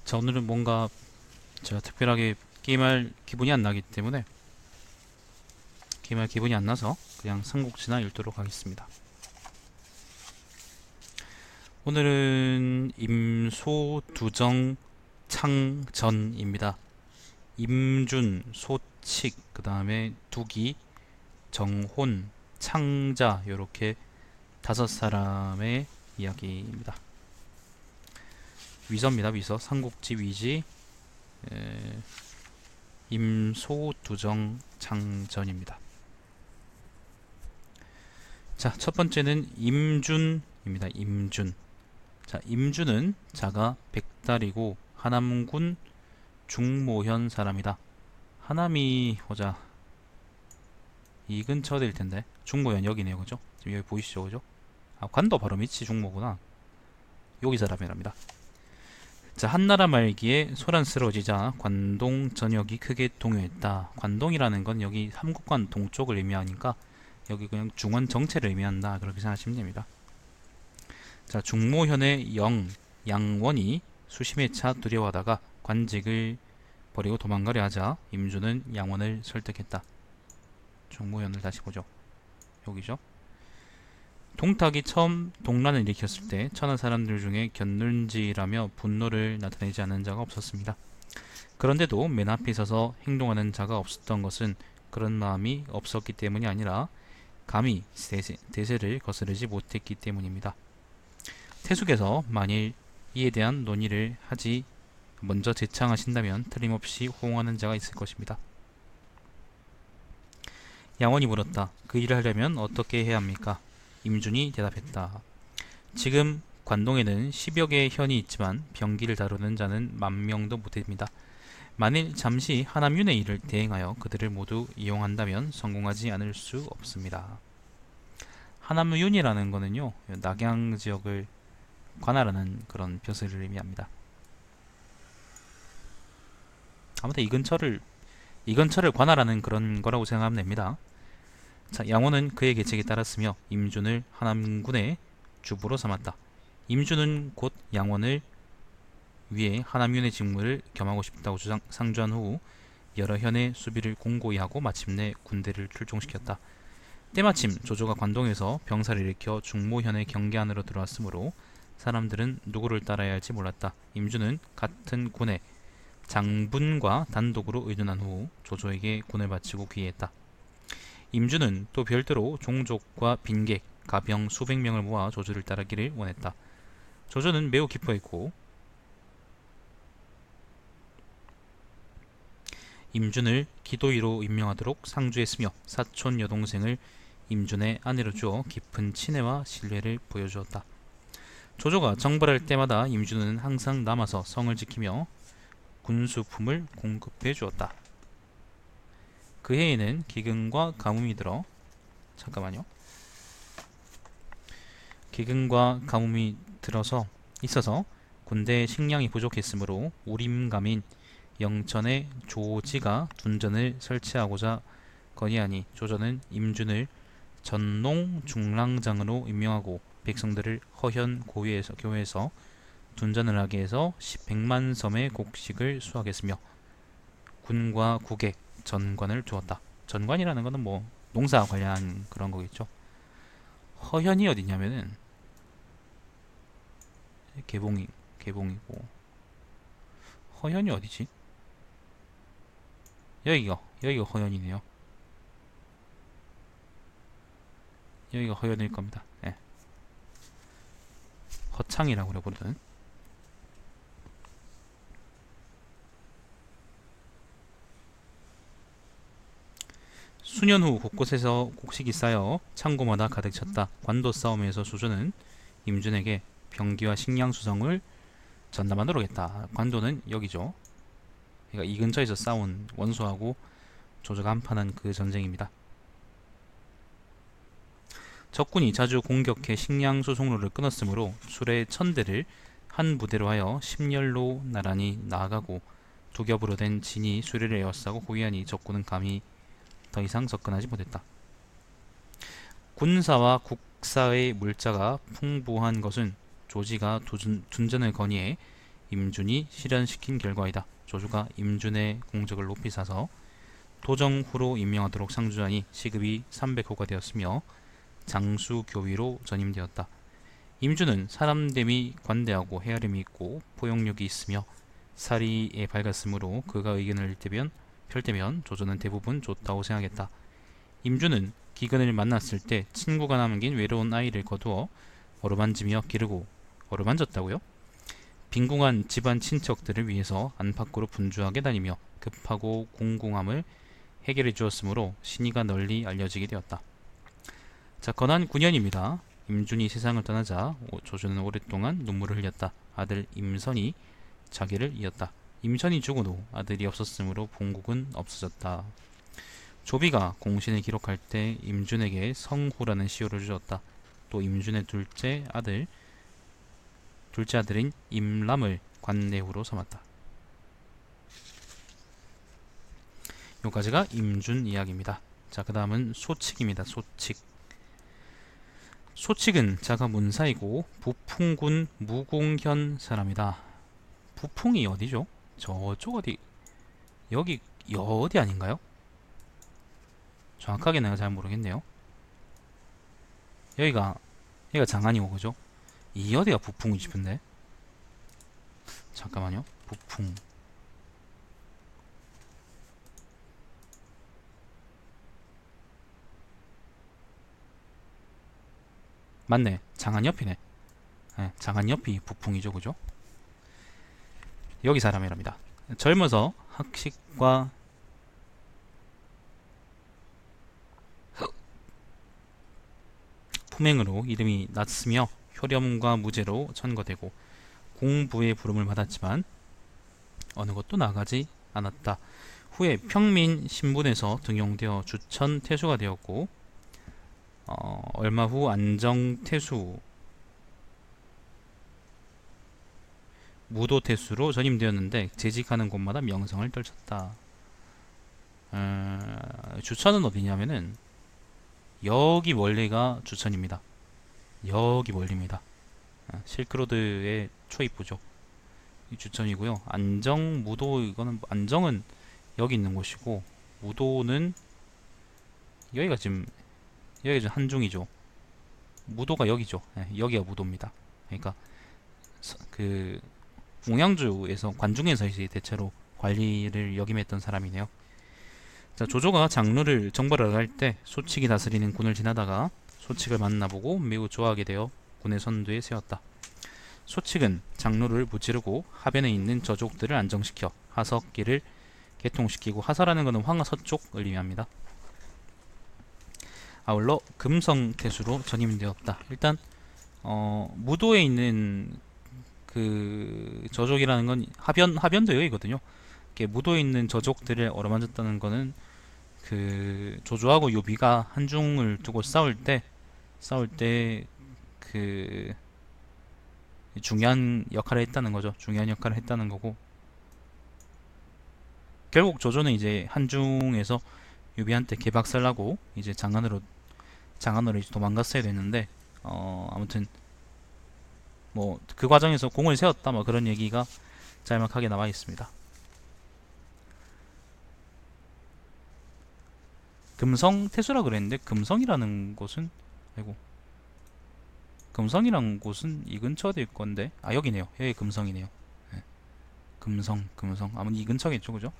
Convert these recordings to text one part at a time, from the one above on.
자, 오늘은 뭔가 제가 특별하게 게임할 기분이 안 나기 때문에 게임할 기분이 안 나서 그냥 삼국지나 읽도록 하겠습니다. 오늘은 임소두정 창전입니다. 임준, 소칙, 그 다음에 두기, 정혼, 창자 요렇게 다섯 사람의 이야기입니다. 위서입니다. 위서. 삼국지 위지. 에, 임소두정 창전입니다. 자, 첫 번째는 임준입니다. 임준. 자, 임준은 자가 백달이고 하남군 중모현 사람이다. 하남이 보자. 이 근처 될 텐데. 중모현 여기네요. 그죠? 지금 여기 보이시죠? 그죠? 아, 관도 바로 밑이 중모구나. 여기 사람이랍니다. 자, 한나라 말기에 소란스러워지자 관동 전역이 크게 동요했다. 관동이라는 건 여기 삼국관 동쪽을 의미하니까 여기 그냥 중원 정체를 의미한다. 그렇게 생각하시면 됩니다. 자, 중모현의 영, 양원이 수심에 차 두려워하다가 관직을 버리고 도망가려 하자 임주는 양원을 설득했다. 중모현을 다시 보죠. 여기죠. 동탁이 처음 동란을 일으켰을 때 천하 사람들 중에 곁눈질하며 분노를 나타내지 않는 자가 없었습니다. 그런데도 맨 앞에 서서 행동하는 자가 없었던 것은 그런 마음이 없었기 때문이 아니라 감히 대세를 거스르지 못했기 때문입니다. 태숙에서 만일 이에 대한 논의를 하지 먼저 제창하신다면 틀림없이 호응하는 자가 있을 것입니다. 양원이 물었다. 그 일을 하려면 어떻게 해야 합니까? 임준이 대답했다. 지금 관동에는 10여 개의 현이 있지만 병기를 다루는 자는 10,000명도 못됩니다. 만일 잠시 하남윤의 일을 대행하여 그들을 모두 이용한다면 성공하지 않을 수 없습니다. 하남윤이라는 거는요, 낙양 지역을 관할하는 그런 벼슬을 의미합니다. 아무튼 이 근처를 관할하는 그런 거라고 생각하면 됩니다. 자, 양원은 그의 계책에 따랐으며 임준을 하남군의 주부로 삼았다. 임준은 곧 양원을 위해 하남윤의 직무를 겸하고 싶다고 상주한 후 여러 현의 수비를 공고히 하고 마침내 군대를 출동시켰다. 때마침 조조가 관동에서 병사를 일으켜 중모현의 경계 안으로 들어왔으므로 사람들은 누구를 따라야 할지 몰랐다. 임준은 같은 군의 장분과 단독으로 의논한 후 조조에게 군을 바치고 귀의했다. 임준은 또 별도로 종족과 빈객, 가병 수백 명을 모아 조조를 따르기를 원했다. 조조는 매우 기뻐했고 임준을 기도의로 임명하도록 상주했으며 사촌 여동생을 임준의 아내로 주어 깊은 친애와 신뢰를 보여주었다. 조조가 정벌할 때마다 임준은 항상 남아서 성을 지키며 군수품을 공급해 주었다. 그 해에는 기근과 가뭄이 들어 잠깐만요. 기근과 가뭄이 들어서 있어서 군대에 식량이 부족했으므로 우림감인 영천의 조지가 둔전을 설치하고자 건의하니 조조는 임준을 전농 중랑장으로 임명하고 백성들을 허현 교회에서 둔전을 하게 해서 100만 섬의 곡식을 수확했으며 군과 국에 전관을 두었다. 전관이라는 것은 뭐 농사 관련 그런 거겠죠. 허현이 어디냐면은 개봉이고 허현이 어디지? 여기가 허현이네요. 여기가 허현일 겁니다. 네. 허창이라고 그래 부르는. 수년 후 곳곳에서 곡식이 쌓여 창고마다 가득 찼다. 관도 싸움에서 조조는 임준에게 병기와 식량 수송을 전담하도록 했다. 관도는 여기죠. 그러니까 이 근처에서 싸운 원소하고 조조가 한판한 그 전쟁입니다. 적군이 자주 공격해 식량 수송로를 끊었으므로 수레 1000대를 한 부대로 하여 10열로 나란히 나아가고 두 겹으로 된 진이 수레를 에워싸고 호위하니 적군은 감히 더 이상 접근하지 못했다. 군사와 국사의 물자가 풍부한 것은 조지가 둔전을 건의해 임준이 실현시킨 결과이다. 조조가 임준의 공적을 높이 사서 도정후로 임명하도록 상주하니 시급이 300호가 되었으며 장수교위로 전임되었다. 임준은 사람됨이 관대하고 헤아림이 있고 포용력이 있으며 사리에 밝았으므로 그가 의견을 펼때면 조조는 대부분 좋다고 생각했다. 임준은 기근을 만났을 때 친구가 남긴 외로운 아이를 거두어 어루만지며 기르고 어루만졌다고요? 빈궁한 집안 친척들을 위해서 안팎으로 분주하게 다니며 급하고 공공함을 해결해 주었으므로 신의가 널리 알려지게 되었다. 자, 건한 9년입니다. 임준이 세상을 떠나자 조조는 오랫동안 눈물을 흘렸다. 아들 임선이 자기를 이었다. 임선이 죽은 후 아들이 없었으므로 본국은 없어졌다. 조비가 공신을 기록할 때 임준에게 성후라는 시호를 주었다. 또 임준의 둘째 아들인 임람을 관내후로 삼았다. 여기까지가 임준 이야기입니다. 자, 그 다음은 소칙입니다. 소칙은 자가 문사이고 부풍군 무공현 사람이다. 부풍이 어디죠? 저쪽 어디, 여기 어디 아닌가요? 정확하게 내가 잘 모르겠네요. 여기가 장안이고, 그죠? 이 어디가 부풍이 싶은데? 잠깐만요. 부풍. 맞네. 장안 옆이네. 네, 장안 옆이 부풍이죠, 그죠? 여기 사람이랍니다. 젊어서 학식과 품행으로 이름이 났으며 효렴과 무죄로 천거되고 공부의 부름을 받았지만 어느 곳도 나가지 않았다. 후에 평민 신분에서 등용되어 주천 태수가 되었고 얼마 후 안정 태수 무도 태수로 전임되었는데 재직하는 곳마다 명성을 떨쳤다. 주천은 어디냐면은 여기 멀리가 주천입니다. 여기 멀리입니다. 실크로드의 초입부죠. 이 주천이고요. 안정, 무도, 이거는 안정은 여기 있는 곳이고 무도는 여기가 지금 한중이죠. 무도가 여기죠. 여기가 무도입니다. 그러니까 그 공양주에서 관중에서 이제 대체로 관리를 역임했던 사람이네요. 자, 조조가 장루를 정벌하러 갈 때 소칙이 다스리는 군을 지나다가 소칙을 만나보고 매우 좋아하게 되어 군의 선두에 세웠다. 소칙은 장루를 무찌르고 하변에 있는 저족들을 안정시켜 하석기를 개통시키고, 하사라는 것은 황하 서쪽을 의미합니다. 아울러 금성태수로 전임되었다. 일단 무도에 있는 그 저족이라는 건 하변도 여기거든요. 무도에 있는 저족들을 어루만졌다는 거는 그 조조하고 요비가 한중을 두고 싸울 때 그 중요한 역할을 했다는 거죠. 중요한 역할을 했다는 거고, 결국 조조는 이제 한중에서 요비한테 개박살나고 이제 장안으로 이제 도망갔어야 됐는데 아무튼 뭐 그 과정에서 공을 세웠다 뭐 그런 얘기가 짤막하게 나와 있습니다. 금성태수라 그랬는데 금성이라는 곳은 금성이라는 곳은 이 근처일 건데, 여기네요. 여기 금성이네요. 네. 금성 아무튼 이 근처겠죠, 그죠?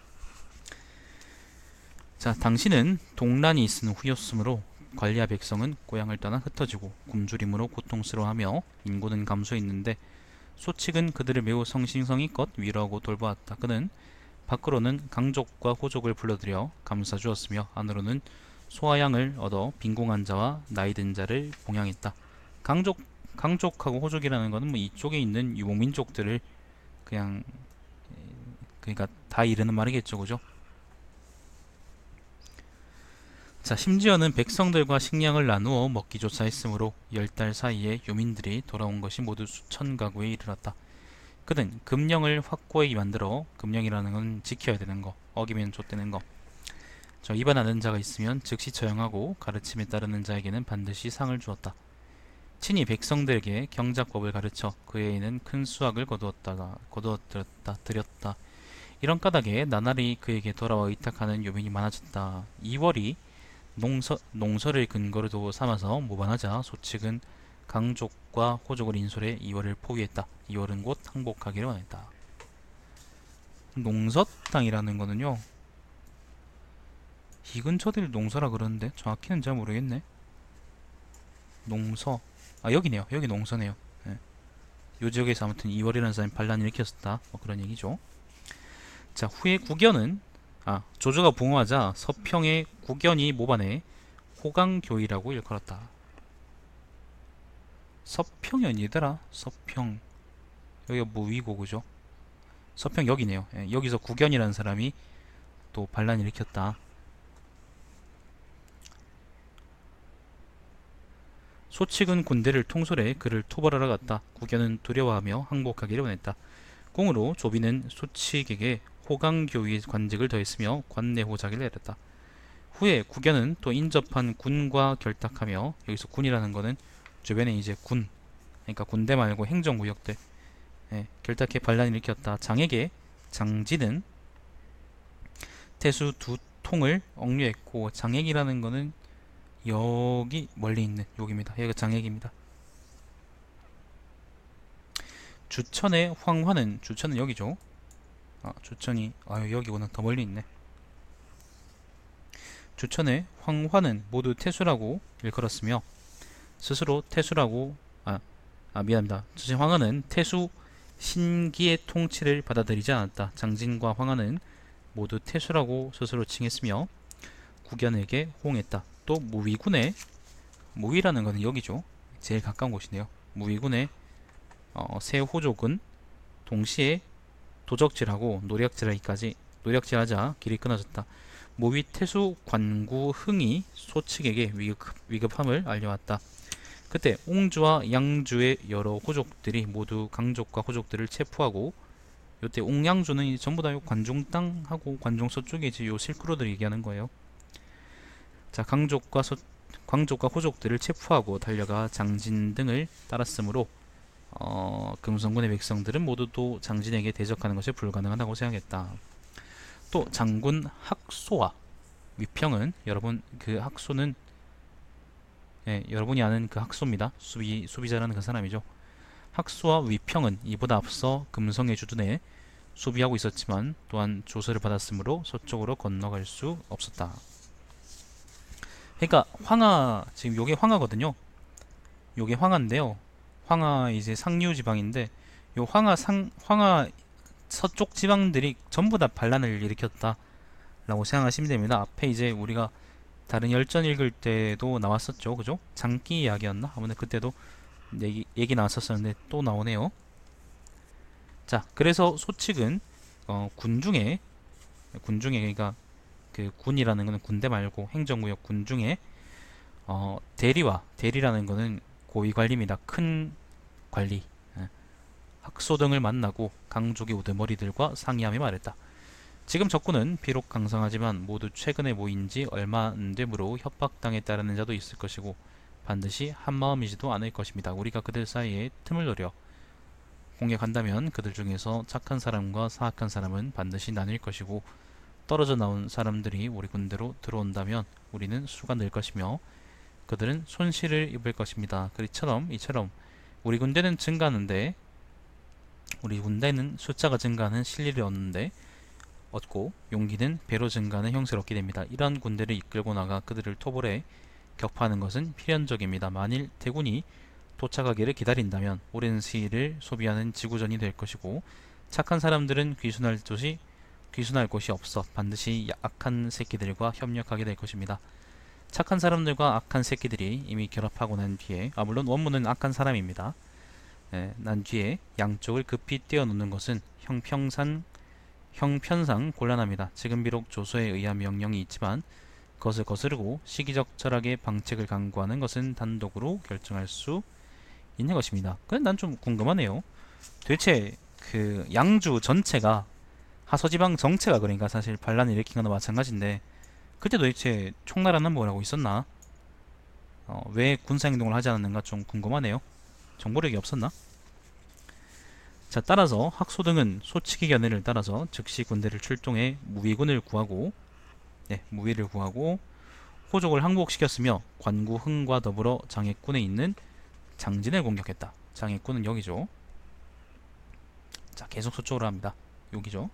자, 당신은 동란이 있은 후였으므로 관리와 백성은 고향을 떠나 흩어지고 굶주림으로 고통스러워하며 인구는 감소했는데 소칙은 그들을 매우 성심성의껏 위로하고 돌보았다. 그는 밖으로는 강족과 호족을 불러들여 감싸주었으며 안으로는 소와 양을 얻어 빈궁한 자와 나이든 자를 봉양했다. 강족하고 호족이라는 것은 뭐 이쪽에 있는 유목민족들을 그러니까 다 이르는 말이겠죠, 그죠? 자, 심지어는 백성들과 식량을 나누어 먹기조차 했으므로 10달 사이에 유민들이 돌아온 것이 모두 수천 가구에 이르렀다. 그는 금령을 확고하게 만들어, 금령이라는 건 지켜야 되는 거, 어기면 좆되는 거. 위반하는 자가 있으면 즉시 처형하고 가르침에 따르는 자에게는 반드시 상을 주었다. 친히 백성들에게 경작법을 가르쳐 그의 인은 큰 수확을 거두었다 드렸다. 이런 까닭에 나날이 그에게 돌아와 의탁하는 요민이 많아졌다. 이월이 농서를 근거로 도 삼아서 모반하자 소측은 강족과 호족을 인솔해 이월을 포위했다. 이월은 곧 항복하기를 원했다. 농서 땅이라는 거는요, 이 근처들 농서라 그러는데 정확히는 잘 모르겠네. 농서, 아 여기네요. 여기 농서네요. 예. 요 지역에서 아무튼 이월이라는 사람이 반란을 일으켰었다. 뭐 그런 얘기죠. 자, 후에 구견은 조조가 붕어하자 서평의 구견이 모반해 호강교이라고 일컬었다. 서평이 어디더라? 서평, 여기가 무위고 그죠? 서평 여기네요. 예, 여기서 구견이라는 사람이 또 반란을 일으켰다. 소측은 군대를 통솔해 그를 토벌하러 갔다. 구견은 두려워하며 항복하기를 원했다. 공으로 조비는 소측에게 호강교의 관직을 더했으며 관내호작을 내렸다. 후에 구견은 또 인접한 군과 결탁하며, 여기서 군이라는 거는 주변에 이제 군, 그러니까 군대 말고 행정구역들, 결탁해 반란을 일으켰다. 장에게 장지는 태수 두 통을 억류했고, 장액이라는 거는 여기 멀리 있는 여기입니다. 여기가 장액입니다. 주천의 황화는, 주천은 여기죠. 주천이 여기구나. 더 멀리 있네. 주천의 황화는 모두 태수라고 일컬었으며 스스로 태수라고 미안합니다. 주천 황화는 태수 신기의 통치를 받아들이지 않았다. 장진과 황화는 모두 태수라고 스스로 칭했으며 구견에게 호응했다. 또 무위군의, 무위라는 것은 여기죠. 제일 가까운 곳이네요. 무위군의 세 호족은 동시에 도적질하고 노략질하자 길이 끊어졌다. 무위 태수 관구 흥이 소측에게 위급함을 알려왔다. 그때 옹주와 양주의 여러 호족들이 모두 강족과 호족들을 체포하고, 요때 옹양주는 전부 다 요 관종 땅하고 관종 서쪽에 이제 요 실크로드를 얘기하는 거예요. 자, 광족과 호족들을 체포하고 달려가 장진 등을 따랐으므로 금성군의 백성들은 모두 또 장진에게 대적하는 것이 불가능하다고 생각했다. 또 장군 학소와 위평은, 여러분 그 학소는 여러분이 아는 그 학소입니다. 수비자라는 그 사람이죠. 학소와 위평은 이보다 앞서 금성에 주둔해 수비하고 있었지만 또한 조서를 받았으므로 서쪽으로 건너갈 수 없었다. 그러니까 황하, 지금 요게 황하거든요. 요게 황하인데요. 황하 이제 상류 지방인데, 요 황하 서쪽 지방들이 전부 다 반란을 일으켰다 라고 생각하시면 됩니다. 앞에 이제 우리가 다른 열전 읽을 때도 나왔었죠. 그죠? 장기 이야기였나? 아무튼 그때도 얘기 나왔었는데 또 나오네요. 자, 그래서 소측은 군중에 그러니까 그 군이라는 거는 군대 말고 행정구역 군 중에 대리라는 거는 고위 관리입니다. 큰 관리, 학소 등을 만나고 강족의 우두머리들과 상의하며 말했다. 지금 적군은 비록 강성하지만 모두 최근에 모인 지 얼마 안 되므로 협박당에 따르는 자도 있을 것이고 반드시 한마음이지도 않을 것입니다. 우리가 그들 사이에 틈을 노려 공격한다면 그들 중에서 착한 사람과 사악한 사람은 반드시 나뉠 것이고, 떨어져 나온 사람들이 우리 군대로 들어온다면 우리는 수가 늘 것이며 그들은 손실을 입을 것입니다. 이처럼 우리 군대는 숫자가 증가하는 실리를 얻고 용기는 배로 증가하는 형세를 얻게 됩니다. 이러한 군대를 이끌고 나가 그들을 토벌해 격파하는 것은 필연적입니다. 만일 대군이 도착하기를 기다린다면 오랜 시일을 소비하는 지구전이 될 것이고, 착한 사람들은 귀순할 곳이 없어 반드시 악한 새끼들과 협력하게 될 것입니다. 착한 사람들과 악한 새끼들이 이미 결합하고 난 뒤에, 물론 원문은 악한 사람입니다. 난 뒤에 양쪽을 급히 떼어놓는 것은 형편상 곤란합니다. 지금 비록 조서에 의한 명령이 있지만 그것을 거스르고 시기적절하게 방책을 강구하는 것은 단독으로 결정할 수 있는 것입니다. 근데 난 좀 궁금하네요. 도대체 그 양주 전체가, 하서지방 정체가 그러니까 사실 반란을 일으킨 거나 마찬가지인데, 그때 도대체 총나라는 뭐라고 있었나? 왜 군사행동을 하지 않았는가 좀 궁금하네요. 정보력이 없었나? 자, 따라서 학소등은 소치기 견해를 따라서 즉시 군대를 출동해 무위군을 구하고, 무위를 구하고 호족을 항복시켰으며 관구 흥과 더불어 장해군에 있는 장진을 공격했다. 장해군은 여기죠. 자, 계속 서쪽으로 합니다. 여기죠.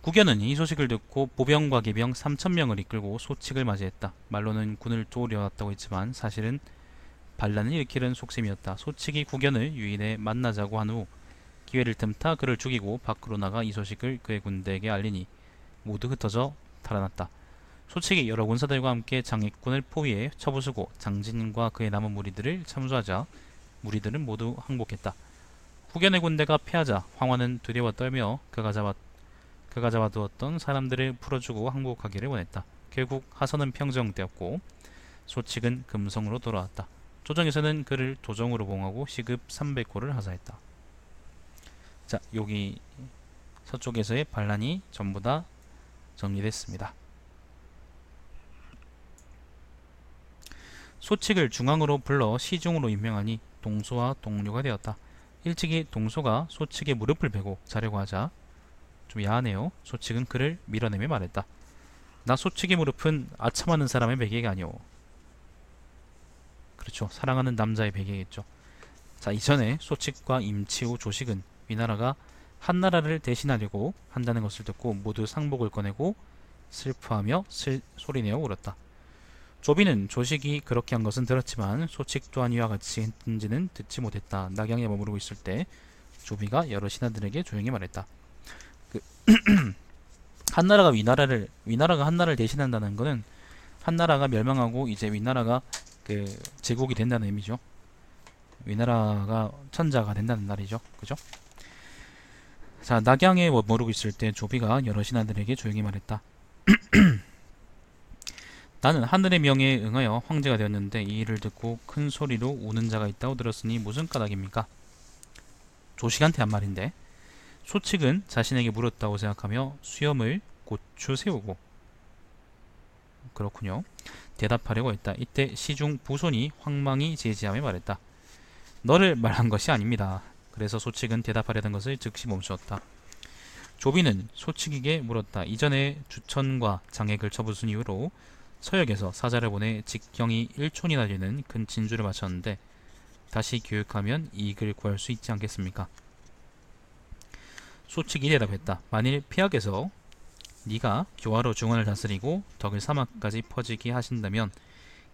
구견은 이 소식을 듣고 보병과 기병 3,000명을 이끌고 소칙을 맞이했다. 말로는 군을 도우려왔다고 했지만 사실은 반란을 일으키는 속셈이었다. 소칙이 구견을 유인해 만나자고 한 후 기회를 틈타 그를 죽이고 밖으로 나가 이 소식을 그의 군대에게 알리니 모두 흩어져 달아났다. 소칙이 여러 군사들과 함께 장해군을 포위해 쳐부수고 장진과 그의 남은 무리들을 참수하자 무리들은 모두 항복했다. 후견의 군대가 패하자 황화는 두려워 떨며 그가 잡아두었던 사람들을 풀어주고 항복하기를 원했다. 결국 하선은 평정되었고 소칙은 금성으로 돌아왔다. 조정에서는 그를 도정으로 봉하고 시급 300호를 하사했다. 자, 여기 서쪽에서의 반란이 전부 다 정리됐습니다. 소칙을 중앙으로 불러 시중으로 임명하니 동소와 동료가 되었다. 일찍이 동소가 소칙의 무릎을 베고 자려고 하자 좀 야하네요. 소칙은 그를 밀어내며 말했다. 나 소칙의 무릎은 아첨하는 사람의 베개가 아니오. 그렇죠. 사랑하는 남자의 베개겠죠. 자, 이전에 소칙과 임치우 조식은 위나라가 한나라를 대신하려고 한다는 것을 듣고 모두 상복을 꺼내고 슬퍼하며 소리내어 울었다. 조비는 조식이 그렇게 한 것은 들었지만 소칙 또한 이와 같이 했는지는 듣지 못했다. 낙양에 머무르고 있을 때 조비가 여러 신하들에게 조용히 말했다. 위나라가 한나라를 대신한다는 것은 한나라가 멸망하고 이제 위나라가 제국이 된다는 의미죠. 위나라가 천자가 된다는 말이죠. 그죠? 자, 낙양에 머무르고 있을 때 조비가 여러 신하들에게 조용히 말했다. 나는 하늘의 명예에 응하여 황제가 되었는데 이 일을 듣고 큰 소리로 우는 자가 있다고 들었으니 무슨 까닭입니까? 조식한테 한 말인데 소칙은 자신에게 물었다고 생각하며 수염을 고추 세우고 그렇군요. 대답하려고 했다. 이때 시중 부손이 황망히 제지하며 말했다. 너를 말한 것이 아닙니다. 그래서 소칙은 대답하려던 것을 즉시 멈추었다. 조비는 소칙에게 물었다. 이전에 주천과 장액을 쳐부순 이후로 서역에서 사자를 보내 직경이 1촌이나 되는 큰 진주를 마쳤는데 다시 교육하면 이익을 구할 수 있지 않겠습니까? 소칙이 대답했다. 만일 폐하께서 네가 교화로 중원을 다스리고 덕을 사막까지 퍼지게 하신다면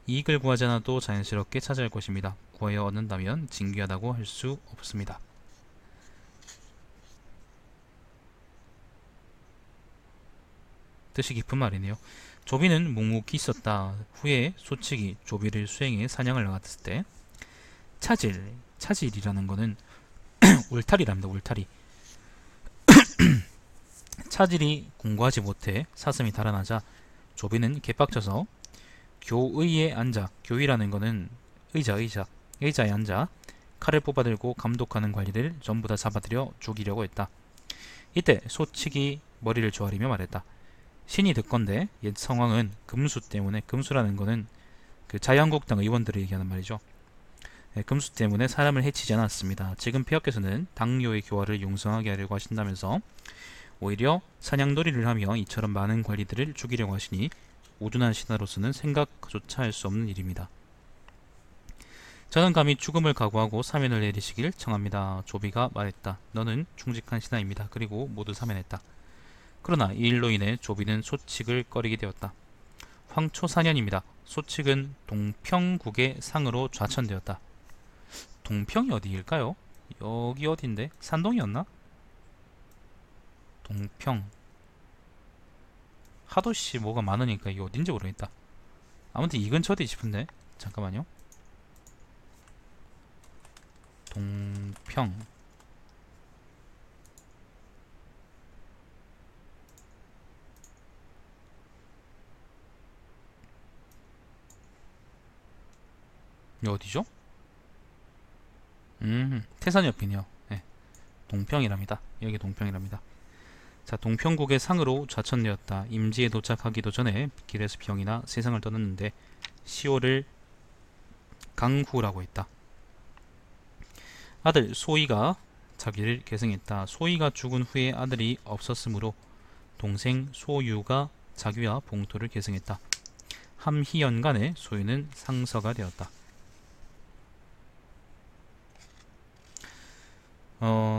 이익을 구하지 않아도 자연스럽게 차지할 것입니다. 구하여 얻는다면 징귀하다고 할 수 없습니다. 뜻이 깊은 말이네요. 조비는 묵묵히 있었다. 후에 소칙이 조비를 수행해 사냥을 나갔을 때 차질이라는 거는 울타리랍니다. 울타리. 차질이 공고하지 못해 사슴이 달아나자 조비는 개빡쳐서 교의에 앉아, 교의라는 거는 의자에 앉아 칼을 뽑아들고 감독하는 관리를 전부 다 잡아들여 죽이려고 했다. 이때 소칙이 머리를 조아리며 말했다. 신이 듣건대 옛 상황은 금수 때문에, 금수라는 거는 그 자유한국당 의원들을 얘기하는 말이죠. 금수 때문에 사람을 해치지 않았습니다. 지금 폐하께서는 당뇨의 교화를 융성하게 하려고 하신다면서 오히려 사냥놀이를 하며 이처럼 많은 관리들을 죽이려고 하시니 우둔한 신하로서는 생각조차 할 수 없는 일입니다. 저는 감히 죽음을 각오하고 사면을 내리시길 청합니다. 조비가 말했다. 너는 충직한 신하입니다. 그리고 모두 사면했다. 그러나 이 일로 인해 조비는 소칙을 꺼리게 되었다. 황초 4년입니다. 소칙은 동평국의 상으로 좌천되었다. 동평이 어디일까요? 여기 어딘데? 산동이었나? 동평. 하도씨 뭐가 많으니까 이게 어딘지 모르겠다. 아무튼 이 근처지 싶은데. 잠깐만요. 동평. 이 어디죠? 태산 옆이네요. 네. 동평이랍니다. 여기 동평이랍니다. 자, 동평국의 상으로 좌천되었다. 임지에 도착하기도 전에 길에서 병이나 세상을 떠났는데 시호를 강후라고 했다. 아들 소이가 자기를 계승했다. 소이가 죽은 후에 아들이 없었으므로 동생 소유가 자기와 봉토를 계승했다. 함희연간에 소유는 상서가 되었다.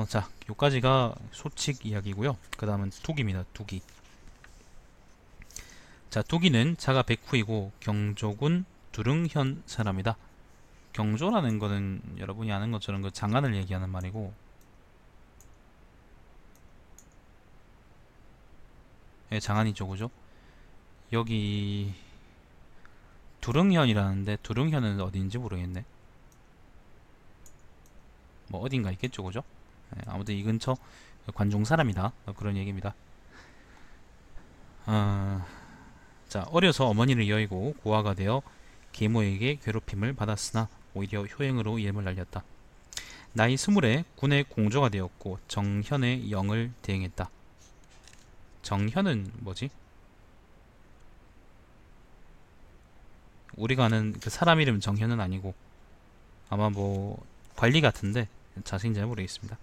자, 요까지가 소칙 이야기고요. 그 다음은 투기입니다. 투기. 자, 투기는 자가 백후이고 경조군 두릉현 사람이다. 경조라는 거는 여러분이 아는 것처럼 그 장안을 얘기하는 말이고, 예, 장안이죠, 그죠? 여기 두릉현이라는데 두릉현은 어딘지 모르겠네. 뭐 어딘가 있겠죠, 그죠? 예, 아무튼 이 근처 관중 사람이다. 그런 얘기입니다. 자, 어려서 어머니를 여의고 고아가 되어 계모에게 괴롭힘을 받았으나 오히려 효행으로 이름을 날렸다. 나이 20에 군의 공조가 되었고 정현의 영을 대행했다. 정현은 뭐지? 우리가 아는 그 사람 이름 정현은 아니고 아마 뭐 관리 같은데 자세히 잘 모르겠습니다.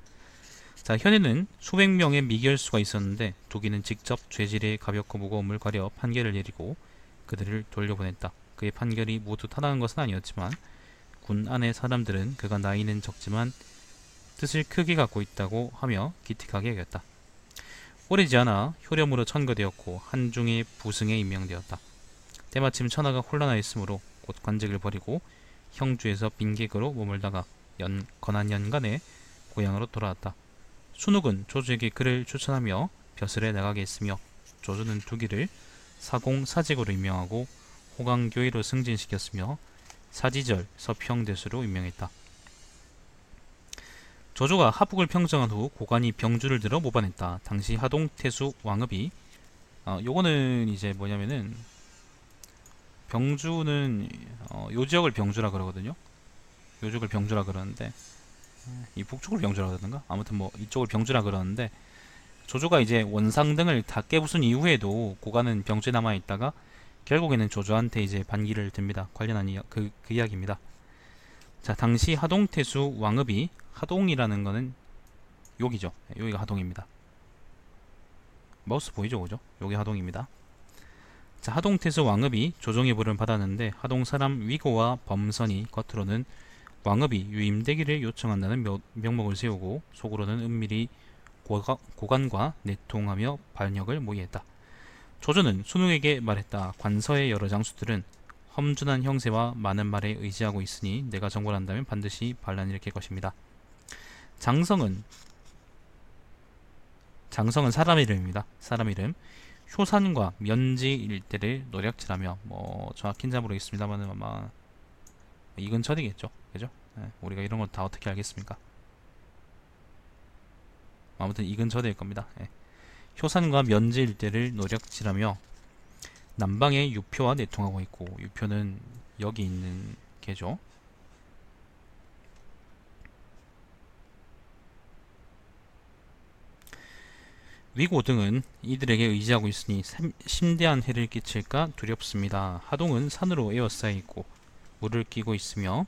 자, 현에는 수백 명의 미결수가 있었는데 도기는 직접 죄질의 가볍고 무거움을 가려 판결을 내리고 그들을 돌려보냈다. 그의 판결이 모두 타당한 것은 아니었지만 군 안의 사람들은 그가 나이는 적지만 뜻을 크게 갖고 있다고 하며 기특하게 여겼다. 오래지 않아 효령으로 천거되었고 한중의 부승에 임명되었다. 때마침 천하가 혼란하였으므로 곧 관직을 버리고 형주에서 빈객으로 머물다가 건한년간에 고향으로 돌아왔다. 순욱은 조주에게 그를 추천하며 벼슬에 나가게 했으며 조주는 두기를 사공사직으로 임명하고 호강교의로 승진시켰으며 사지절 서평대수로 임명했다. 조조가 하북을 평정한 후 고관이 병주를 들어 모반했다. 당시 하동태수 왕읍이 요거는 이제 뭐냐면은 병주는 요 지역을 병주라 그러거든요. 요 지역을 병주라 그러는데 이 북쪽을 병주라 그러던가? 아무튼 뭐 이쪽을 병주라 그러는데 조조가 이제 원상 등을 다 깨부순 이후에도 고관은 병주에 남아 있다가 결국에는 조조한테 이제 반기를 듭니다. 관련한 그 이야기입니다. 자, 당시 하동태수 왕읍이 하동이라는 거는 여기죠. 여기가 하동입니다. 마우스 보이죠, 그죠? 여기 하동입니다. 자, 하동태수 왕읍이 조정의 부름을 받았는데 하동 사람 위고와 범선이 겉으로는 왕읍이 유임되기를 요청한다는 명목을 세우고 속으로는 은밀히 고관과 내통하며 반역을 모의했다. 조조는 순욱에게 말했다. 관서의 여러 장수들은 험준한 형세와 많은 말에 의지하고 있으니 내가 정벌한다면 반드시 반란을 일으킬 것입니다. 장성은 사람 이름입니다. 사람 이름. 효산과 면지 일대를 노략질하며 뭐 정확히는 잘 모르겠습니다만 아마 이 근처이겠죠, 그죠? 네, 우리가 이런 거 다 어떻게 알겠습니까? 아무튼 이 근처일 겁니다. 네. 효산과 면지 일대를 노략질하며 남방에 유표와 내통하고 있고 유표는 여기 있는 개죠. 위고 등은 이들에게 의지하고 있으니 심대한 해를 끼칠까 두렵습니다. 하동은 산으로 에워싸여 있고 물을 끼고 있으며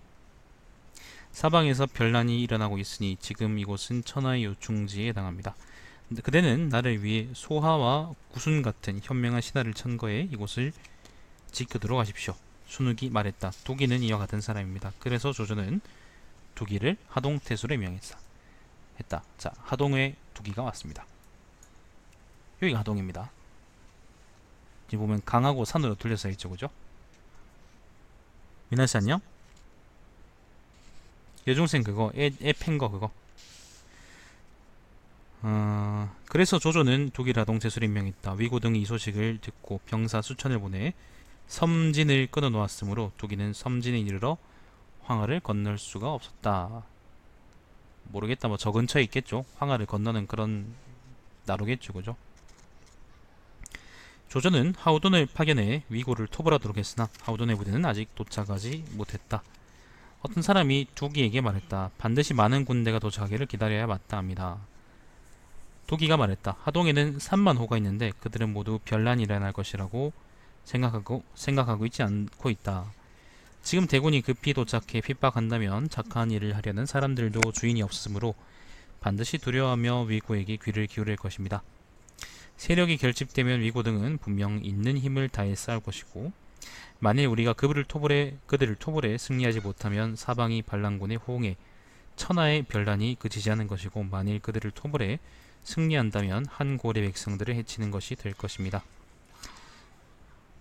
사방에서 변란이 일어나고 있으니 지금 이곳은 천하의 요충지에 해당합니다. 그대는 나를 위해 소하와 구순 같은 현명한 신하를 천거해 이곳을 지켜도록 하십시오. 순욱이 말했다. 두기는 이와 같은 사람입니다. 그래서 조조는 두기를 하동태수로 명했다. 자, 하동에 두기가 왔습니다. 여기가 하동입니다. 지금 보면 강하고 산으로 둘러싸여 있죠, 그죠? 미나씨 안녕? 여중생 그거 애 팬거 그거. 그래서 조조는 독일 하동태수를 임명했다. 위고 등이 이 소식을 듣고 병사 수천을 보내 섬진을 끊어 놓았으므로 독일은 섬진에 이르러 황하를 건널 수가 없었다. 모르겠다. 뭐 저 근처에 있겠죠. 황하를 건너는 그런 나루겠죠, 그죠? 조조는 하우돈을 파견해 위고를 토벌하도록 했으나 하우돈의 부대는 아직 도착하지 못했다. 어떤 사람이 두기에게 말했다. 반드시 많은 군대가 도착하기를 기다려야 마땅합니다. 두기가 말했다. 하동에는 3만 호가 있는데 그들은 모두 변란이 일어날 것이라고 생각하고 있지 않고 있다. 지금 대군이 급히 도착해 핍박한다면 착한 일을 하려는 사람들도 주인이 없으므로 반드시 두려워하며 위고에게 귀를 기울일 것입니다. 세력이 결집되면 위고 등은 분명 있는 힘을 다해 싸울 것이고, 만일 우리가 그들을 토벌해 승리하지 못하면 사방이 반란군의 호응에 천하의 변란이 그치지 않은 것이고, 만일 그들을 토벌해 승리한다면 한 고래 백성들을 해치는 것이 될 것입니다.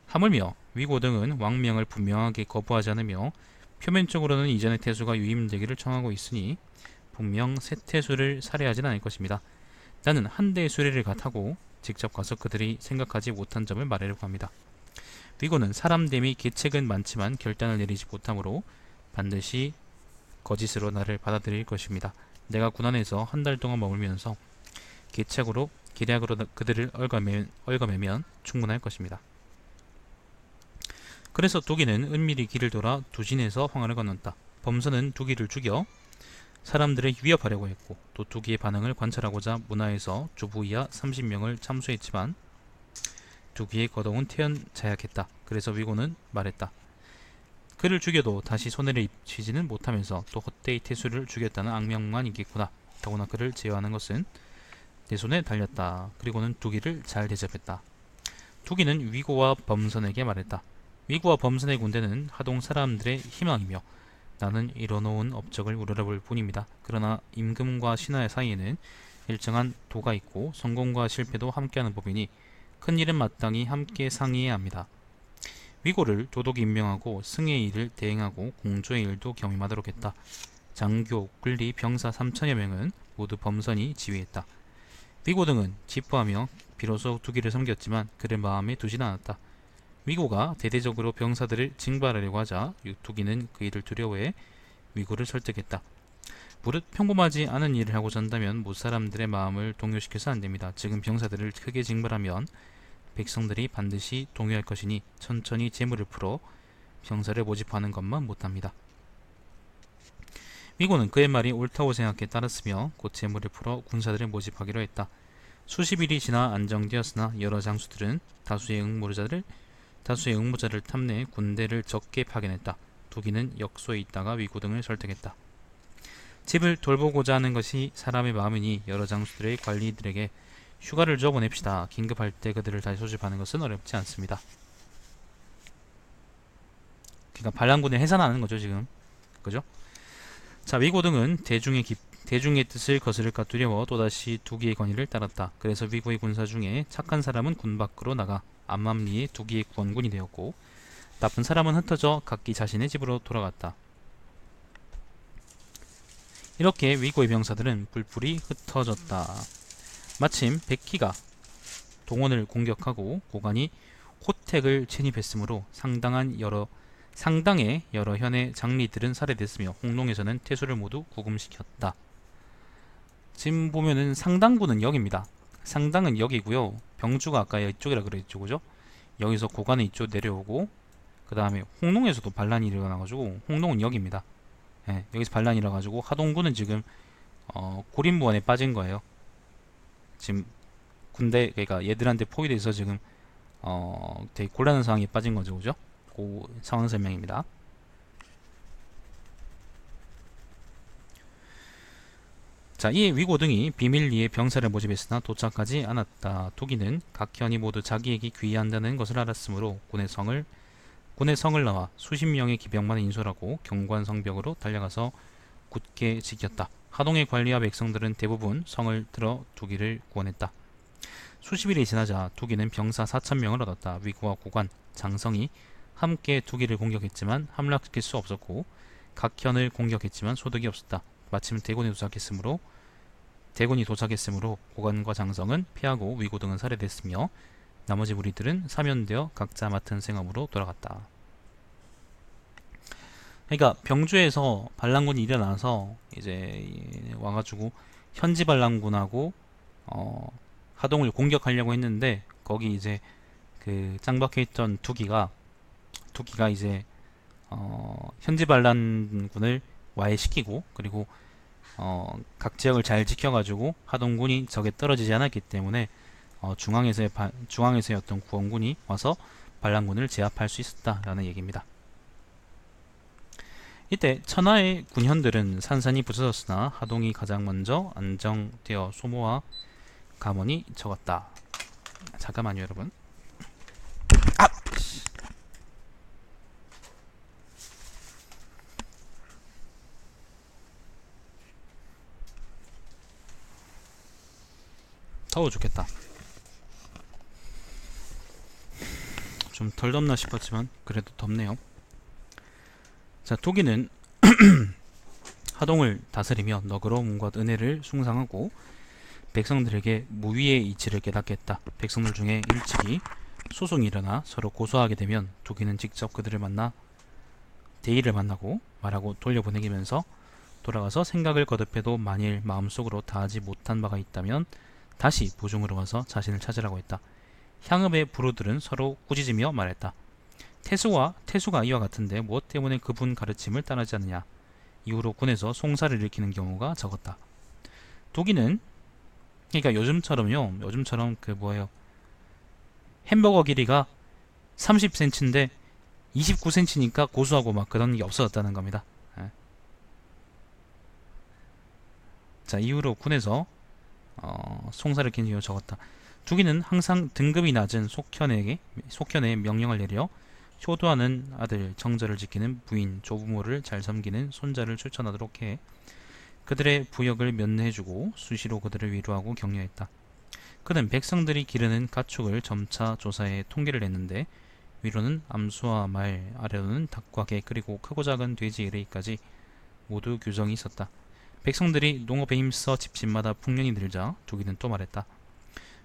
하물며 위고 등은 왕명을 분명하게 거부하지 않으며 표면적으로는 이전의 태수가 유임되기를 청하고 있으니 분명 새 태수를 살해하지는 않을 것입니다. 나는 한 대의 수레를 타고 직접 가서 그들이 생각하지 못한 점을 말하려고 합니다. 위고는 사람 됨이 계책은 많지만 결단을 내리지 못하므로 반드시 거짓으로 나를 받아들일 것입니다. 내가 군안에서 한 달 동안 머물면서 계략으로 그들을 얽어매면 충분할 것입니다. 그래서 두기는 은밀히 길을 돌아 두진에서 황하를 건넜다. 범선은 두기를 죽여 사람들을 위협하려고 했고, 또 두기의 반응을 관찰하고자 문하에서 주부이하 30명을 참수했지만 두기의 거동은 태연자약했다. 그래서 위고는 말했다. 그를 죽여도 다시 손해를 입히지는 못하면서 또 헛되이 태수를 죽였다는 악명만 있겠구나. 더구나 그를 제어하는 것은 내 손에 달렸다. 그리고는 두기를 잘 대접했다. 두기는 위고와 범선에게 말했다. 위고와 범선의 군대는 하동 사람들의 희망이며 나는 이뤄놓은 업적을 우러러볼 뿐입니다. 그러나 임금과 신하의 사이에는 일정한 도가 있고 성공과 실패도 함께하는 법이니 큰 일은 마땅히 함께 상의해야 합니다. 위고를 도독이 임명하고 승의 일을 대행하고 공조의 일도 겸임하도록 했다. 장교, 군리, 병사 3천여 명은 모두 범선이 지휘했다. 위고 등은 기뻐하며 비로소 두기를 섬겼지만 그를 마음에 두진 않았다. 위고가 대대적으로 병사들을 징발하려고 하자 두기는 그 일을 두려워해 위고를 설득했다. 무릇 평범하지 않은 일을 하고자 한다면 무사람들의 마음을 동요시켜서 안됩니다. 지금 병사들을 크게 징발하면 백성들이 반드시 동요할 것이니 천천히 재물을 풀어 병사를 모집하는 것만 못합니다. 위고는 그의 말이 옳다고 생각해 따랐으며 곧 재물을 풀어 군사들을 모집하기로 했다. 수십 일이 지나 안정되었으나 여러 장수들은 다수의 응모자를 탐내해 군대를 적게 파견했다. 두기는 역소에 있다가 위고 등을 설득했다. 집을 돌보고자 하는 것이 사람의 마음이니 여러 장수들의 관리들에게 휴가를 줘 보냅시다. 긴급할 때 그들을 다시 소집하는 것은 어렵지 않습니다. 그러니까 반란군을 해산하는 거죠, 지금. 그죠? 자, 위고 등은 대중의 뜻을 거스를까 두려워 또다시 두기의 건의를 따랐다. 그래서 위고의 군사 중에 착한 사람은 군 밖으로 나가 암암리에 두기의 구원군이 되었고, 나쁜 사람은 흩어져 각기 자신의 집으로 돌아갔다. 이렇게 위고의 병사들은 불풀이 흩어졌다. 마침 백희가 동원을 공격하고 고관이 호택을 침입했으므로 상당의 여러 현의 장리들은 살해됐으며 홍농에서는 태수를 모두 구금시켰다. 지금 보면은 상당군은 여기입니다. 상당은 여기고요. 병주가 아까 이쪽이라 그랬죠, 그죠? 여기서 고관은 이쪽 내려오고, 그 다음에 홍농에서도 반란이 일어나가지고 홍농은 여기입니다. 예, 여기서 반란이 일어나가지고 하동군은 지금 고립무원에 빠진 거예요. 지금 군대, 그러니까 얘들한테 포위돼서 지금 되게 곤란한 상황에 빠진 거죠, 그죠? 그 상황 설명입니다. 자, 이에 위고 등이 비밀리에 병사를 모집했으나 도착하지 않았다. 두기는 각 현이 모두 자기에게 귀의한다는 것을 알았으므로 군의 성을 나와 수십 명의 기병만을 인솔하고 경관성벽으로 달려가서 굳게 지켰다. 하동의 관리와 백성들은 대부분 성을 들어 두기를 구원했다. 수십 일이 지나자 두기는 병사 4,000명을 얻었다. 위고와 고관, 장성이 함께 두기를 공격했지만 함락시킬 수 없었고, 각 현을 공격했지만 소득이 없었다. 마침 대군이 도착했으므로 고관과 장성은 피하고 위고 등은 살해됐으며 나머지 무리들은 사면되어 각자 맡은 생업으로 돌아갔다. 그러니까 병주에서 반란군이 일어나서 이제 와가지고 현지 반란군하고 하동을 공격하려고 했는데, 거기 이제 그 짱박혀있던 두기가 이제 현지 반란군을 와해시키고, 그리고 각 지역을 잘 지켜가지고 하동군이 적에 떨어지지 않았기 때문에 중앙에서의 어떤 구원군이 와서 반란군을 제압할 수 있었다라는 얘기입니다. 이때 천하의 군현들은 산산이 부서졌으나 하동이 가장 먼저 안정되어 소모와 감원이 적었다. 잠깐만요, 여러분. 아! 더워 죽겠다. 좀 덜 덥나 싶었지만 그래도 덥네요. 자, 독일은 하동을 다스리며 너그러움과 은혜를 숭상하고 백성들에게 무위의 이치를 깨닫게 했다. 백성들 중에 일찍이 소송이 일어나 서로 고소하게 되면 독일은 직접 그들을 만나 대의를 만나고 말하고 돌려보내기면서 돌아가서 생각을 거듭해도 만일 마음속으로 다하지 못한 바가 있다면 다시 보증으로 와서 자신을 찾으라고 했다. 향읍의 부로들은 서로 꾸짖으며 말했다. 태수가 이와 같은데 무엇 때문에 그분 가르침을 따르지 않느냐. 이후로 군에서 송사를 일으키는 경우가 적었다. 독일은 그러니까 요즘처럼 그 뭐예요, 햄버거 길이가 30cm인데 29cm니까 고수하고 막 그런 게 없어졌다는 겁니다. 예. 자, 이후로 군에서 송사를 일으키는 경우가 적었다. 독일은 항상 등급이 낮은 속현에 명령을 내려 효도하는 아들 정절을 지키는 부인 조부모를 잘 섬기는 손자를 추천하도록 해 그들의 부역을 면해주고 수시로 그들을 위로하고 격려했다. 그는 백성들이 기르는 가축을 점차 조사해 통계를 냈는데 위로는 암소와 말, 아래로는 닭과 개, 그리고 크고 작은 돼지 이르기까지 모두 규정이 있었다. 백성들이 농업에 힘써 집집마다 풍년이 늘자 독일은 또 말했다.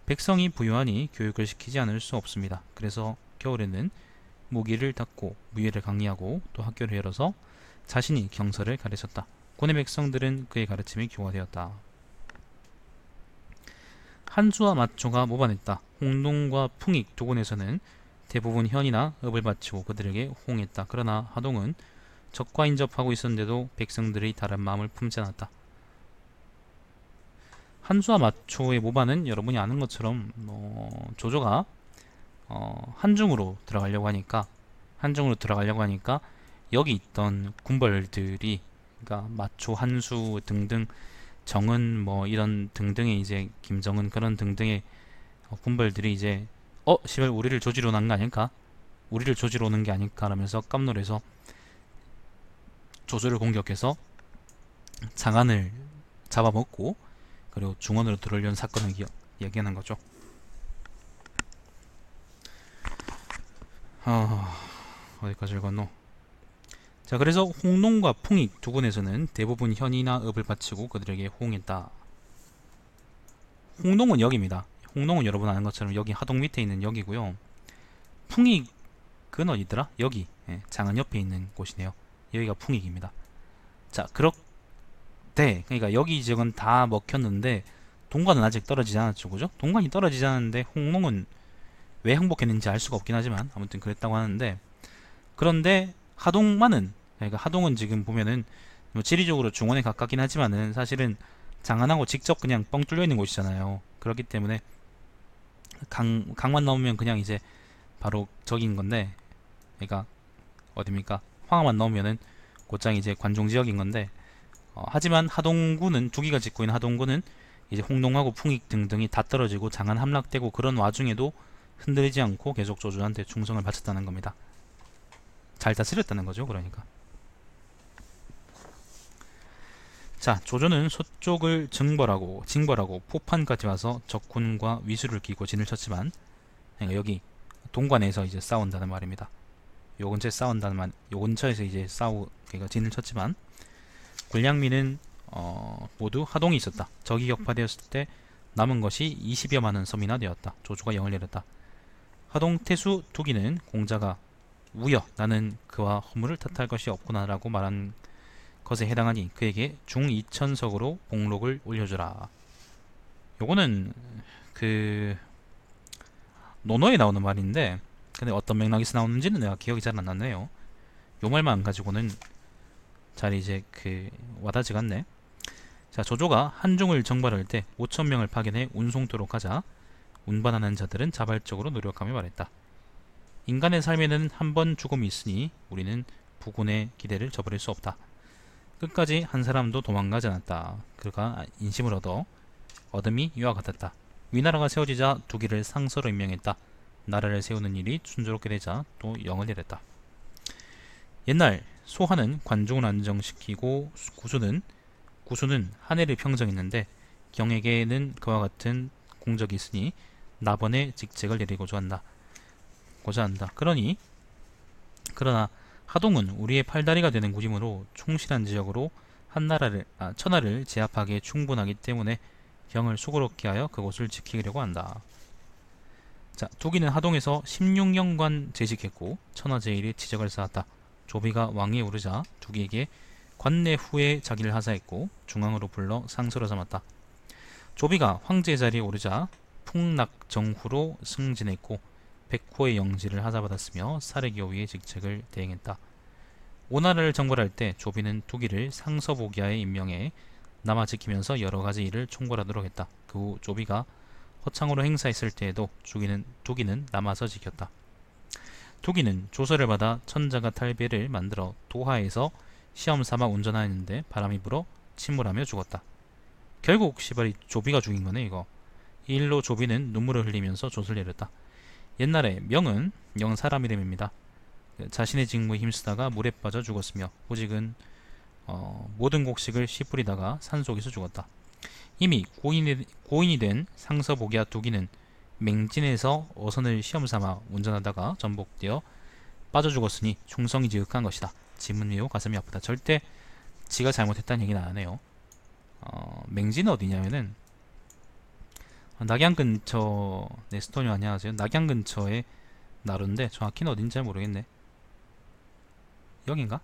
백성이 부유하니 교육을 시키지 않을 수 없습니다. 그래서 겨울에는 모기를 닫고 무예를 강의하고 또 학교를 열어서 자신이 경서를 가르쳤다. 군의 백성들은 그의 가르침에 교화되었다. 한수와 마초가 모반했다. 홍동과 풍익 두 군에서는 대부분 현이나 업을 바치고 그들에게 호응했다. 그러나 하동은 적과 인접하고 있었는데도 백성들의 다른 마음을 품지 않았다. 한수와 마초의 모반은 여러분이 아는 것처럼 조조가 한중으로 들어가려고 하니까 여기 있던 군벌들이, 그러니까 마초, 한수 등등, 정은 뭐 이런 등등의 이제 김정은 그런 등등의 군벌들이 이제 시발 우리를 조지러 오는 거 아닐까? 우리를 조지러 오는 게 아닐까? 라면서 깜놀해서 조조를 공격해서 장안을 잡아먹고 그리고 중원으로 들어오려는 사건을 얘기하는 거죠. 어디까지 읽었노? 자, 그래서 홍농과 풍익 두 군에서는 대부분 현이나 업을 바치고 그들에게 호응했다. 홍농은 여기입니다. 홍농은 여러분 아는 것처럼 여기 하동 밑에 있는 여기고요. 풍익은 어디더라? 여기, 장안 옆에 있는 곳이네요. 여기가 풍익입니다. 자, 그러니까 여기 지역은 다 먹혔는데 동관은 아직 떨어지지 않았죠, 그죠? 동관이 떨어지지 않았는데 홍농은 왜 항복했는지 알 수가 없긴 하지만 아무튼 그랬다고 하는데, 그런데 그러니까 하동은 지금 보면은 뭐 지리적으로 중원에 가깝긴 하지만은 사실은 장안하고 직접 그냥 뻥 뚫려 있는 곳이잖아요. 그렇기 때문에 강만 넘으면 그냥 이제 바로 저긴 건데, 그러니까 어딥니까? 황하만 넘으면은 곧장 이제 관종 지역인 건데, 하지만 하동군은 두기가 짓고 있는 하동군은 이제 홍동하고 풍익 등등이 다 떨어지고 장안 함락되고 그런 와중에도 흔들리지 않고 계속 조조한테 충성을 바쳤다는 겁니다. 잘 다스렸다는 거죠, 그러니까. 자, 조조는 서쪽을 징벌하고 포판까지 와서 적군과 위수를 끼고 진을 쳤지만, 그러니까 여기 동관에서 이제 싸운다는 말입니다. 요 근처에서 이제 그러니까 진을 쳤지만, 군량민은 모두 하동이 있었다. 적이 격파되었을 때 남은 것이 20여만원 섬이나 되었다. 조조가 영을 내렸다. 하동 태수 두기는 공자가 우여 나는 그와 허물을 탓할 것이 없구나 라고 말한 것에 해당하니 그에게 중2천석으로 복록을 올려주라. 요거는 그 논어에 나오는 말인데, 근데 어떤 맥락에서 나오는지는 내가 기억이 잘 안 나네요. 요 말만 가지고는 잘 이제 와닿지가 않네. 자, 조조가 한중을 정발할 때 5,000명을 파견해 운송토록 하자 운반하는 자들은 자발적으로 노력하며 말했다. 인간의 삶에는 한 번 죽음이 있으니 우리는 부군의 기대를 저버릴 수 없다. 끝까지 한 사람도 도망가지 않았다. 그가 인심을 얻음이 이와 같았다. 위나라가 세워지자 두기를 상서로 임명했다. 나라를 세우는 일이 순조롭게 되자 또 영을 내렸다. 옛날 소하는 관중을 안정시키고 구수는 한해를 평정했는데 경에게는 그와 같은 공적이 있으니 나번의 직책을 내리고자 한다. 그러나 하동은 우리의 팔다리가 되는 구림으로 충실한 지역으로 천하를 제압하기에 충분하기 때문에 경을 수고롭게 하여 그곳을 지키려고 한다. 자, 두기는 하동에서 16년간 재직했고 천하제일의 지적을 쌓았다. 조비가 왕위에 오르자 두기에게 관내 후에 자기를 하사했고 중앙으로 불러 상서로 삼았다. 조비가 황제의 자리에 오르자 풍락정후로 승진했고 백호의 영지를 하사받았으며 사례교위의 직책을 대행했다. 오나라를 정벌할 때 조비는 두기를 상서보기하에 임명해 남아 지키면서 여러가지 일을 총괄하도록 했다. 그 후 조비가 허창으로 행사했을 때에도 두기는 남아서 지켰다. 두기는 조서를 받아 천자가 탈배를 만들어 도하에서 시험삼아 운전하였는데 바람이 불어 침몰하며 죽었다. 결국 시발이 조비가 죽인 거네 이거. 이 일로 조비는 눈물을 흘리면서 돛을 내렸다. 옛날에 명은 영 사람 이름입니다. 자신의 직무에 힘쓰다가 물에 빠져 죽었으며 후직은 모든 곡식을 씨 뿌리다가 산속에서 죽었다. 이미 고인이 된 상서보기와 두기는 맹진에서 어선을 시험삼아 운전하다가 전복되어 빠져 죽었으니 충성이 지극한 것이다. 짐은 매우 가슴이 아프다. 절대 지가 잘못했다는 얘기는 안 해요. 맹진은 어디냐면은 낙양 근처 네스토님 안녕하세요. 낙양 근처에 나루인데 정확히는 어딘지 잘 모르겠네. 여긴가?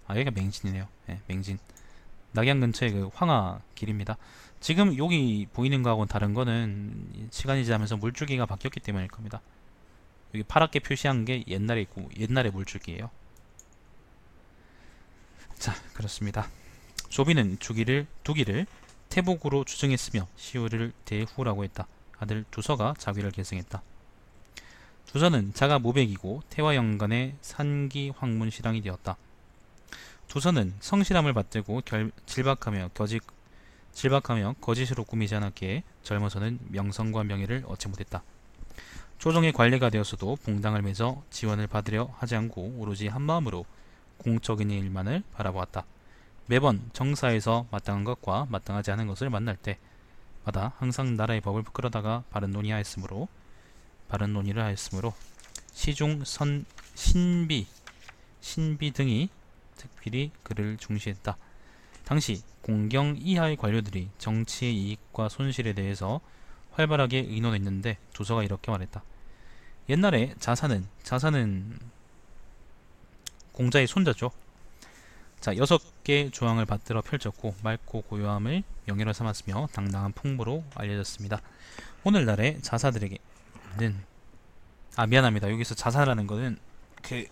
아, 여기가 맹진이네요. 네, 맹진. 낙양 근처의 그 황하 길입니다. 지금 여기 보이는 거하고는 다른 거는 시간이 지나면서 물줄기가 바뀌었기 때문일 겁니다. 여기 파랗게 표시한 게 옛날에 물줄기예요. 자, 그렇습니다. 조비는 두기를 태복으로 추증했으며 시우를 대후라고 했다. 아들 두서가 자위를 계승했다. 두서는 자가 모백이고 태와 연간의 산기 황문 실랑이 되었다. 두서는 성실함을 받들고 질박하며 거짓으로 꾸미지 않았기에 젊어서는 명성과 명예를 얻지 못했다. 조정의 관리가 되었어도 봉당을 맺어 지원을 받으려 하지 않고 오로지 한마음으로 공적인 일만을 바라보았다. 매번 정사에서 마땅한 것과 마땅하지 않은 것을 만날 때마다 항상 나라의 법을 끌어다가 바른 논의를 하였으므로 시중 신비 등이 특별히 그를 중시했다. 당시 공경 이하의 관료들이 정치의 이익과 손실에 대해서 활발하게 의논했는데 두서가 이렇게 말했다. 옛날에 자사는 공자의 손자죠. 자, 6개 조항을 받들어 펼쳤고 맑고 고요함을 명예로 삼았으며 당당한 풍부로 알려졌습니다. 오늘날의 자사들에게는 미안합니다. 여기서 자사라는 거는 그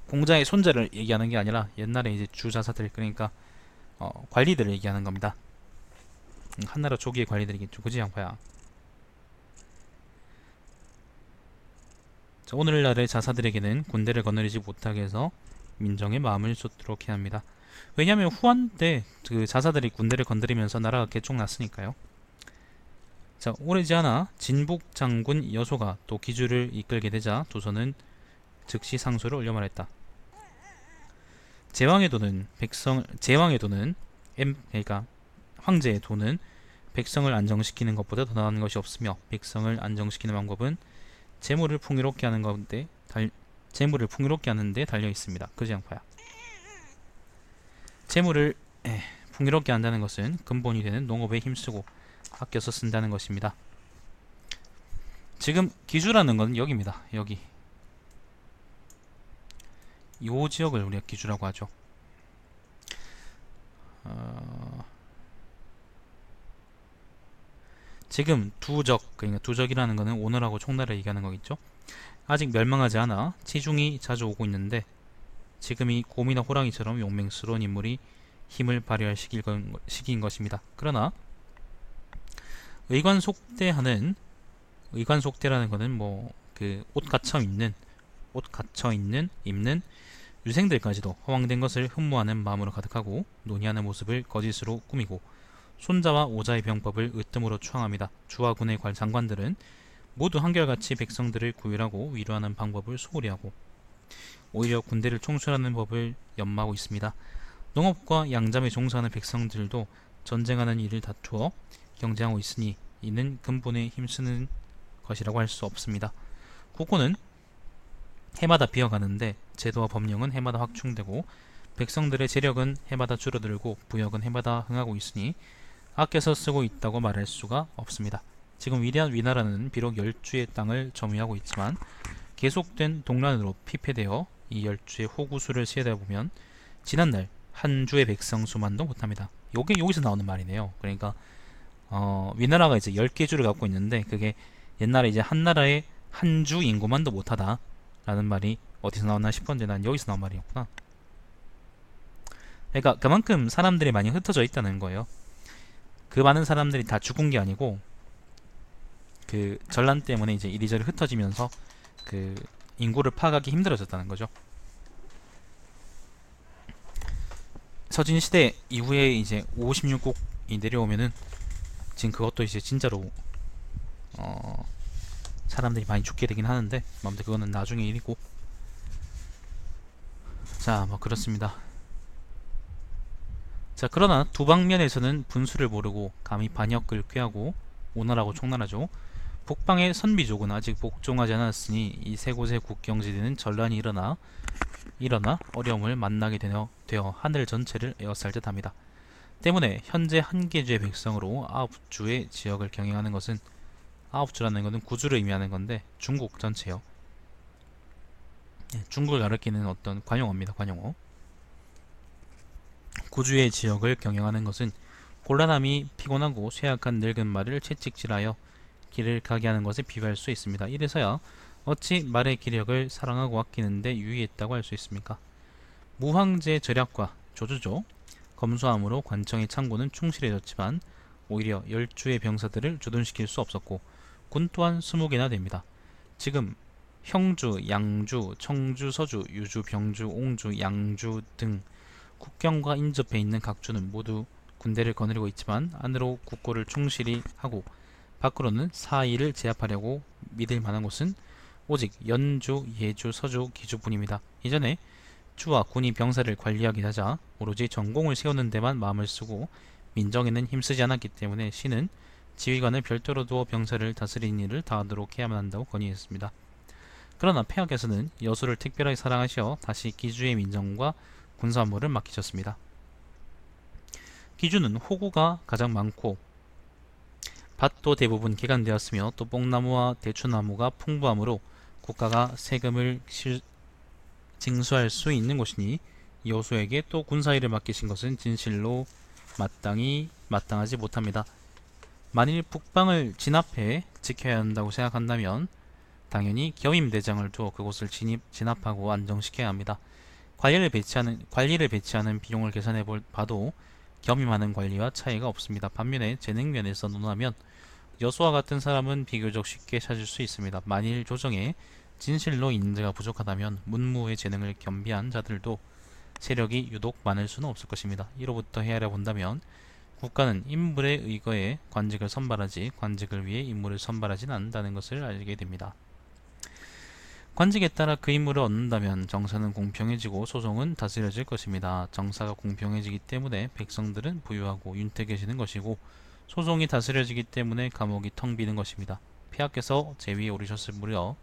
공자의 손자를 얘기하는 게 아니라 옛날에 이제 주자사들, 그러니까 관리들을 얘기하는 겁니다. 한나라 초기의 관리들이겠죠. 그지 양파야? 자, 오늘날의 자사들에게는 군대를 거느리지 못하게 해서 민정의 마음을 쏟도록 해야 합니다. 왜냐하면 후한 때 그 자사들이 군대를 건드리면서 나라가 개쪽났으니까요. 자, 오래지 않아 진북 장군 여소가 또 기주를 이끌게 되자 두서는 즉시 상소를 올려 말했다. 그러니까 황제의 도는 백성을 안정시키는 것보다 더 나은 것이 없으며 백성을 안정시키는 방법은 재물을 풍요롭게 하는데 달려 있습니다. 그지 양파야? 재물을 풍요롭게 한다는 것은 근본이 되는 농업에 힘쓰고 아껴서 쓴다는 것입니다. 지금 기주라는 건 여기입니다. 여기 이 지역을 우리가 기주라고 하죠. 지금 그러니까 두적이라는 것은 오늘하고 총나라를 얘기하는 거겠죠. 아직 멸망하지 않아 치중이 자주 오고 있는데 지금이 곰이나 호랑이처럼 용맹스러운 인물이 힘을 발휘할 시기인 것입니다. 그러나 의관속대라는 것은 뭐 그 옷 갇혀 있는 입는 유생들까지도 허황된 것을 흠모하는 마음으로 가득하고 논의하는 모습을 거짓으로 꾸미고 손자와 오자의 병법을 으뜸으로 추앙합니다. 주와 군의 장관들은 모두 한결같이 백성들을 구휼하고 위로하는 방법을 소홀히 하고 오히려 군대를 총수하는 법을 연마하고 있습니다. 농업과 양잠에 종사하는 백성들도 전쟁하는 일을 다투어 경쟁하고 있으니 이는 근본에 힘쓰는 것이라고 할 수 없습니다. 국고는 해마다 비어가는데 제도와 법령은 해마다 확충되고 백성들의 재력은 해마다 줄어들고 부역은 해마다 흥하고 있으니 아껴서 쓰고 있다고 말할 수가 없습니다. 지금 위대한 위나라는 비록 열주의 땅을 점유하고 있지만 계속된 동란으로 피폐되어 이 열주의 호구수를 세다 보면 지난날 한 주의 백성 수만도 못합니다. 요게 여기서 나오는 말이네요. 그러니까 위나라가 이제 10개 주를 갖고 있는데 그게 옛날에 이제 한 나라의 한 주 인구만도 못하다 라는 말이 어디서 나왔나 싶었는데 난 여기서 나온 말이었구나. 그러니까 그만큼 사람들이 많이 흩어져 있다는 거예요. 그 많은 사람들이 다 죽은 게 아니고 그 전란 때문에 이제 이리저리 흩어지면서 그 인구를 파악하기 힘들어졌다는 거죠. 서진시대 이후에 이제 56국이 내려오면은 지금 그것도 이제 진짜로 사람들이 많이 죽게 되긴 하는데 아무튼 그거는 나중의 일이고, 자 뭐 그렇습니다. 자 그러나 두 방면에서는 분수를 모르고 감히 반역을 꾀하고 오나라고 총나라죠. 북방의 선비족은 아직 복종하지 않았으니 이 세 곳의 국경지대는 전란이 일어나 어려움을 만나게 되어 하늘 전체를 에워쌀 듯합니다. 때문에 현재 한 개주의 백성으로 9주의 지역을 경영하는 것은 9주라는 것은 9주를 의미하는 건데 중국 전체요. 중국을 가리키는 어떤 관용어입니다. 관용어. 9주의 지역을 경영하는 것은 곤란함이 피곤하고 쇠약한 늙은 말을 채찍질하여 길을 가게 하는 것에 비유할 수 있습니다. 이래서야 어찌 말의 기력을 사랑하고 아끼는데 유의했다고 할 수 있습니까? 무황제 절약과 조주조, 검소함으로 관청의 창고는 충실해졌지만 오히려 10주의 병사들을 주둔시킬 수 없었고 군 또한 20개나 됩니다. 지금 형주, 양주, 청주, 서주, 유주, 병주, 옹주, 양주 등 국경과 인접해 있는 각 주는 모두 군대를 거느리고 있지만 안으로 국고를 충실히 하고 밖으로는 사의를 제압하려고 믿을 만한 곳은 오직 연주, 예주, 서주, 기주뿐입니다. 이전에 주와 군이 병사를 관리하기 하자 오로지 전공을 세우는 데만 마음을 쓰고 민정에는 힘쓰지 않았기 때문에 신은 지휘관을 별도로 두어 병사를 다스리는 일을 다하도록 해야만 한다고 건의했습니다. 그러나 폐하께서는 여수를 특별하게 사랑하시어 다시 기주의 민정과 군사업무를 맡기셨습니다. 기주는 호구가 가장 많고 밭도 대부분 개간되었으며 또 뽕나무와 대추나무가 풍부하므로 국가가 세금을 징수할 수 있는 곳이니 여수에게 또 군사일을 맡기신 것은 진실로 마땅하지 못합니다. 만일 북방을 진압해 지켜야 한다고 생각한다면 당연히 겸임대장을 두어 그곳을 진압하고 안정시켜야 합니다. 관리를 배치하는 비용을 계산해 봐도 겸임하는 관리와 차이가 없습니다. 반면에 재능면에서 논하면 여수와 같은 사람은 비교적 쉽게 찾을 수 있습니다. 만일 조정에 진실로 인재가 부족하다면 문무의 재능을 겸비한 자들도 세력이 유독 많을 수는 없을 것입니다. 이로부터 헤아려 본다면 국가는 인물에 의거해 관직을 선발하지 관직을 위해 인물을 선발하진 않는다는 것을 알게 됩니다. 관직에 따라 그 인물을 얻는다면 정사는 공평해지고 소송은 다스려질 것입니다. 정사가 공평해지기 때문에 백성들은 부유하고 윤택해지는 것이고 소송이 다스려지기 때문에 감옥이 텅 비는 것입니다. 폐하께서 제위에 오르셨을 무렵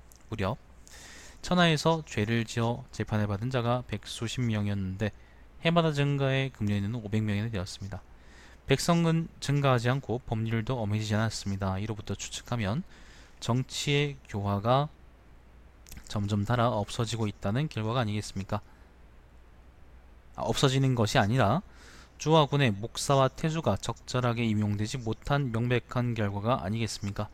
천하에서 죄를 지어 재판을 받은 자가 백수십 명이었는데 해마다 증가해 금년에는 500명이나 되었습니다. 백성은 증가하지 않고 법률도 엄해지지 않았습니다. 이로부터 추측하면 정치의 교화가 점점 닳아 없어지고 있다는 결과가 아니겠습니까? 없어지는 것이 아니라 주와 군의 목사와 태수가 적절하게 임용되지 못한 명백한 결과가 아니겠습니까?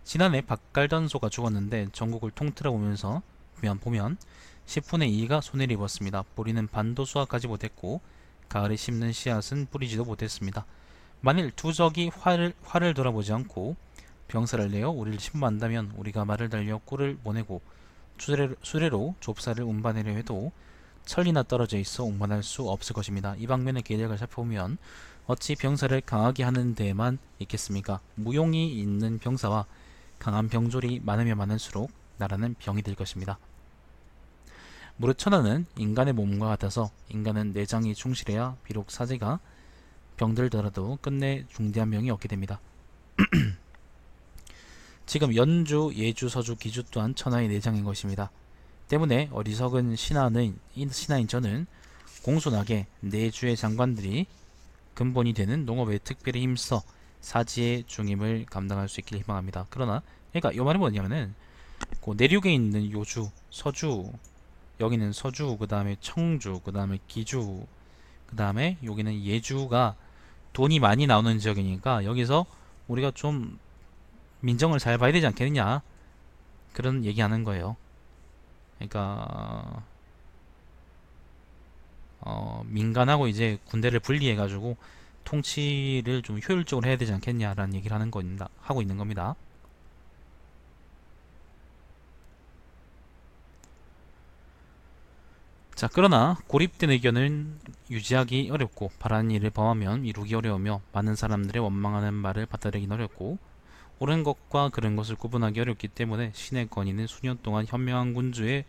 지난해 박갈단소가 죽었는데 전국을 통틀어 보면 10분의 2가 손해를 입었습니다. 보리는 반도 수확하지 못했고 가을에 심는 씨앗은 뿌리지도 못했습니다. 만일 두 적이 활을 돌아보지 않고 병사를 내어 우리를 침범한다면 우리가 말을 달려 꿀을 보내고 수레로 좁쌀을 운반하려 해도 천리나 떨어져 있어 운반할 수 없을 것입니다. 이 방면의 계략을 살펴보면 어찌 병사를 강하게 하는 데에만 있겠습니까? 무용이 있는 병사와 강한 병졸이 많으면 많을수록 나라는 병이 될 것입니다. 무릇 천하는 인간의 몸과 같아서 인간은 내장이 충실해야 비록 사제가 병들더라도 끝내 중대한 병이 없게 됩니다. 지금 연주, 예주, 서주, 기주 또한 천하의 내장인 것입니다. 때문에 어리석은 신하인 저는 공손하게 내주의 장관들이 근본이 되는 농업에 특별히 힘써 사지의 중임을 감당할 수 있길 희망합니다. 그러나 그러니까 이 말이 뭐냐면은 그 내륙에 있는 요주, 서주, 여기는 서주, 그 다음에 청주, 그 다음에 기주, 그 다음에 여기는 예주가 돈이 많이 나오는 지역이니까 여기서 우리가 좀 민정을 잘 봐야 되지 않겠느냐, 그런 얘기하는 거예요. 그러니까 민간하고 이제 군대를 분리해가지고 통치를 좀 효율적으로 해야 되지 않겠냐라는 얘기를 하고 있는 겁니다. 자, 그러나 고립된 의견은 유지하기 어렵고 바라는 일을 범하면 이루기 어려우며 많은 사람들의 원망하는 말을 받아들이기 어렵고 옳은 것과 그른 것을 구분하기 어렵기 때문에 신의 건의는 수년 동안 현명한 군주의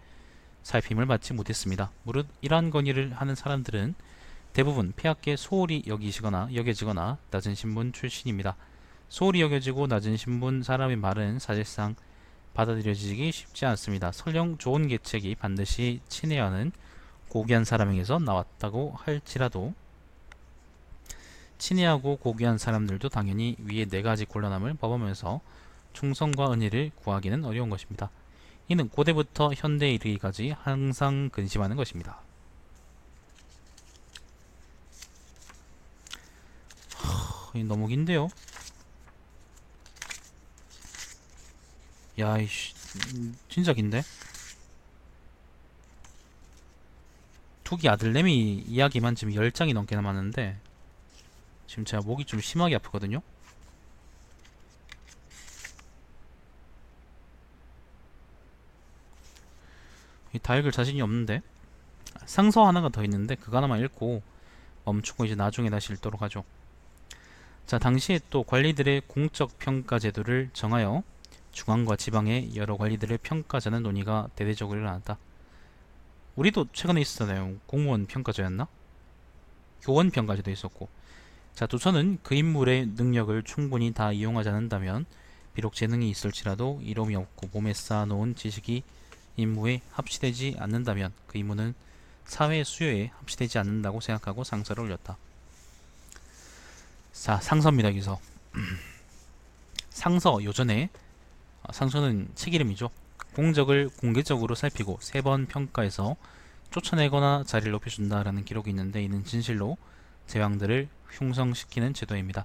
살핌을 받지 못했습니다. 무릇 이러한 건의를 하는 사람들은 대부분 폐하께 소홀히 여겨지거나 낮은 신분 출신입니다. 소홀히 여겨지고 낮은 신분 사람의 말은 사실상 받아들여지기 쉽지 않습니다. 설령 좋은 계책이 반드시 친해야 하는 고귀한 사람에게서 나왔다고 할지라도 친애하고 고귀한 사람들도 당연히 위에 네 가지 곤란함을 범하면서 충성과 은혜를 구하기는 어려운 것입니다. 이는 고대부터 현대에 이르기까지 항상 근심하는 것입니다. 너무 긴데요? 야, 이씨, 진짜 긴데? 투기 아들내미 이야기만 지금 10장이 넘게 남았는데 지금 제가 목이 좀 심하게 아프거든요? 다 읽을 자신이 없는데 상서 하나가 더 있는데 그거 하나만 읽고 멈추고 이제 나중에 다시 읽도록 하죠. 자, 당시에 또 관리들의 공적 평가 제도를 정하여 중앙과 지방의 여러 관리들의 평가자는 논의가 대대적으로 일어났다. 우리도 최근에 있었잖아요. 공무원 평가제였나? 교원 평가제도 있었고. 자, 조선은 그 인물의 능력을 충분히 다 이용하지 않는다면 비록 재능이 있을지라도 이로움이 없고 몸에 쌓아놓은 지식이 임무에 합치되지 않는다면 그 임무는 사회 수요에 합치되지 않는다고 생각하고 상서를 올렸다. 자, 상서입니다. 여기서 상서, 요전에 상서는 책 이름이죠. 공적을 공개적으로 살피고 3번 평가해서 쫓아내거나 자리를 높여준다라는 기록이 있는데 이는 진실로 제왕들을 흉성시키는 제도입니다.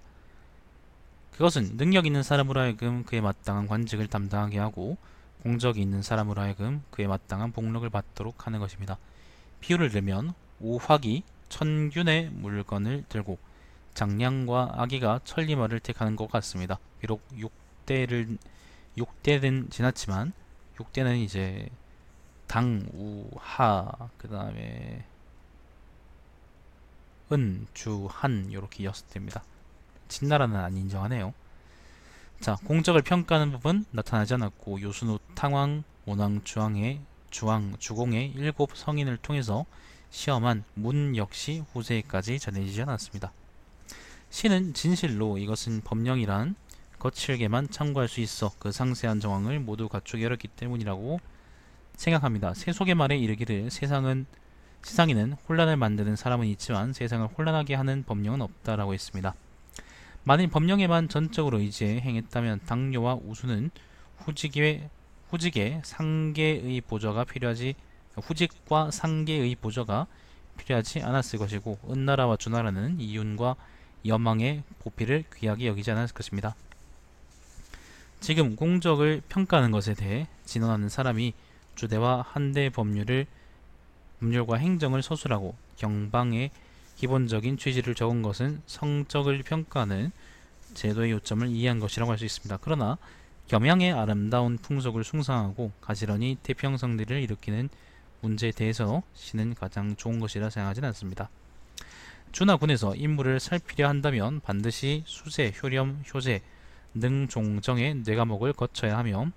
그것은 능력 있는 사람으로 하여금 그에 마땅한 관직을 담당하게 하고 공적이 있는 사람으로 하여금 그에 마땅한 복록을 받도록 하는 것입니다. 비유를 들면 우화기 천균의 물건을 들고 장량과 아기가 천리마를 택하는 것 같습니다. 비록 6대는 지났지만 6대는 이제 당, 우, 하, 그 다음에 은, 주, 한 이렇게 6대입니다. 진나라는 안 인정하네요. 자, 공적을 평가하는 부분 나타나지 않았고 요순 후 탕왕, 원왕, 주공의 7 성인을 통해서 시험한 문 역시 후세에까지 전해지지 않았습니다. 시는 진실로 이것은 법령이란 거칠게만 참고할 수 있어 그 상세한 정황을 모두 갖추기 어렵기 때문이라고 생각합니다. 세속의 말에 이르기를 세상에는 혼란을 만드는 사람은 있지만 세상을 혼란하게 하는 법령은 없다라고 했습니다. 만일 법령에만 전적으로 의지해 행했다면 당뇨와 우수는 후직과 상계의 보조가 필요하지 않았을 것이고 은나라와 주나라는 이윤과 여망의 보필을 귀하게 여기지 않았을 것입니다. 지금 공적을 평가하는 것에 대해 진언하는 사람이 주대와 한대 법률과 행정을 서술하고 경방의 기본적인 취지를 적은 것은 성적을 평가하는 제도의 요점을 이해한 것이라고 할 수 있습니다. 그러나 겸양의 아름다운 풍속을 숭상하고 가지런히 태평성대를 일으키는 문제에 대해서 시는 가장 좋은 것이라 생각하지는 않습니다. 준하군에서 인물을 살피려 한다면 반드시 수재, 효렴, 효제, 능종정의 네 과목을 거쳐야 하며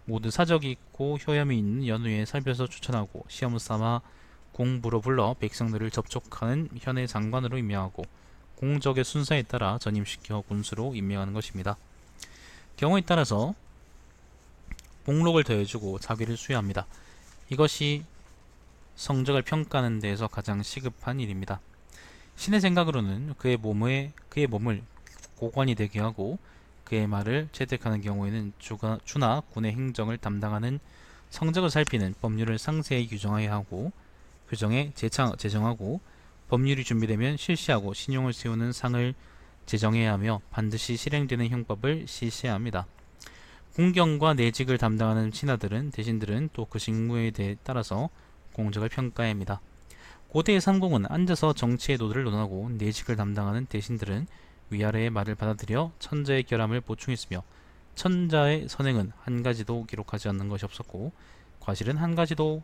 모두 사적이 있고 효염이 있는 연후에 살펴서 추천하고 시험 삼아 공부로 불러 백성들을 접촉하는 현의 장관으로 임명하고 공적의 순서에 따라 전임시켜 군수로 임명하는 것입니다. 경우에 따라서 목록을 더해주고 자귀를 수여합니다. 이것이 성적을 평가하는 데에서 가장 시급한 일입니다. 신의 생각으로는 그의 몸을 고관이 되게 하고 그의 말을 채택하는 경우에는 주나 군의 행정을 담당하는 성적을 살피는 법률을 상세히 규정해야 하고 규정에 제정하고 법률이 준비되면 실시하고 신용을 세우는 상을 제정해야 하며 반드시 실행되는 형법을 실시해야 합니다. 공경과 내직을 담당하는 신하들은 대신들은 또 그 직무에 따라서 공적을 평가해야 합니다. 고대의 상공은 앉아서 정치의 노드를 논하고 내직을 담당하는 대신들은 위아래의 말을 받아들여 천자의 결함을 보충했으며 천자의 선행은 한 가지도 기록하지 않는 것이 없었고 과실은 한 가지도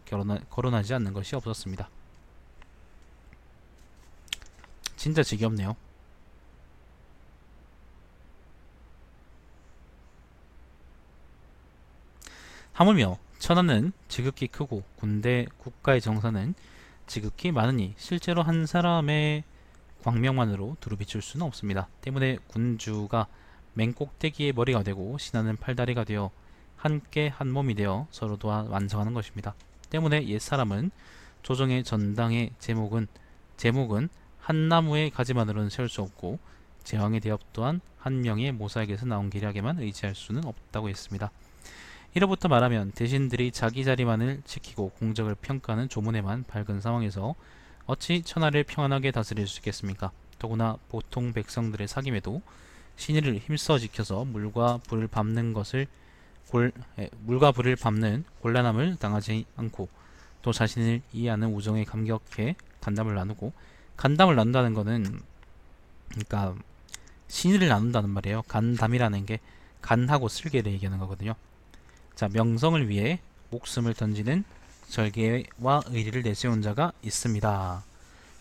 거론하지 않는 것이 없었습니다. 진짜 지겹네요. 하물며 천하는 지극히 크고 국가의 정사는 지극히 많으니 실제로 한 사람의 광명만으로 두루 비출 수는 없습니다. 때문에 군주가 맨꼭대기의 머리가 되고 신하는 팔다리가 되어 함께 한 몸이 되어 서로 도와 완성하는 것입니다. 때문에 옛사람은 조정의 전당의 제목은 한 나무의 가지만으로는 세울 수 없고 제왕의 대업 또한 한 명의 모사에게서 나온 계략에만 의지할 수는 없다고 했습니다. 이로부터 말하면 대신들이 자기 자리만을 지키고 공적을 평가하는 조문에만 밝은 상황에서 어찌 천하를 평안하게 다스릴 수 있겠습니까? 더구나 보통 백성들의 사김에도 신의를 힘써 지켜서 물과 불을 밟는 곤란함을 당하지 않고 또 자신을 이해하는 우정에 감격해 간담을 나눈다는 거는 그러니까 신의를 나눈다는 말이에요. 간담이라는 게 간하고 슬개를 얘기하는 거거든요. 자, 명성을 위해 목숨을 던지는 절개와 의리를 내세운 자가 있습니다.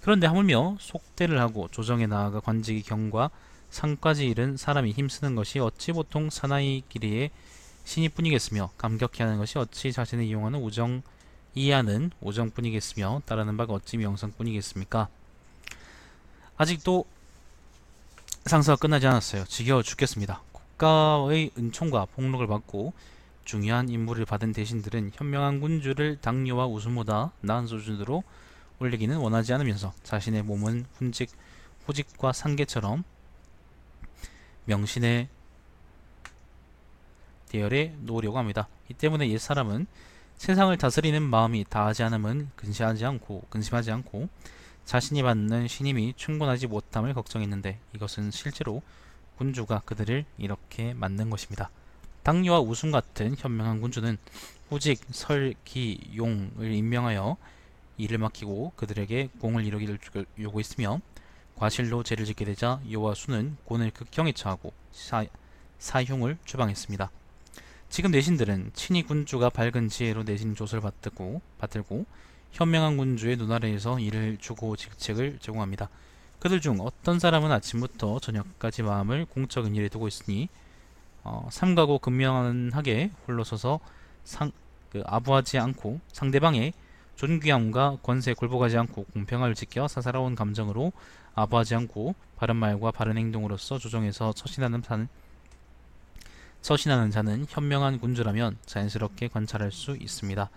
그런데 하물며 속대를 하고 조정에 나아가 관직이 경과 상까지 이른 사람이 힘쓰는 것이 어찌 보통 사나이끼리의 신의뿐이겠으며 감격해 하는 것이 어찌 자신을 이용하는 이해하는 오정뿐이겠으며 따르는 바가 어찌 명성뿐이겠습니까? 아직도 상서가 끝나지 않았어요. 지겨워 죽겠습니다. 국가의 은총과 복록을 받고 중요한 임무를 받은 대신들은 현명한 군주를 당뇨와 웃음보다 나은 수준으로 올리기는 원하지 않으면서 자신의 몸은 후직과 상계처럼 명신의 대열에 놓으려고 합니다. 이 때문에 옛사람은 세상을 다스리는 마음이 다하지 않음은 근심하지 않고 자신이 받는 신임이 충분하지 못함을 걱정했는데 이것은 실제로 군주가 그들을 이렇게 만든 것입니다. 당뇨와 우승 같은 현명한 군주는 후직, 설, 기, 용을 임명하여 일을 맡기고 그들에게 공을 이루기를 요구했으며 과실로 죄를 짓게 되자 요와 수는 곤을 극형에 처하고 사흉을 추방했습니다. 지금 내신들은 친히 군주가 밝은 지혜로 내신 조서를 받들고 현명한 군주의 눈아래에서 일을 주고 직책을 제공합니다. 그들 중 어떤 사람은 아침부터 저녁까지 마음을 공적인 일에 두고 있으니 삼가고 근면하게 홀로 서서 아부하지 않고 상대방의 존귀함과 권세에 굴복하지 않고 공평함을 지켜 사사로운 감정으로 아부하지 않고 바른 말과 바른 행동으로서 조정에서 처신하는 자는 현명한 군주라면 자연스럽게 관찰할 수 있습니다.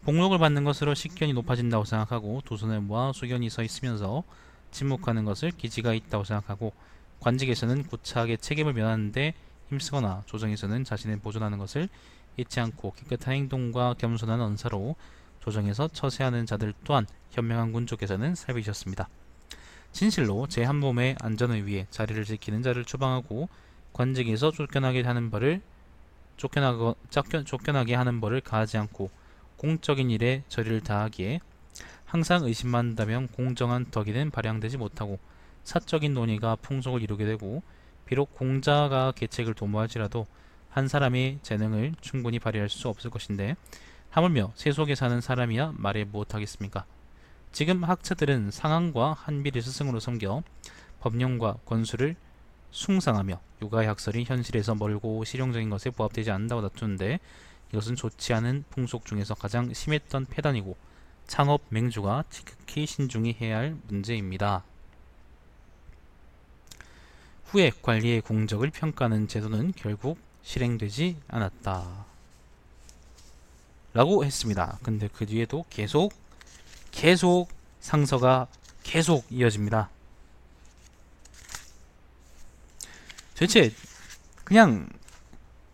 복록을 받는 것으로 식견이 높아진다고 생각하고 두 손을 모아 수견이 서 있으면서 침묵하는 것을 기지가 있다고 생각하고 관직에서는 구차하게 책임을 면하는데 힘쓰거나 조정에서는 자신을 보존하는 것을 잊지 않고 깨끗한 행동과 겸손한 언사로 조정에서 처세하는 자들 또한 현명한 군주께서는 살피셨습니다. 진실로 제 한 몸의 안전을 위해 자리를 지키는 자를 추방하고 관직에서 쫓겨나게 하는 벌을 가하지 않고 공적인 일에 저리를 다하기에 항상 의심만다면 공정한 덕이는 발양되지 못하고 사적인 논의가 풍속을 이루게 되고, 비록 공자가 계책을 도모할지라도 한 사람의 재능을 충분히 발휘할 수 없을 것인데 하물며 세속에 사는 사람이야 말해 무엇하겠습니까? 지금 학자들은 상한과 한비를 스승으로 섬겨 법령과 권수를 숭상하며 육아의 학설이 현실에서 멀고 실용적인 것에 부합되지 않는다고 다투는데, 이것은 좋지 않은 풍속 중에서 가장 심했던 폐단이고 창업 맹주가 지극히 신중히 해야 할 문제입니다. 후에 관리의 공적을 평가하는 제도는 결국 실행되지 않았다 라고 했습니다. 근데 그 뒤에도 계속 상서가 계속 이어집니다. 도대체 그냥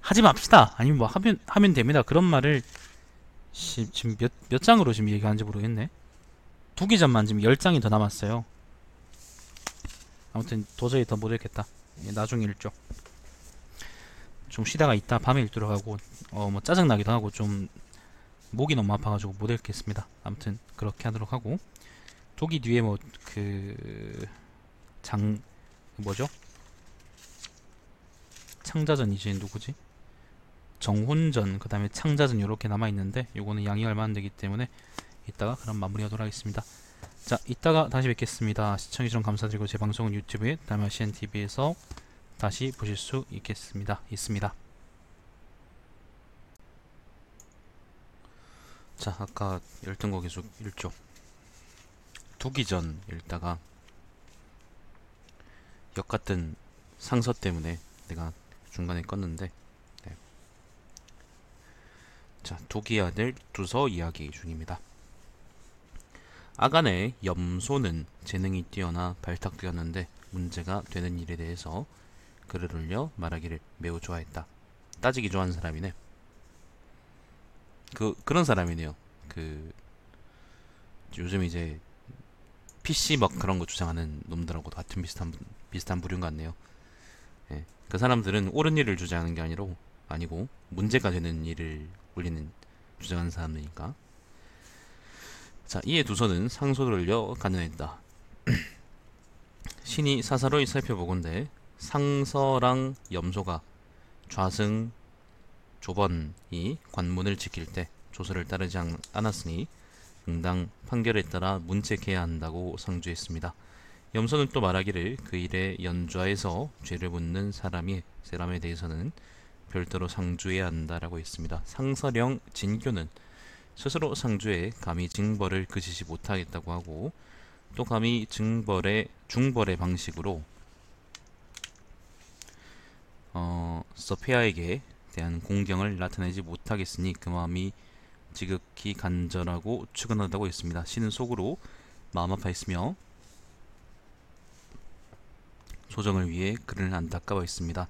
하지 맙시다, 아니면 뭐 하면 됩니다, 그런 말을 지금 몇 장으로 지금 얘기하는지 모르겠네. 두 기전만 지금 10장이 더 남았어요. 아무튼 도저히 더 못 읽겠다. 나중에 읽죠. 좀 쉬다가 있다 밤에 읽도록 하고, 뭐 짜증나기도 하고 좀 목이 너무 아파가지고 못 읽겠습니다. 아무튼 그렇게 하도록 하고, 도기 뒤에 뭐 뭐죠? 창자전이지, 누구지? 정훈전, 그 다음에 창자전 이렇게 남아있는데 요거는 양이 얼마 안 되기 때문에 이따가 그럼 마무리하도록 하겠습니다. 자, 이따가 다시 뵙겠습니다. 시청해주셔서 감사드리고, 제 방송은 유튜브에 다마시안TV에서 다시 보실 수 있습니다. 자, 아까 읽던 거 계속 읽죠. 두기전 읽다가 역같은 상서 때문에 내가 중간에 껐는데, 네. 자, 두기 아들 두서 이야기 중입니다. 아간의 염소는 재능이 뛰어나 발탁되었는데 문제가 되는 일에 대해서 글을 올려 말하기를 매우 좋아했다. 따지기 좋아하는 사람이네. 그런 사람이네요. 요즘 이제 PC 막 그런 거 주장하는 놈들하고 같은 비슷한 부류 같네요. 예, 그 사람들은 옳은 일을 주장하는 게 아니고 문제가 되는 일을 주장하는 사람이니까. 자, 이에 두서는 상소를 올려 간연했다. 신이 사사로이 살펴보건대 상서랑 염소가 좌승 조번이 관문을 지킬 때 조서를 따르지 않았으니 응당 판결에 따라 문책해야 한다고 상주했습니다. 염소는 또 말하기를 그 일에 연좌해서 죄를 묻는 사람에 대해서는 별도로 상주해야 한다라고 했습니다. 상서령 진교는 스스로 상주해 감히 징벌을 그치지 못하겠다고 하고, 또 감히 중벌의 방식으로 서페아에게 대한 공경을 나타내지 못하겠으니 그 마음이 지극히 간절하고 추근하다고 했습니다. 신은 속으로 마음 아파했으며 조정을 위해 그를 안타까워했습니다.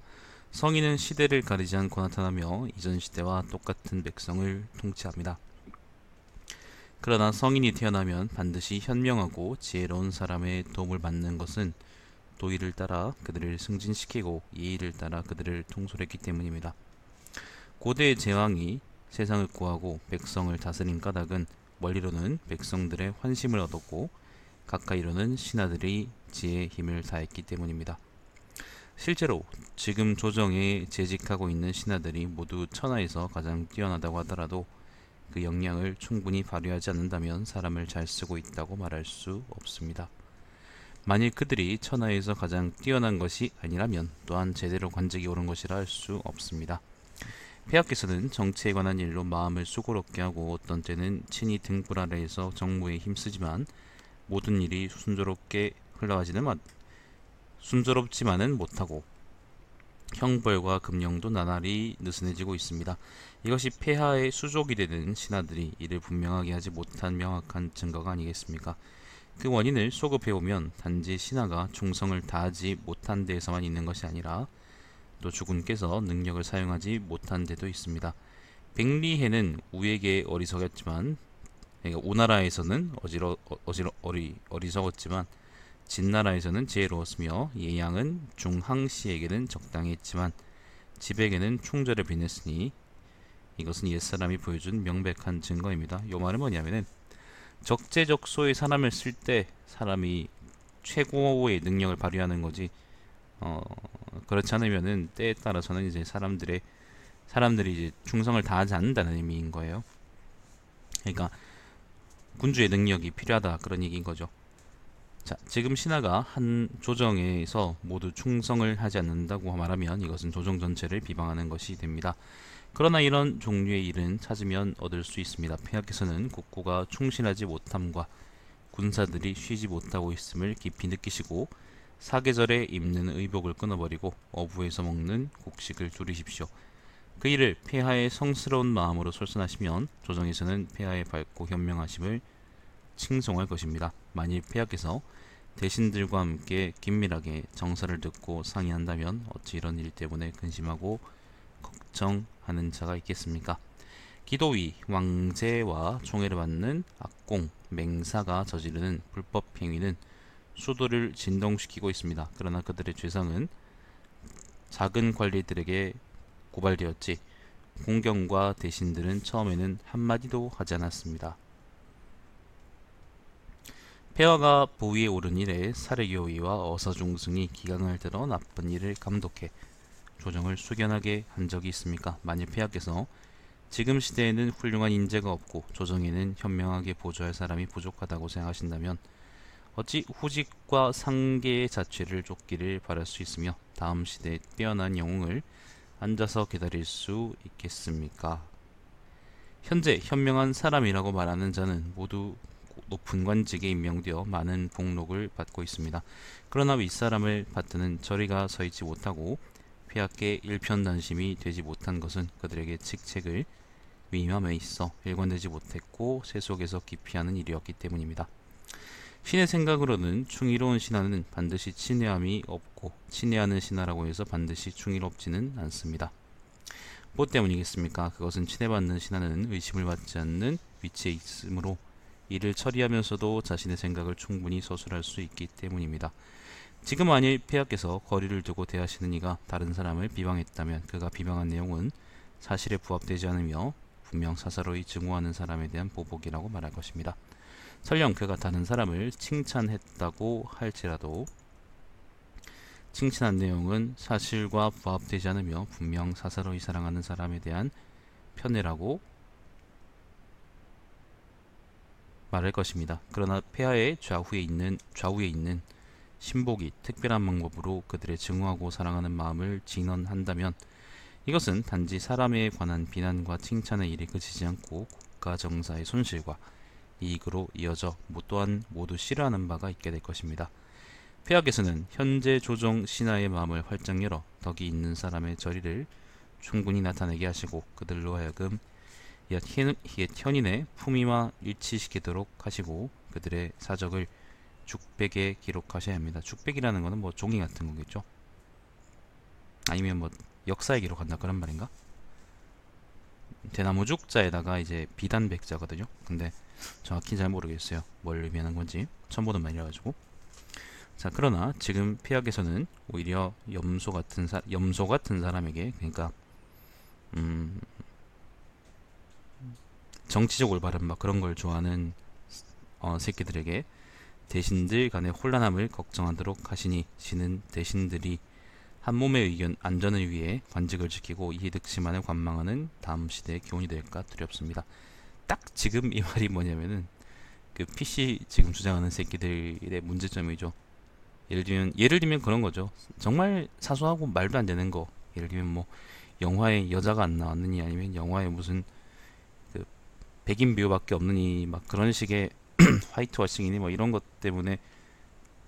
성인은 시대를 가리지 않고 나타나며 이전 시대와 똑같은 백성을 통치합니다. 그러나 성인이 태어나면 반드시 현명하고 지혜로운 사람의 도움을 받는 것은 도의를 따라 그들을 승진시키고 예의를 따라 그들을 통솔했기 때문입니다. 고대의 제왕이 세상을 구하고 백성을 다스린 까닭은 멀리로는 백성들의 환심을 얻었고 가까이로는 신하들이 지혜의 힘을 다했기 때문입니다. 실제로 지금 조정에 재직하고 있는 신하들이 모두 천하에서 가장 뛰어나다고 하더라도 그 역량을 충분히 발휘하지 않는다면 사람을 잘 쓰고 있다고 말할 수 없습니다. 만일 그들이 천하에서 가장 뛰어난 것이 아니라면 또한 제대로 관직이 옳은 것이라 할 수 없습니다. 폐하께서는 정치에 관한 일로 마음을 수고롭게 하고 어떤 때는 친히 등불 아래에서 정무에 힘쓰지만 모든 일이 순조롭지만은 못하고 형벌과 금령도 나날이 느슨해지고 있습니다. 이것이 폐하의 수족이 되는 신하들이 이를 분명하게 하지 못한 명확한 증거가 아니겠습니까? 그 원인을 소급해보면 단지 신하가 충성을 다하지 못한 데에서만 있는 것이 아니라 또 주군께서 능력을 사용하지 못한 데도 있습니다. 백리해는 우에게 어리석었지만, 그러니까 오나라에서는 어리석었지만 진나라에서는 지혜로웠으며, 예양은 중항씨에게는 적당했지만 집에게는 충절을 빚냈으니 이것은 옛사람이 보여준 명백한 증거입니다. 요 말은 뭐냐면은 적재적소의 사람을 쓸 때 사람이 최고의 능력을 발휘하는 거지. 그렇지 않으면은 때에 따라서는 이제 사람들이 이제 충성을 다하지 않는다는 의미인 거예요. 그러니까 군주의 능력이 필요하다 그런 얘기인 거죠. 자, 지금 신하가 한 조정에서 모두 충성을 하지 않는다고 말하면 이것은 조정 전체를 비방하는 것이 됩니다. 그러나 이런 종류의 일은 찾으면 얻을 수 있습니다. 폐하께서는 국구가 충실하지 못함과 군사들이 쉬지 못하고 있음을 깊이 느끼시고 사계절에 입는 의복을 끊어버리고 어부에서 먹는 곡식을 줄이십시오. 그 일을 폐하의 성스러운 마음으로 솔선하시면 조정에서는 폐하의 밝고 현명하심을 칭송할 것입니다. 만일 폐하께서 대신들과 함께 긴밀하게 정사를 듣고 상의한다면 어찌 이런 일 때문에 근심하고 걱정하는 자가 있겠습니까? 기도위, 왕제와 총애를 받는 악공, 맹사가 저지르는 불법 행위는 수도를 진동시키고 있습니다. 그러나 그들의 죄상은 작은 관리들에게 고발되었지 공경과 대신들은 처음에는 한마디도 하지 않았습니다. 폐하가 보위에 오른 이래 사례교위와 어사중승이 기강을 들어 나쁜 일을 감독해 조정을 숙연하게 한 적이 있습니까? 만일 폐하께서 지금 시대에는 훌륭한 인재가 없고 조정에는 현명하게 보조할 사람이 부족하다고 생각하신다면 어찌 후직과 상계의 자취를 쫓기를 바랄 수 있으며 다음 시대에 뛰어난 영웅을 앉아서 기다릴 수 있겠습니까? 현재 현명한 사람이라고 말하는 자는 모두 높은 관직에 임명되어 많은 복록을 받고 있습니다. 그러나 윗사람을 받드는 저리가 서 있지 못하고 폐하께 일편단심이 되지 못한 것은 그들에게 직책을 위임함에 있어 일관되지 못했고 세속에서 기피하는 일이었기 때문입니다. 신의 생각으로는 충의로운 신하는 반드시 친애함이 없고 친애하는 신하라고 해서 반드시 충의롭지는 않습니다. 뭐 때문이겠습니까? 그것은 친애받는 신하는 의심을 받지 않는 위치에 있으므로 이를 처리하면서도 자신의 생각을 충분히 서술할 수 있기 때문입니다. 지금 만일 폐하께서 거리를 두고 대하시는 이가 다른 사람을 비방했다면 그가 비방한 내용은 사실에 부합되지 않으며 분명 사사로이 증오하는 사람에 대한 보복이라고 말할 것입니다. 설령 그가 다른 사람을 칭찬했다고 할지라도 칭찬한 내용은 사실과 부합되지 않으며 분명 사사로이 사랑하는 사람에 대한 편애라고 말할 것입니다. 그러나 폐하의 좌우에 있는 신복이 특별한 방법으로 그들의 증오하고 사랑하는 마음을 진언한다면 이것은 단지 사람에 관한 비난과 칭찬의 일에 그치지 않고 국가 정사의 손실과 이익으로 이어져 또한 모두 싫어하는 바가 있게 될 것입니다. 폐하께서는 현재 조정 신하의 마음을 활짝 열어 덕이 있는 사람의 저리를 충분히 나타내게 하시고 그들로 하여금 옛 현인의 품위와 일치시키도록 하시고 그들의 사적을 죽백에 기록하셔야 합니다. 죽백이라는 것은 뭐 종이 같은 거겠죠. 아니면 뭐 역사에 기록한다 그런 말인가? 대나무 죽자에다가 이제 비단백자거든요. 근데 정확히 잘 모르겠어요. 뭘 의미하는 건지 처음 보는 말이라가지고. 자, 그러나 지금 폐하께서는 오히려 염소 같은 사람에게, 그러니까 정치적 올바른 막 그런 걸 좋아하는 새끼들에게 대신들 간의 혼란함을 걱정하도록 하시니 지는 대신들이 한 몸의 의견 안전을 위해 관직을 지키고 이해득실만을 관망하는 다음 시대의 교훈이 될까 두렵습니다. 딱 지금 이 말이 뭐냐면은 그 PC 지금 주장하는 새끼들의 문제점이죠. 예를 들면 그런 거죠. 정말 사소하고 말도 안 되는 거. 예를 들면 뭐 영화에 여자가 안 나왔느니 아니면 영화에 무슨 그 백인 배우밖에 없느니 막 그런 식의 화이트워싱이니 뭐 이런 것 때문에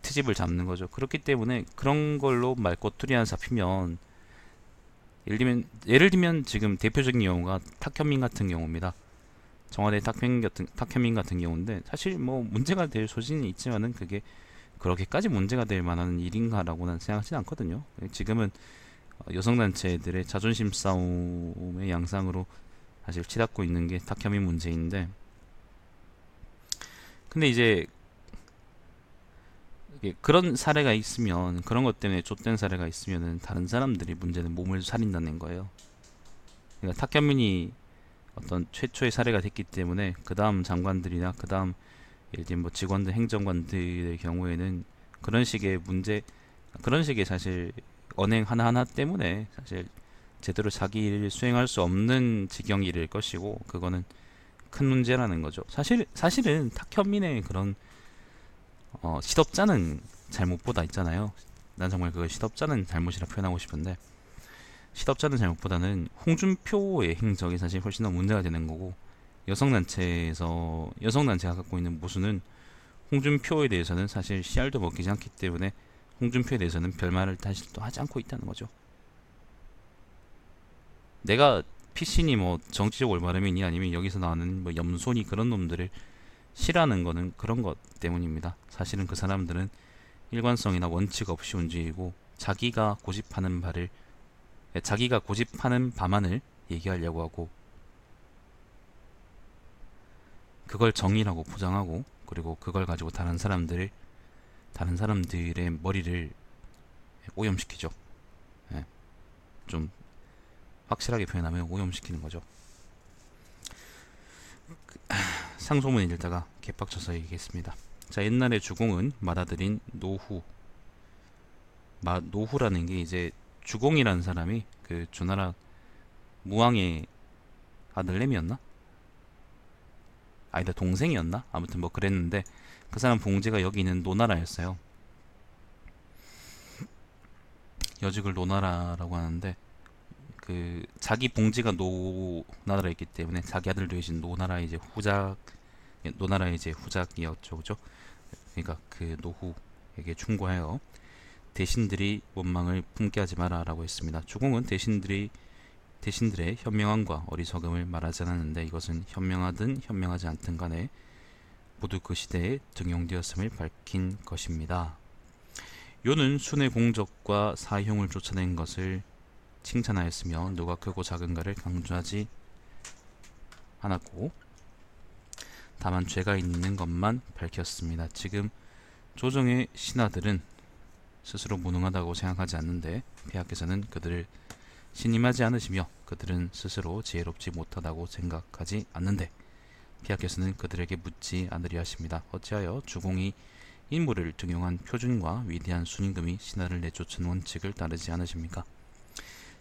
트집을 잡는 거죠. 그렇기 때문에 그런 걸로 말꼬투리 하나 잡히면 예를 들면 지금 대표적인 경우가 탁현민 같은 경우입니다. 청와대 탁현민 같은 경우인데 사실 뭐 문제가 될 소지는 있지만은 그게 그렇게까지 문제가 될 만한 일인가라고는 생각하지 않거든요. 지금은 여성단체들의 자존심 싸움의 양상으로 사실 치닫고 있는 게 탁현민 문제인데, 근데 이제 그런 사례가 있으면, 그런 것 때문에 쫓된 사례가 있으면은 다른 사람들이 문제는 몸을 살린다는 거예요. 그러니까 탁현민이 어떤 최초의 사례가 됐기 때문에 그 다음 장관들이나 그 다음 예를 들면 뭐 직원들, 행정관들의 경우에는 그런 식의 문제, 그런 식의 사실 언행 하나하나 때문에 사실 제대로 자기 일을 수행할 수 없는 지경이 이를 것이고, 그거는 큰 문제라는 거죠. 사실은 탁현민의 그런 시덥잖은 잘못보다 있잖아요. 난 정말 그걸 시덥잖은 잘못이라 표현하고 싶은데, 시덥잖은 잘못보다는 홍준표의 행적이 사실 훨씬 더 문제가 되는 거고, 여성단체가 갖고 있는 모순은 홍준표에 대해서는 사실 씨알도 먹히지 않기 때문에 홍준표에 대해서는 별말을 다시 또 하지 않고 있다는 거죠. 내가 피신이 뭐 정치적 올바름이니 아니면 여기서 나오는 뭐 염소니 그런 놈들을 싫어하는 거는 그런 것 때문입니다. 사실은 그 사람들은 일관성이나 원칙 없이 움직이고 자기가 고집하는 바만을 얘기하려고 하고, 그걸 정의라고 포장하고, 그리고 그걸 가지고 다른 사람들의 머리를 오염시키죠. 예, 좀 확실하게 표현하면 오염시키는 거죠. 상소문을 읽다가 개빡쳐서 얘기했습니다. 자, 옛날에 주공은 맏아들인 노후라는 게 이제 주공이라는 사람이 그 주나라 무왕의 아들내미였나? 아니다, 동생이었나? 아무튼 뭐 그랬는데, 그 사람 봉제가 여기 있는 노나라였어요. 여직을 노나라라고 하는데, 그 자기 봉제가 노나라에 있기 때문에 자기 아들도 계신 노나라의 이제 후작이었죠, 그죠? 그러니까 그 노후에게 충고하여 대신들이 원망을 품게 하지 마라라고 했습니다. 주공은 대신들의 현명함과 어리석음을 말하지 않았는데, 이것은 현명하든 현명하지 않든 간에 모두 그 시대에 등용되었음을 밝힌 것입니다. 요는 순의 공적과 사형을 쫓아낸 것을 칭찬하였으며 누가 크고 작은가를 강조하지 않았고, 다만 죄가 있는 것만 밝혔습니다. 지금 조정의 신하들은 스스로 무능하다고 생각하지 않는데, 폐하께서는 그들을 신임하지 않으시며 그들은 스스로 지혜롭지 못하다고 생각하지 않는데, 폐하께서는 그들에게 묻지 않으려 하십니다. 어찌하여 주공이 인물을 등용한 표준과 위대한 순임금이 신하를 내쫓은 원칙을 따르지 않으십니까?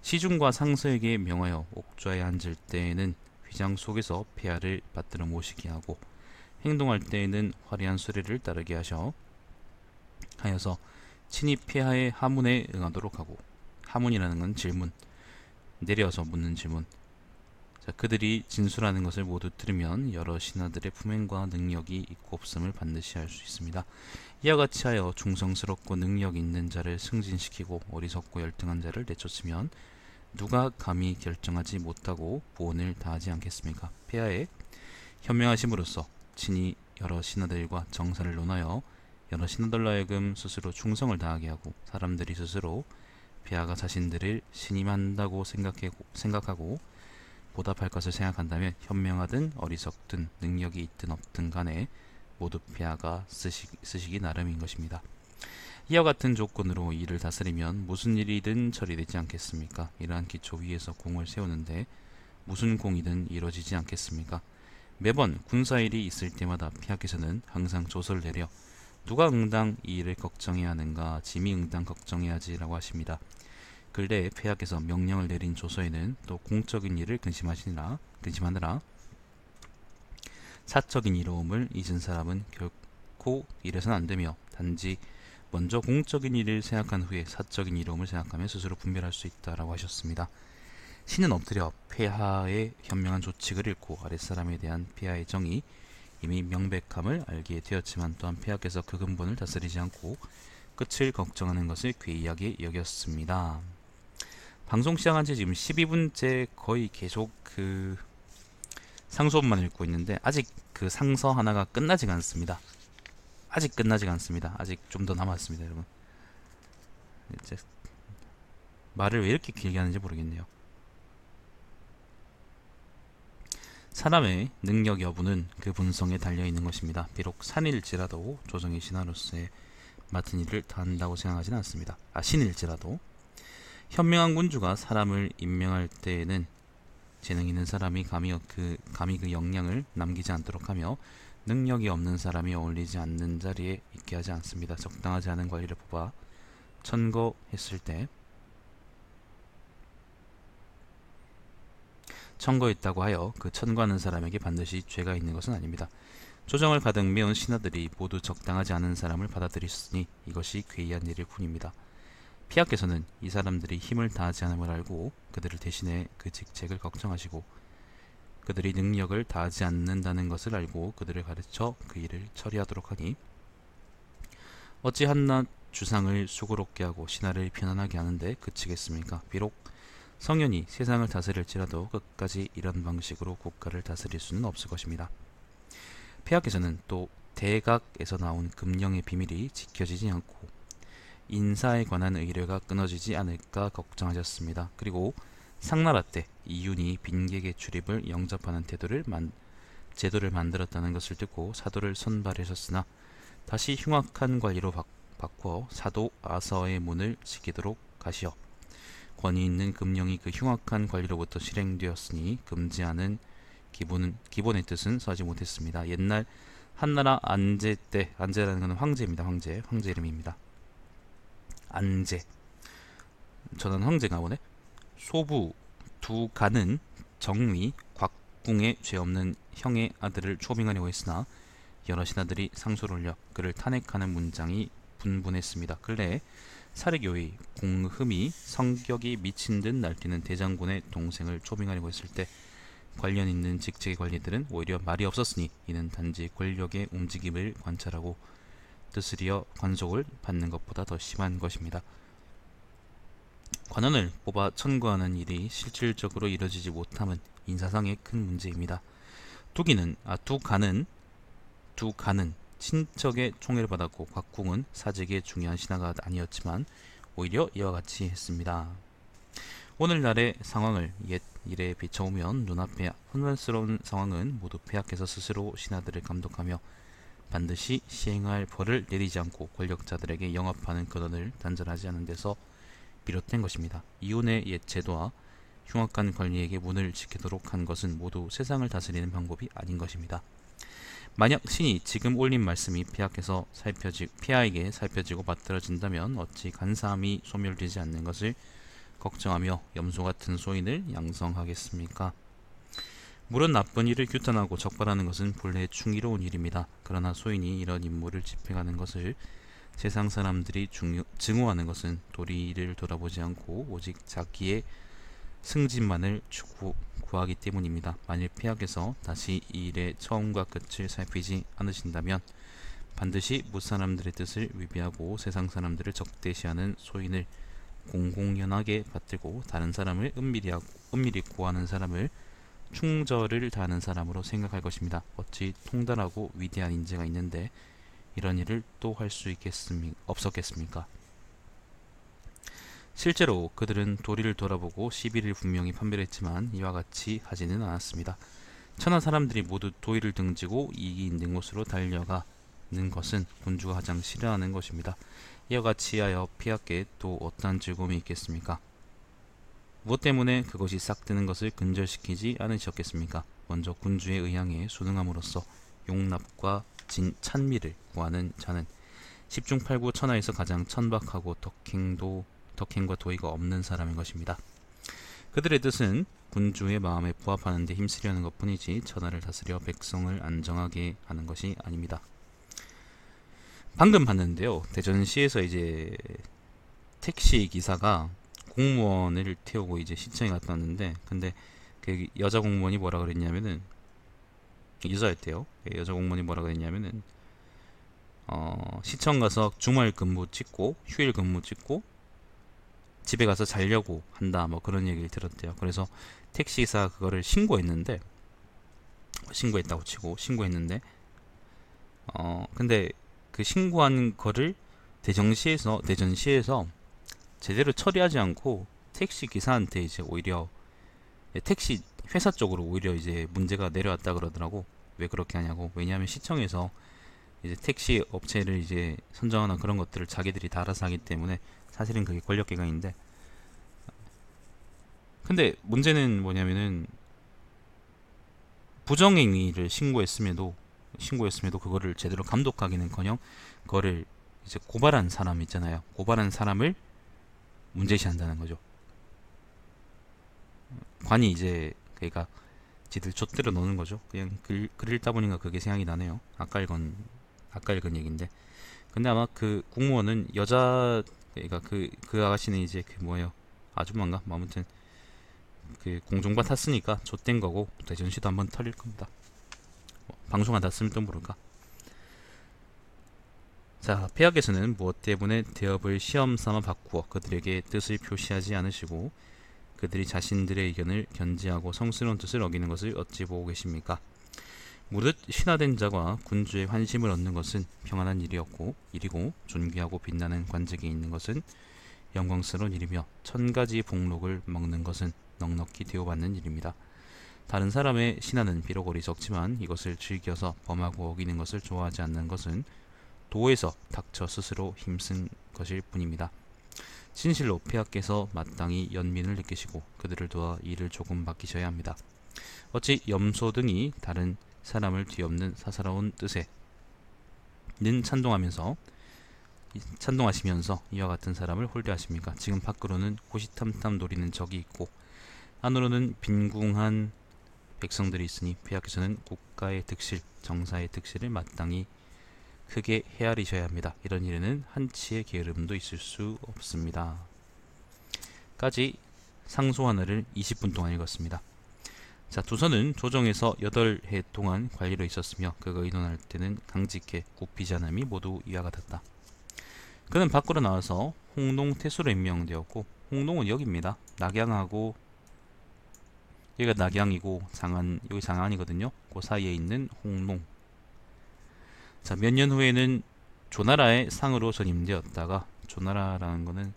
시중과 상서에게 명하여 옥좌에 앉을 때에는 휘장 속에서 폐하를 받들어 모시게 하고, 행동할 때에는 화려한 수레를 따르게 하여서 친히 폐하의 하문에 응하도록 하고, 하문이라는 건 질문, 내려서 묻는 질문. 자, 그들이 진술하는 것을 모두 들으면 여러 신하들의 품행과 능력이 있고 없음을 반드시 알 수 있습니다. 이와 같이 하여 중성스럽고 능력 있는 자를 승진시키고 어리석고 열등한 자를 내쫓으면 누가 감히 결정하지 못하고 보온을 다하지 않겠습니까? 폐하의 현명하심으로써 친히 여러 신하들과 정사를 논하여 여러 신하들로 하여금 스스로 충성을 다하게 하고, 사람들이 스스로 폐하가 자신들을 신임한다고 생각하고 보답할 것을 생각한다면 현명하든 어리석든 능력이 있든 없든 간에 모두 폐하가 쓰시기 나름인 것입니다. 이와 같은 조건으로 일을 다스리면 무슨 일이든 처리되지 않겠습니까? 이러한 기초 위에서 공을 세우는데 무슨 공이든 이루어지지 않겠습니까? 매번 군사일이 있을 때마다 폐하께서는 항상 조서를 내려 누가 응당 이 일을 걱정해야 하는가, 짐이 응당 걱정해야 하지라고 하십니다. 근래에 폐하께서 명령을 내린 조서에는 또 공적인 일을 근심하느라 사적인 이로움을 잊은 사람은 결코 이래서는 안 되며, 단지 먼저 공적인 일을 생각한 후에 사적인 이로움을 생각하며 스스로 분별할 수 있다라고 하셨습니다. 신은 엎드려 폐하의 현명한 조칙을 읽고 아랫사람에 대한 폐하의 정의, 이미 명백함을 알게 되었지만, 또한 폐하께서 그 근본을 다스리지 않고 끝을 걱정하는 것을 괴이하게 여겼습니다. 방송 시작한 지 지금 12분째 거의 계속 그 상소문만 읽고 있는데, 아직 그 상서 하나가 끝나지가 않습니다. 아직 좀 더 남았습니다, 여러분. 이제 말을 왜 이렇게 길게 하는지 모르겠네요. 사람의 능력 여부는 그 본성에 달려있는 것입니다. 비록 산일지라도 조정의 신하로서의 맡은 일을 다한다고 생각하지는 않습니다. 신일지라도 현명한 군주가 사람을 임명할 때에는 재능 있는 사람이 감히 그 역량을 남기지 않도록 하며, 능력이 없는 사람이 어울리지 않는 자리에 있게 하지 않습니다. 적당하지 않은 관리를 뽑아 천거했을 때 천거했다고 하여 그 천거하는 사람에게 반드시 죄가 있는 것은 아닙니다. 조정을 가득 메운 신하들이 모두 적당하지 않은 사람을 받아들였으니 이것이 괴이한 일일 뿐입니다. 피하께서는 이 사람들이 힘을 다하지 않음을 알고 그들을 대신해 그 직책을 걱정하시고 그들이 능력을 다하지 않는다는 것을 알고 그들을 가르쳐 그 일을 처리하도록 하니 어찌 한낱 주상을 수고롭게 하고 신하를 편안하게 하는데 그치겠습니까? 비록 성현이 세상을 다스릴지라도 끝까지 이런 방식으로 국가를 다스릴 수는 없을 것입니다. 폐하께서는 또 대각에서 나온 금령의 비밀이 지켜지지 않고 인사에 관한 의뢰가 끊어지지 않을까 걱정하셨습니다. 그리고 상나라 때 이윤이 빈객의 출입을 영접하는 제도를 만들었다는 것을 듣고 사도를 선발하셨으나 다시 흉악한 관리로 바꾸어 사도 아서의 문을 지키도록 하시어 권위 있는 금령이 그 흉악한 관리로부터 실행되었으니 금지하는 기본의 뜻은 서지 못했습니다. 옛날 한나라 안제 때, 안제라는 것은 황제입니다. 황제 이름입니다. 안제. 저는 황제가 오네. 소부 두 간은 정위 곽궁의 죄 없는 형의 아들을 초빙하려고 했으나 여러 신하들이 상소를 올려 그를 탄핵하는 문장이 분분했습니다. 근래에 사례교의 공흠이 성격이 미친 듯 날뛰는 대장군의 동생을 초빙하려고 했을 때 관련 있는 직책의 관리들은 오히려 말이 없었으니 이는 단지 권력의 움직임을 관찰하고 뜻을 이어 관속을 받는 것보다 더 심한 것입니다. 관원을 뽑아 천거하는 일이 실질적으로 이뤄지지 못함은 인사상의 큰 문제입니다. 두 간은 친척의 총애를 받았고 곽궁은 사직의 중요한 신하가 아니었지만 오히려 이와 같이 했습니다. 오늘날의 상황을 옛 일에 비춰보면 눈앞에 혼란스러운 상황은 모두 폐하께서 스스로 신하들을 감독하며 반드시 시행할 벌을 내리지 않고 권력자들에게 영업하는 근원을 단절하지 않은 데서 비롯된 것입니다. 이혼의 옛 제도와 흉악한 관리에게 문을 지키도록 한 것은 모두 세상을 다스리는 방법이 아닌 것입니다. 만약 신이 지금 올린 말씀이 폐하에게 살펴지고 받들어진다면 어찌 간사함이 소멸되지 않는 것을 걱정하며 염소 같은 소인을 양성하겠습니까? 물은 나쁜 일을 규탄하고 적발하는 것은 본래 충이로운 일입니다. 그러나 소인이 이런 임무를 집행하는 것을 세상 사람들이 증오하는 것은 도리를 돌아보지 않고 오직 자기의 승진만을 구하기 때문입니다. 만일 폐하께서 다시 이 일의 처음과 끝을 살피지 않으신다면 반드시 무사람들의 뜻을 위배하고 세상 사람들을 적대시하는 소인을 공공연하게 받들고 다른 사람을 은밀히 구하는 사람을 충절을 다하는 사람으로 생각할 것입니다. 어찌 통달하고 위대한 인재가 있는데 이런 일을 또 할 수 없었겠습니까? 실제로 그들은 도리를 돌아보고 시비를 분명히 판별했지만 이와 같이 하지는 않았습니다. 천하 사람들이 모두 도의를 등지고 이익이 있는 곳으로 달려가는 것은 군주가 가장 싫어하는 것입니다. 이와 같이 하여 폐하께 또 어떠한 즐거움이 있겠습니까? 무엇 때문에 그것이 싹트는 것을 근절시키지 않으셨겠습니까? 먼저 군주의 의향에 순응함으로써 용납과 찬미를 구하는 자는 10중 8구 천하에서 가장 천박하고 덕행과 도의가 없는 사람인 것입니다. 그들의 뜻은 군주의 마음에 부합하는 데 힘쓰려는 것뿐이지 천하를 다스려 백성을 안정하게 하는 것이 아닙니다. 방금 봤는데요. 대전시에서 이제 택시 기사가 공무원을 태우고 이제 시청에 갔다 왔는데, 근데 그 여자 공무원이 뭐라 그랬냐면은, 여자였대요. 여자 공무원이 뭐라 그랬냐면은 시청 가서 주말 근무 찍고 휴일 근무 찍고 집에 가서 자려고 한다, 뭐 그런 얘기를 들었대요. 그래서 택시기사 그거를 신고했다고 치고 신고했는데, 근데 그 신고한 거를 대전시에서 제대로 처리하지 않고 택시 기사한테 이제 오히려 택시 회사 쪽으로 오히려 이제 문제가 내려왔다 그러더라고. 왜 그렇게 하냐고. 왜냐하면 시청에서 이제 택시 업체를 이제 선정하는 그런 것들을 자기들이 다 알아서 하기 때문에 사실은 그게 권력기관인데, 근데 문제는 뭐냐면은 부정행위를 신고했음에도 신고였음에도 그거를 제대로 감독하기는커녕 그거를 이제 고발한 사람 있잖아요. 고발한 사람을 문제시한다는 거죠. 관이 이제 그러니까 지들 좆대로 노는 거죠. 그냥 글 읽다 보니까 그게 생각이 나네요. 아까 읽은 얘기인데. 근데 아마 그 공무원은 여자, 그러니까 그 아가씨는 이제 그 뭐예요, 아줌마인가? 뭐 아무튼 그 공중파 탔으니까 좆된 거고 대전시도 한번 털릴 겁니다. 방송 안 탔으면 또 모를까. 자, 폐하께서는 무엇 때문에 대업을 시험 삼아 바꾸어 그들에게 뜻을 표시하지 않으시고 그들이 자신들의 의견을 견지하고 성스러운 뜻을 어기는 것을 어찌 보고 계십니까? 무릇 신하된 자가 군주의 환심을 얻는 것은 평안한 일이고 존귀하고 빛나는 관직에 있는 것은 영광스러운 일이며 천가지 복록을 먹는 것은 넉넉히 대우받는 일입니다. 다른 사람의 신하는 비록 어리석지만 이것을 즐겨서 범하고 어기는 것을 좋아하지 않는 것은 도에서 닥쳐 스스로 힘쓴 것일 뿐입니다. 진실로 폐하께서 마땅히 연민을 느끼시고 그들을 도와 일을 조금 맡기셔야 합니다. 어찌 염소 등이 다른 사람을 뒤엎는 사사로운 뜻에 는 찬동하시면서 이와 같은 사람을 홀대하십니까? 지금 밖으로는 호시탐탐 노리는 적이 있고 안으로는 빈궁한 백성들이 있으니 폐하께서는 국가의 득실, 정사의 득실을 마땅히 크게 헤아리셔야 합니다. 이런 일에는 한치의 게으름도 있을 수 없습니다. 까지 상소 하나를 20분 동안 읽었습니다. 자, 두선은 조정에서 8해 동안 관리로 있었으며 그가 의논할 때는 강직해 굽히지 않음이 모두 이와 같았다. 그는 밖으로 나와서 홍농 태수로 임명되었고, 홍농은 여기입니다. 낙양하고 여기가 낙양이고 여기 장안이거든요. 그 사이에 있는 홍농. 자, 몇 년 후에는 조나라의 상으로 전임되었다가, 조나라라는 거는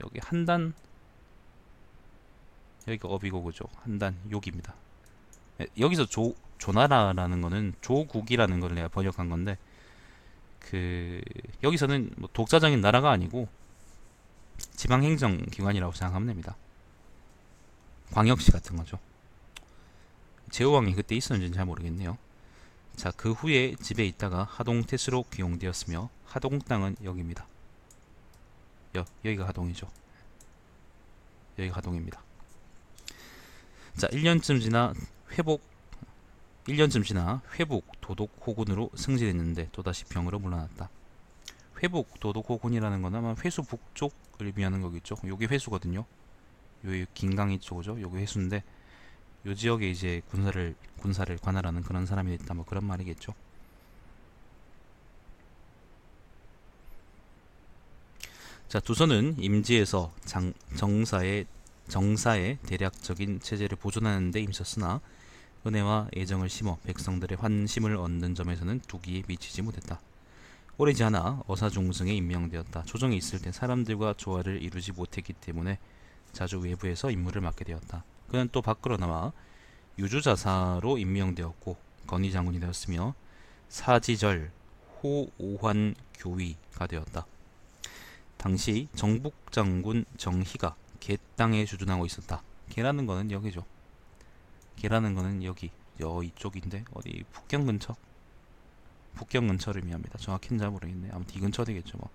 여기 한단, 여기가 어비고 그죠? 한단 욕입니다. 여기서 조나라라는 거는 조국이라는 걸 내가 번역한 건데, 여기서는 뭐 독자적인 나라가 아니고 지방행정기관이라고 생각하면 됩니다. 광역시 같은 거죠. 제후왕이 그때 있었는지는 잘 모르겠네요. 자, 그 후에 집에 있다가 하동태수로 귀용되었으며 하동 땅은 여기입니다. 여기가 하동이죠. 여기가 하동입니다. 자, 1년쯤 지나 회복 도독 호군으로 승진했는데 또다시 병으로 물러났다. 회복 도독 호군이라는 건 아마 회수 북쪽을 의미하는 거겠죠. 여기 회수거든요. 여기 김강이 쪽이죠. 여기 회수인데 요 지역에 이제 군사를 관할하는 그런 사람이 됐다, 뭐 그런 말이겠죠. 자, 두선은 임지에서 정사의 대략적인 체제를 보존하는 데 힘썼으나 은혜와 애정을 심어 백성들의 환심을 얻는 점에서는 두기에 미치지 못했다. 오래지 않아 어사중승에 임명되었다. 조정에 있을 때 사람들과 조화를 이루지 못했기 때문에 자주 외부에서 임무를 맡게 되었다. 그는 또 밖으로 나와 유주자사로 임명되었고 건의장군이 되었으며 사지절 호오환 교위가 되었다. 당시 정북장군 정희가 개 땅에 주둔하고 있었다. 개라는 거는 여기죠. 개라는 거는 이쪽인데 어디 북경 근처를 의미합니다. 정확히는 잘 모르겠네. 아무튼 이 근처 되겠죠 뭐.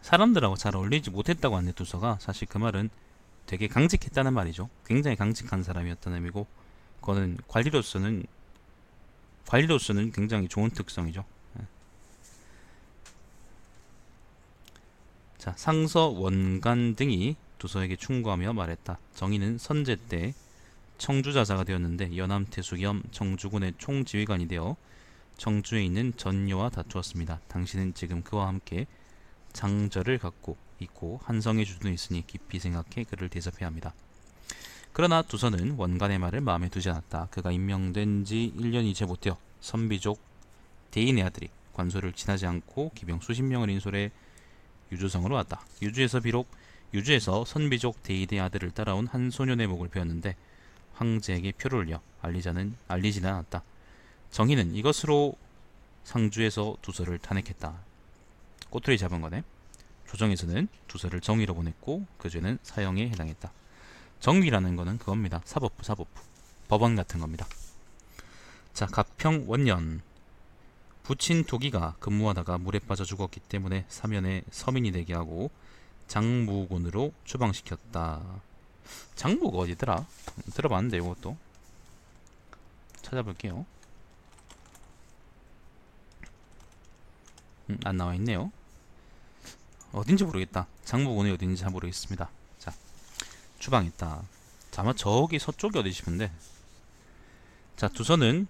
사람들하고 잘 어울리지 못했다고 하네, 두서가. 사실 그 말은 되게 강직했다는 말이죠. 굉장히 강직한 사람이었다는 의미고, 그거는 관리로서는 굉장히 좋은 특성이죠. 자, 상서 원간 등이 두서에게 충고하며 말했다. 정의는 선제 때 청주자사가 되었는데 연암태수 겸 청주군의 총지휘관이 되어 청주에 있는 전녀와 다투었습니다. 당신은 지금 그와 함께 장절을 갖고 있고 한성에 주둔해 있으니 깊이 생각해 그를 대접해야 합니다. 그러나 두선은 원간의 말을 마음에 두지 않았다. 그가 임명된 지 1년이 채 못되어 선비족 대인의 아들이 관소를 지나지 않고 기병 수십 명을 인솔해 유주성으로 왔다. 유주에서 선비족 대인의 아들을 따라온 한 소년의 목을 베었는데 황제에게 표를 올려 알리지는 않았다. 정희는 이것으로 상주에서 두서를 탄핵했다. 꼬투리 잡은 거네. 조정에서는 두서를 정위로 보냈고 그 죄는 사형에 해당했다. 정위라는 거는 그겁니다. 사법부 법원 같은 겁니다. 자, 가평 원년 부친 도기가 근무하다가 물에 빠져 죽었기 때문에 사면에 서민이 되게 하고 장무군으로 추방시켰다. 장무가 어디더라? 들어봤는데 이것도 찾아볼게요. 안 나와있네요. 어딘지 모르겠다. 장무군이 어딘지 잘 모르겠습니다. 자, 추방했다. 자, 아마 저기 서쪽이 어디 싶은데, 자, 두서는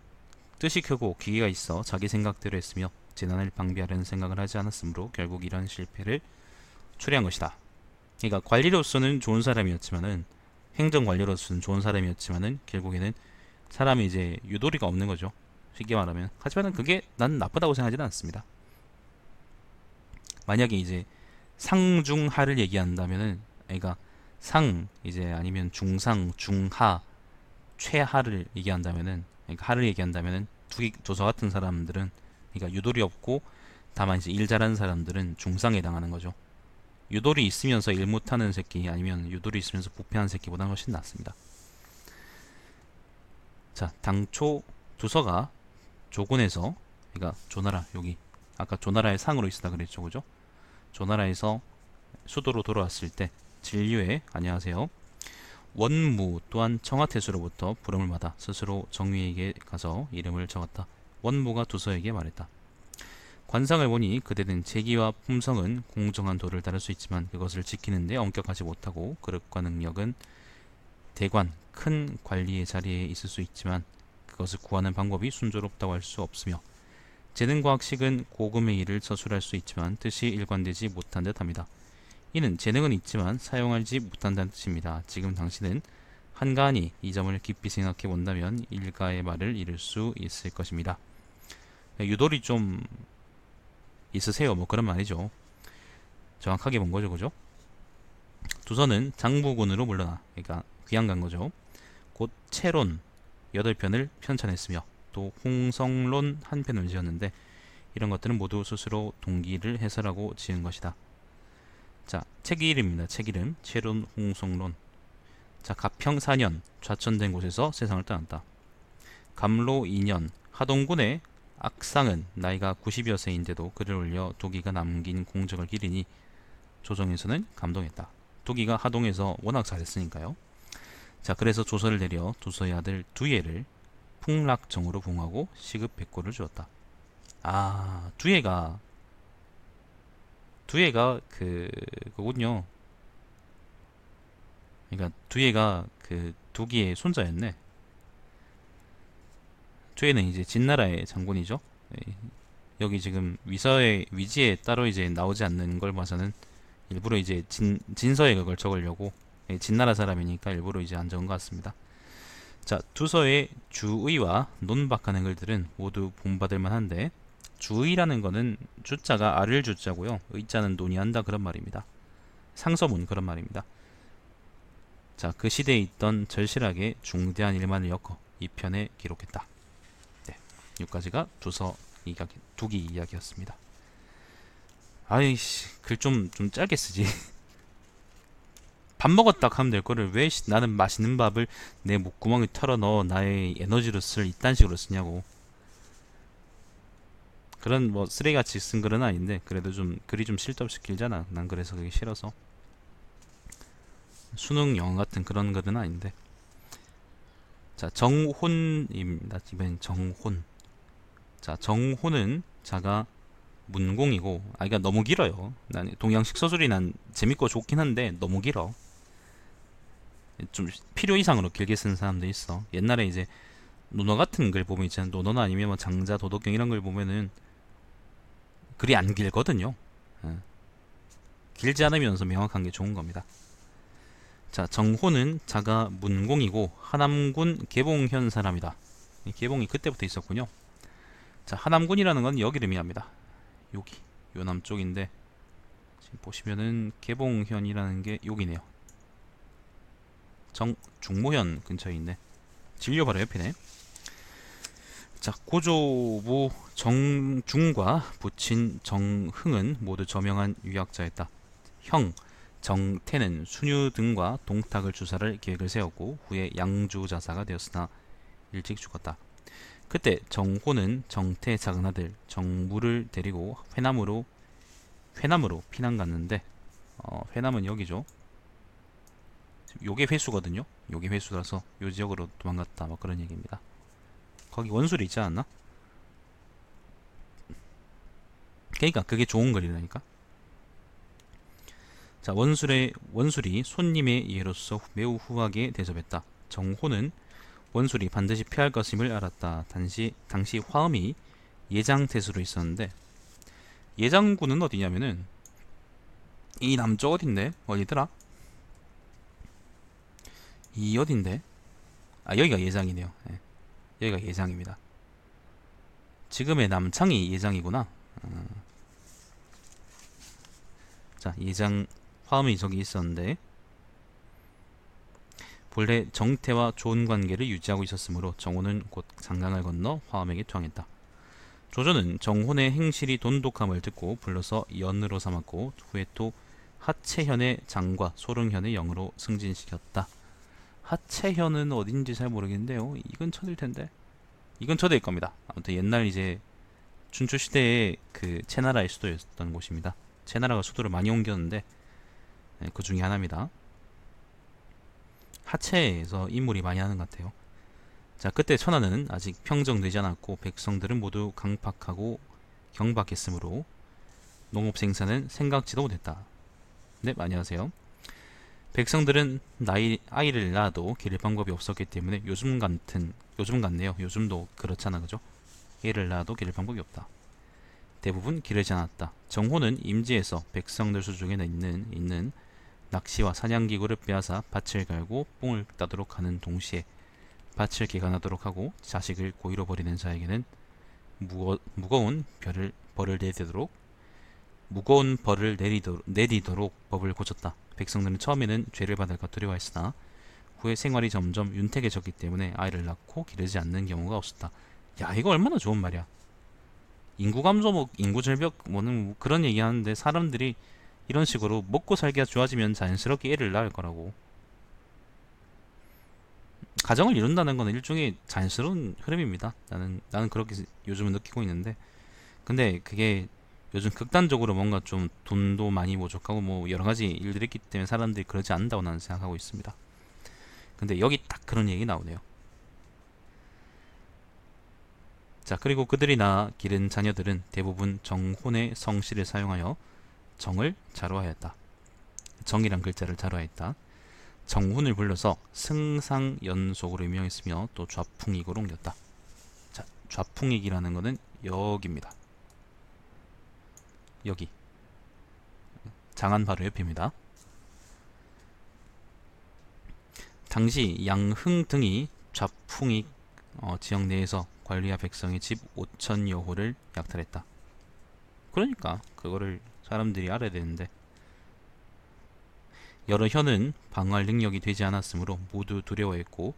뜻이 크고 기계가 있어 자기 생각대로 했으며 재난을 방비하려는 생각을 하지 않았으므로 결국 이런 실패를 초래한 것이다. 그러니까 관리로서는 좋은 사람이었지만은, 행정관리로서는 좋은 사람이었지만은 결국에는 사람이 이제 유도리가 없는 거죠. 쉽게 말하면. 하지만은 그게 난 나쁘다고 생각하지는 않습니다. 만약에 이제 상중하를 얘기한다면은, 그러니까 상 이제 아니면 중상, 중하, 최하를 얘기한다면은, 그러니까 하를 얘기한다면은 도서 같은 사람들은, 그러니까 유도리 없고 다만 이제 일 잘하는 사람들은 중상에 해당하는 거죠. 유도리 있으면서 일 못하는 새끼 아니면 유도리 있으면서 부패하는 새끼보다는 훨씬 낫습니다. 자, 당초 두서가 조곤에서, 그러니까 조나라, 여기 아까 조나라의 상으로 있었다 그랬죠, 그죠? 조나라에서 수도로 돌아왔을 때 진류에, 안녕하세요, 원무 또한 청하태수로부터 부름을 받아 스스로 정위에게 가서 이름을 적었다. 원무가 두서에게 말했다. 관상을 보니 그대는 재기와 품성은 공정한 도를 따를 수 있지만 그것을 지키는데 엄격하지 못하고 그릇과 능력은 대관, 큰 관리의 자리에 있을 수 있지만 그것을 구하는 방법이 순조롭다고 할 수 없으며 재능과 학식은 고금의 일을 처술할 수 있지만 뜻이 일관되지 못한 듯합니다. 이는 재능은 있지만 사용하지 못한다는 뜻입니다. 지금 당신은 한가하니 이 점을 깊이 생각해 본다면 일가의 말을 이룰 수 있을 것입니다. 유도리 좀 있으세요, 뭐 그런 말이죠. 정확하게 본 거죠, 그죠? 두서는 장부군으로 물러나, 그러니까 귀양 간 거죠. 곧 채론 8편을 편찬했으며 또 홍성론 한 편을 지었는데 이런 것들은 모두 스스로 동기를 해설하고 지은 것이다. 자, 책 이름입니다. 책 이름 채론 홍성론. 자, 가평 4년 좌천된 곳에서 세상을 떠났다. 감로 2년 하동군의 악상은 나이가 90여 세인데도 글을 올려 도기가 남긴 공적을 기리니 조정에서는 감동했다. 도기가 하동에서 워낙 잘했으니까요. 자, 그래서 조서를 내려 두서의 아들 두예를 풍락정으로 부응하고 시급 100고를 주었다. 아, 두예가 그거군요. 그러니까 두예가 그 도기의 손자였네. 두예는 이제 진나라의 장군이죠. 여기 지금 위지에 따로 이제 나오지 않는 걸 봐서는 일부러 이제 진서에 그걸 적으려고, 진나라 사람이니까 일부러 이제 안 적은 것 같습니다. 자, 두서의 주의와 논박하는 글들은 모두 본받을 만한데 주의라는 거는 주자가 아를 주자고요. 의자는 논의한다 그런 말입니다. 상서문 그런 말입니다. 자, 그 시대에 있던 절실하게 중대한 일만을 엮어 이 편에 기록했다. 네, 여기까지가 두기 이야기였습니다. 아이씨, 글 좀 짧게 쓰지. 밥 먹었다 하면 될 거를 왜 나는 맛있는 밥을 내 목구멍에 털어 넣어 나의 에너지로 쓸 이딴 식으로 쓰냐고. 그런 뭐 쓰레기같이 쓴 글은 아닌데 그래도 좀 글이 좀 실점씩 길잖아. 난 그래서 그게 싫어서. 수능 영어 같은 그런 글은 아닌데. 자, 정혼입니다. 이번엔 정혼. 자, 정혼은 자가 문공이고, 그러니까 너무 길어요. 난 동양식 서술이 난 재밌고 좋긴 한데 너무 길어. 좀 필요 이상으로 길게 쓰는 사람도 있어. 옛날에 이제 논어 같은 글 보면 있잖아. 논어나 아니면 뭐 장자, 도덕경 이런 글 보면은 글이 안 길거든요. 길지 않으면서 명확한 게 좋은 겁니다. 자, 정호는 자가 문공이고 하남군 계봉현 사람이다. 계봉이 그때부터 있었군요. 자, 하남군이라는 건 여기를 의미합니다. 여기 요 남쪽인데 지금 보시면은 계봉현이라는 게 여기네요. 중모현 근처에 있네. 진료 바로 옆이네. 자, 고조부 정중과 부친 정흥은 모두 저명한 유학자였다. 형 정태는 순유 등과 동탁을 주사를 계획을 세웠고 후에 양주자사가 되었으나 일찍 죽었다. 그때 정호는 정태의 작은 아들 정무를 데리고 회남으로 피난 갔는데 회남은 여기죠. 요게 회수거든요. 요게 회수라서 요 지역으로 도망갔다 뭐 그런 얘기입니다. 거기 원술이 있지 않았나? 그러니까 그게 좋은 글이라니까. 자, 원술이 손님의 예로서 매우 후하게 대접했다. 정호는 원술이 반드시 피할 것임을 알았다. 당시 화음이 예장태수로 있었는데 예장군은 어디냐면은 이 남쪽 어딘데? 어디더라? 이 어딘데? 아, 여기가 예장이네요. 예, 여기가 예장입니다. 지금의 남창이 예장이구나. 자, 예장 화음이 저기 있었는데 본래 정태와 좋은 관계를 유지하고 있었으므로 정호는 곧 장강을 건너 화엄에게 투항했다. 조조는 정혼의 행실이 돈독함을 듣고 불러서 연으로 삼았고 후에 또 하채현의 장과 소릉현의 영으로 승진시켰다. 하채현은 어딘지 잘 모르겠는데요. 이 근처일 텐데. 이 근처일 겁니다. 아무튼 옛날 이제 춘추 시대의 그 채나라의 수도였던 곳입니다. 채나라가 수도를 많이 옮겼는데 그 중에 하나입니다. 하체에서 인물이 많이 하는 것 같아요. 자, 그때 천하는 아직 평정되지 않았고 백성들은 모두 강팍하고 경박했으므로 농업 생산은 생각지도 못했다. 네, 안녕하세요. 백성들은 아이를 낳아도 기를 방법이 없었기 때문에 요즘 같네요. 요즘도 그렇잖아, 그죠? 애를 낳아도 기를 방법이 없다. 대부분 기르지 않았다. 정호는 임지에서 백성들 수중에 있는 낚시와 사냥기구를 빼앗아 밭을 갈고 뽕을 따도록 하는 동시에 밭을 개간하도록 하고 자식을 고의로 버리는 자에게는 무거운 벌을 내리도록 법을 고쳤다. 백성들은 처음에는 죄를 받을까 두려워했으나 후에 생활이 점점 윤택해졌기 때문에 아이를 낳고 기르지 않는 경우가 없었다. 야, 이거 얼마나 좋은 말이야. 인구 감소, 인구 절벽 뭐는 그런 얘기하는데 사람들이 이런 식으로 먹고 살기가 좋아지면 자연스럽게 애를 낳을 거라고. 가정을 이룬다는 건 일종의 자연스러운 흐름입니다. 나는 그렇게 요즘은 느끼고 있는데, 근데 그게 요즘 극단적으로 뭔가 좀 돈도 많이 부족하고 뭐 여러 가지 일들이 있기 때문에 사람들이 그러지 않는다고 나는 생각하고 있습니다. 근데 여기 딱 그런 얘기 나오네요. 자, 그리고 그들이 낳아 기른 자녀들은 대부분 정혼의 성씨를 사용하여 정을 자로하였다. 정이란 글자를 자로하였다. 정훈을 불러서 승상연속으로 임명했으며 또 좌풍익으로 옮겼다. 자, 좌풍익이라는 것은 여기입니다. 여기 장안 바로 옆입니다. 당시 양흥 등이 좌풍익 지역 내에서 관리와 백성의 집 5천여 호를 약탈했다. 그러니까 그거를 사람들이 알아야 되는데 여러 현은 방어할 능력이 되지 않았으므로 모두 두려워했고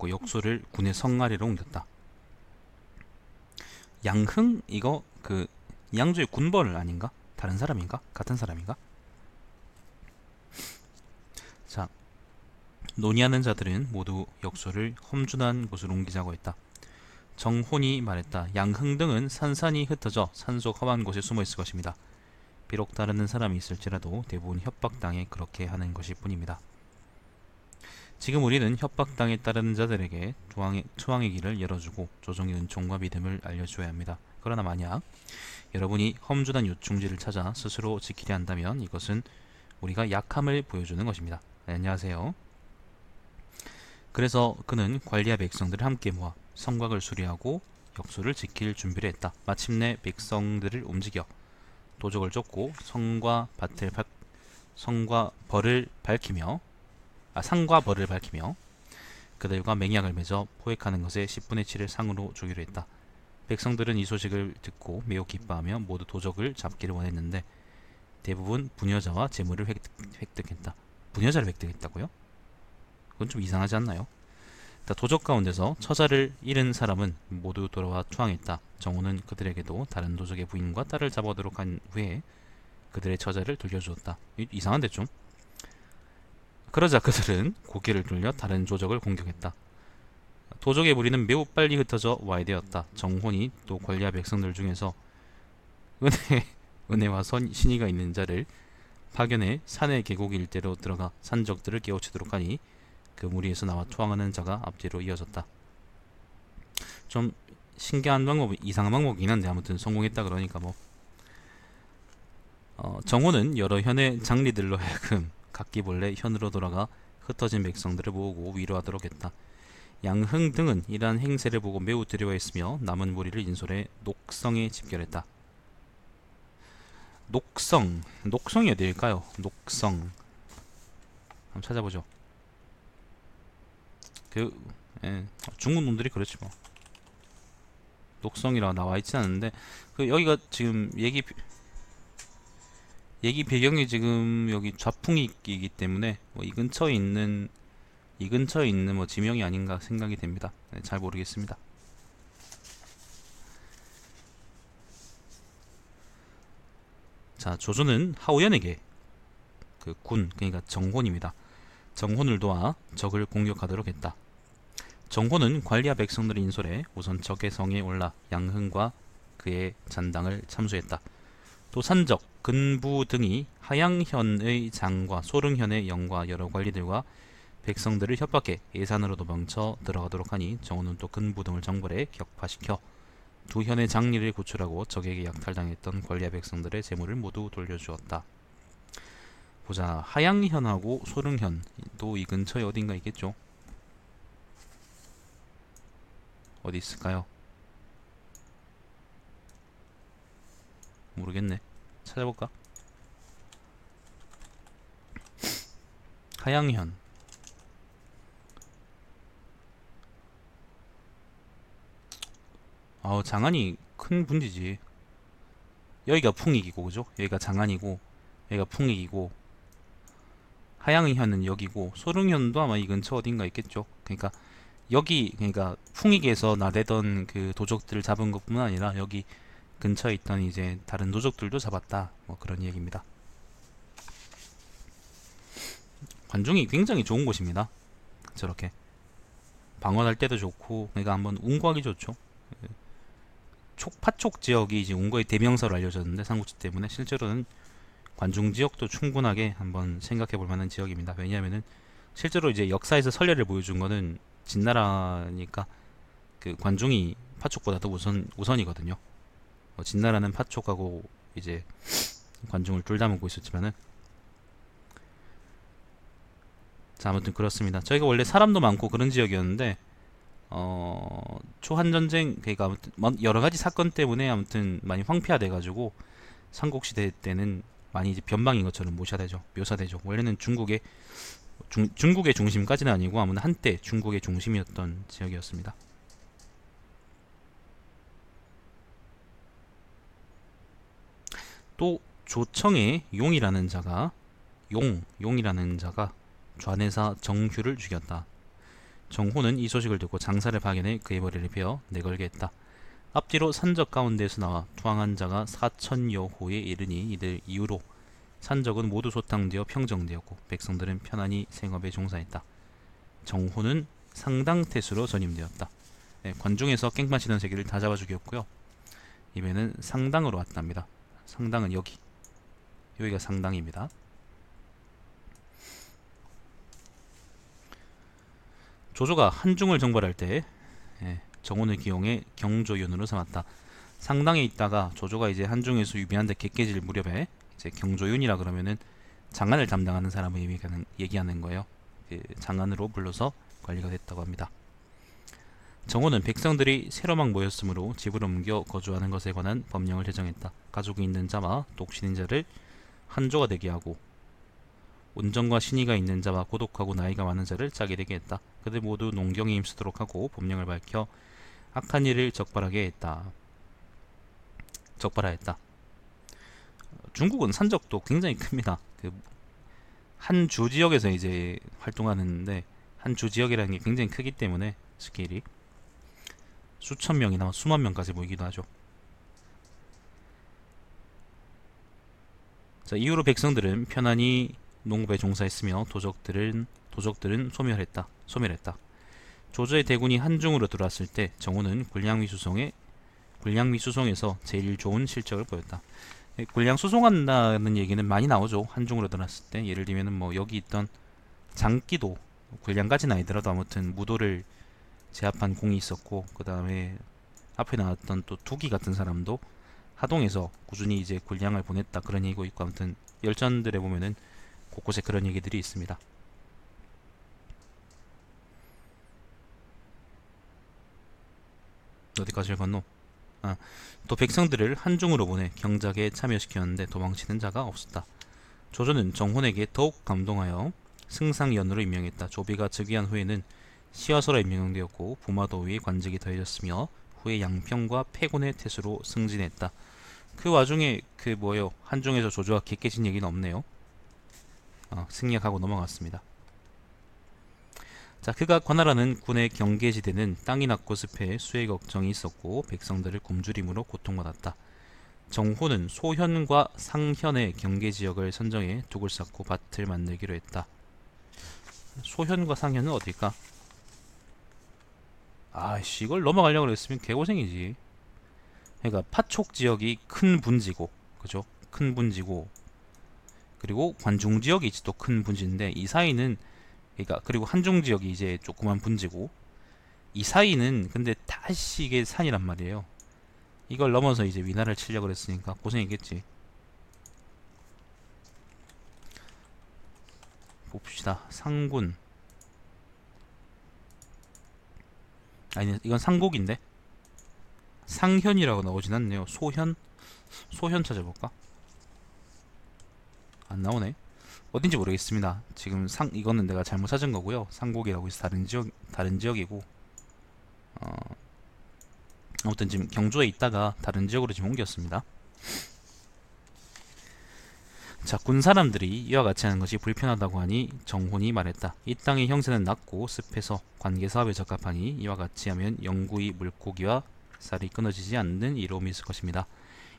역소를 군의 성아리로 옮겼다. 양흥 이거 그 양조의 군벌 아닌가? 다른 사람인가? 같은 사람인가? 자, 논의하는 자들은 모두 역소를 험준한 곳으로 옮기자고 했다. 정혼이 말했다. 양흥 등은 산산이 흩어져 산속 험한 곳에 숨어 있을 것입니다. 비록 따르는 사람이 있을지라도 대부분 협박당해 그렇게 하는 것일 뿐입니다. 지금 우리는 협박당에 따르는 자들에게 투항의 길을 열어주고 조정의 은총과 믿음을 알려줘야 합니다. 그러나 만약 여러분이 험준한 요충지를 찾아 스스로 지키려 한다면 이것은 우리가 약함을 보여주는 것입니다. 네, 안녕하세요. 그래서 그는 관리와 백성들을 함께 모아 성곽을 수리하고 역소를 지킬 준비를 했다. 마침내 백성들을 움직여 도적을 쫓고 상과 벌을 밝히며 그들과 맹약을 맺어 포획하는 것에 10분의 7을 상으로 주기로 했다. 백성들은 이 소식을 듣고 매우 기뻐하며 모두 도적을 잡기를 원했는데 대부분 부녀자와 재물을 획득했다. 부녀자를 획득했다고요? 그건 좀 이상하지 않나요? 도적 가운데서 처자를 잃은 사람은 모두 돌아와 투항했다. 정호는 그들에게도 다른 도적의 부인과 딸을 잡아오도록 한 후에 그들의 처자를 돌려주었다. 이상한데 좀? 그러자 그들은 고개를 돌려 다른 도적을 공격했다. 도적의 무리는 매우 빨리 흩어져 와야 되었다. 정혼이 또 관리와 백성들 중에서 은혜와 신의가 있는 자를 파견해 산의 계곡 일대로 들어가 산적들을 깨우치도록 하니 그 무리에서 나와 투항하는 자가 앞뒤로 이어졌다. 좀 신기한 방법, 이상한 방법이긴 한데 아무튼 성공했다 그러니까 뭐. 정호는 여러 현의 장리들로 하여금 각기 몰래 현으로 돌아가 흩어진 백성들을 모으고 위로하도록 했다. 양흥 등은 이러한 행세를 보고 매우 두려워했으며 남은 무리를 인솔해 녹성에 집결했다. 녹성이 어디일까요? 녹성 한번 찾아보죠. 중국 놈들이 그렇지 뭐. 녹성이라 나와 있지 않은데 여기가 지금 얘기 배경이 지금 여기 좌풍이기 때문에 뭐 이 근처에 있는 뭐 지명이 아닌가 생각이 됩니다. 잘 모르겠습니다. 자, 조조는 하오연에게 그 군, 그러니까 정혼입니다. 정혼을 도와 적을 공격하도록 했다. 정호는 관리와 백성들을 인솔해 우선 적의 성에 올라 양흥과 그의 잔당을 참수했다. 또 산적, 근부 등이 하양현의 장과 소릉현의 영과 여러 관리들과 백성들을 협박해 예산으로 도망쳐 들어가도록 하니 정호는 또 근부 등을 정벌해 격파시켜 두 현의 장리를 구출하고 적에게 약탈당했던 관리와 백성들의 재물을 모두 돌려주었다. 보자, 하양현하고 소릉현도 이 근처에 어딘가 있겠죠. 어디 있을까요? 모르겠네. 찾아볼까? 하양현. 장안이 큰 분지지. 여기가 풍익이고, 그죠? 여기가 장안이고, 여기가 풍익이고, 하양현은 여기고, 소릉현도 아마 이 근처 어딘가 있겠죠. 그러니까 풍익에서 나대던 그 도적들을 잡은 것뿐만 아니라 여기 근처에 있던 이제 다른 도적들도 잡았다. 뭐 그런 얘기입니다. 관중이 굉장히 좋은 곳입니다. 저렇게 방어할 때도 좋고, 그러니까 한번 운구하기 좋죠. 파촉 지역이 이제 운거의 대명사로 알려졌는데 삼국지 때문에 실제로는 관중 지역도 충분하게 한번 생각해 볼 만한 지역입니다. 왜냐하면은 실제로 이제 역사에서 선례를 보여준 거는 진나라니까 그 관중이 파촉보다도 우선이거든요. 진나라는 파촉하고 이제 관중을 둘 다 먹고 있었지만은, 자, 아무튼 그렇습니다. 저희가 원래 사람도 많고 그런 지역이었는데 초한전쟁, 그러니까 아무튼 여러 가지 사건 때문에 아무튼 많이 황폐화돼가지고 삼국시대 때는 많이 이제 변방인 것처럼 묘사되죠. 원래는 중국의 중심까지는 아니고 아무튼 한때 중국의 중심이었던 지역이었습니다. 또 조청의 용이라는 자가 좌내사 정휴를 죽였다. 정호는 이 소식을 듣고 장사를 파견해 그의 머리를 베어 내걸게 했다. 앞뒤로 산적 가운데에서 나와 투항한 자가 4천여 호에 이르니 이들 이후로 산적은 모두 소탕되어 평정되었고 백성들은 편안히 생업에 종사했다. 정호는 상당태수로 전임되었다. 관중에서 깽판치던 새끼를 다 잡아 죽였고요. 이번에는 상당으로 왔답니다. 상당은 여기가 상당입니다. 조조가 한중을 정벌할 때 정혼을 기용해 경조윤으로 삼았다. 상당에 있다가 조조가 이제 한중에서 유비한테 객계질 무렵에 이제 경조윤이라 그러면은 장안을 담당하는 사람을 얘기하는 거예요. 그 장안으로 불러서 관리가 됐다고 합니다. 정호는 백성들이 새로만 모였으므로 집으로 옮겨 거주하는 것에 관한 법령을 제정했다. 가족이 있는 자와 독신인 자를 한조가 되게 하고 온정과 신의가 있는 자와 고독하고 나이가 많은 자를 짝이 되게 했다. 그들 모두 농경에 힘쓰도록 하고 법령을 밝혀 악한 일을 적발하였다. 중국은 산적도 굉장히 큽니다. 그 한주 지역에서 이제 활동하는데 한 주 지역이라는 게 굉장히 크기 때문에 스케일이 수천 명이나 수만 명까지 모이기도 하죠. 자, 이후로 백성들은 편안히 농업에 종사했으며 도적들은 소멸했다. 조조의 대군이 한중으로 들어왔을 때 정호는 굴량 수송에서 제일 좋은 실적을 보였다. 굴량 수송한다는 얘기는 많이 나오죠. 한중으로 들어왔을 때 예를 들면 뭐 여기 있던 장기도 굴량까지는 아니더라도 아무튼 무도를 제압한 공이 있었고, 그 다음에 앞에 나왔던 또 두기 같은 사람도 하동에서 꾸준히 이제 굴량을 보냈다 그런 얘기고 있고, 아무튼 열전들에 보면은 곳곳에 그런 얘기들이 있습니다. 어디까지 건너? 또 백성들을 한중으로 보내 경작에 참여시켰는데 도망치는 자가 없었다. 조조는 정혼에게 더욱 감동하여 승상연으로 임명했다. 조비가 즉위한 후에는 시화서라 임명되었고 부마도의 관직이 더해졌으며 후에 양평과 패군의 태수로 승진했다. 그 와중에 한중에서 조조가 개깨진 얘기는 없네요. 승리하고 넘어갔습니다. 자, 그가 관할하는 군의 경계지대는 땅이 낮고 습해 수해 걱정이 있었고 백성들을 굶주림으로 고통받았다. 정호는 소현과 상현의 경계지역을 선정해 둑을 쌓고 밭을 만들기로 했다. 소현과 상현은 어딜까? 아이씨, 이걸 넘어가려고 했으면 개고생이지. 그러니까 파촉 지역이 큰 분지고, 그죠? 큰 분지고, 그리고 관중 지역이 또 큰 분지인데 이 사이는, 그러니까 그리고 한중 지역이 이제 조그만 분지고, 이 사이는 근데 다시 이게 산이란 말이에요. 이걸 넘어서 이제 위나라를 치려고 그랬으니까 고생이겠지. 봅시다. 상군. 아니, 이건 상곡인데 상현이라고 나오진 않네요. 소현 찾아볼까? 안 나오네. 어딘지 모르겠습니다. 지금 이거는 내가 잘못 찾은 거고요. 상곡이라고 해서 다른 지역이고, 아무튼 지금 경주에 있다가 다른 지역으로 지금 옮겼습니다. 자, 군 사람들이 이와 같이 하는 것이 불편하다고 하니 정혼이 말했다. 이 땅의 형세는 낮고 습해서 관계 사업에 적합하니 이와 같이 하면 영구히 물고기와 쌀이 끊어지지 않는 이로움이 있을 것입니다.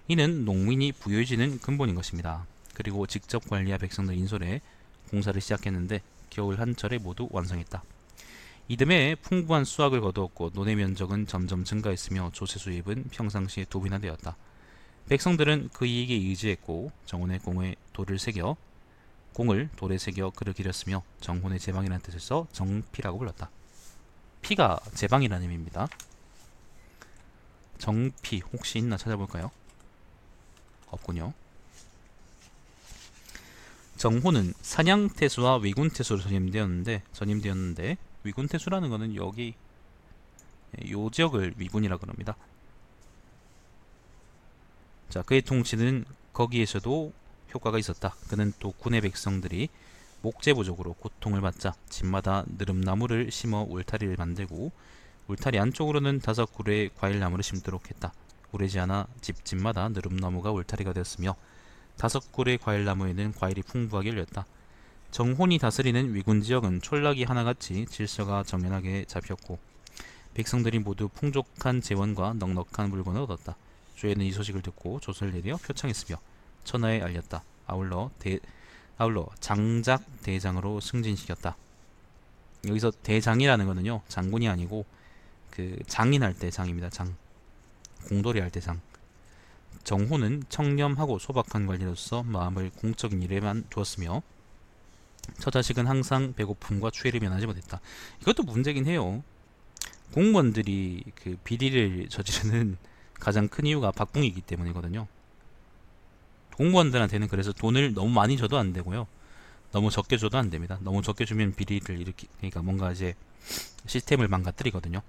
이는 농민이 부유해지는 근본인 것입니다. 그리고 직접 관리와 백성들 인솔해 공사를 시작했는데 겨울 한철에 모두 완성했다. 이듬해 풍부한 수확을 거두었고 논의 면적은 점점 증가했으며 조세 수입은 평상시에 2배나 되었다. 백성들은 그 이익에 의지했고 정혼의 공을 돌에 새겨 그를 기렸으며 정혼의 제방이라는 뜻을 써 정피라고 불렀다. 피가 제방이라는 의미입니다. 정피 혹시 있나 찾아볼까요? 없군요. 정호는 사냥태수와 위군태수로 전임되었는데 위군태수라는 것은 여기 요 지역을 위군이라 그럽니다. 자, 그의 통치는 거기에서도 효과가 있었다. 그는 또 군의 백성들이 목재 부족으로 고통을 받자 집마다 느릅나무를 심어 울타리를 만들고 울타리 안쪽으로는 5그루의 과일나무를 심도록 했다. 오래지 않아 집마다 느릅나무가 울타리가 되었으며 5그루의 과일나무에는 과일이 풍부하게 열렸다. 정혼이 다스리는 위군 지역은 촌락이 하나같이 질서가 정연하게 잡혔고 백성들이 모두 풍족한 재원과 넉넉한 물건을 얻었다. 조에는 이 소식을 듣고 조서를 내려 표창했으며 천하에 알렸다. 아울러 장작 대장으로 승진시켰다. 여기서 대장이라는 거는요, 장군이 아니고 그 장인할 때 장입니다. 장. 공돌이 할 때 장. 정호는 청렴하고 소박한 관리로서 마음을 공적인 일에만 두었으며 처자식은 항상 배고픔과 추위를 면하지 못했다. 이것도 문제긴 해요. 공무원들이 그 비리를 저지르는 가장 큰 이유가 박붕이기 때문이거든요. 공무원들한테는 그래서 돈을 너무 많이 줘도 안 되고요. 너무 적게 줘도 안 됩니다. 너무 적게 주면 비리를 그러니까 뭔가 이제 시스템을 망가뜨리거든요.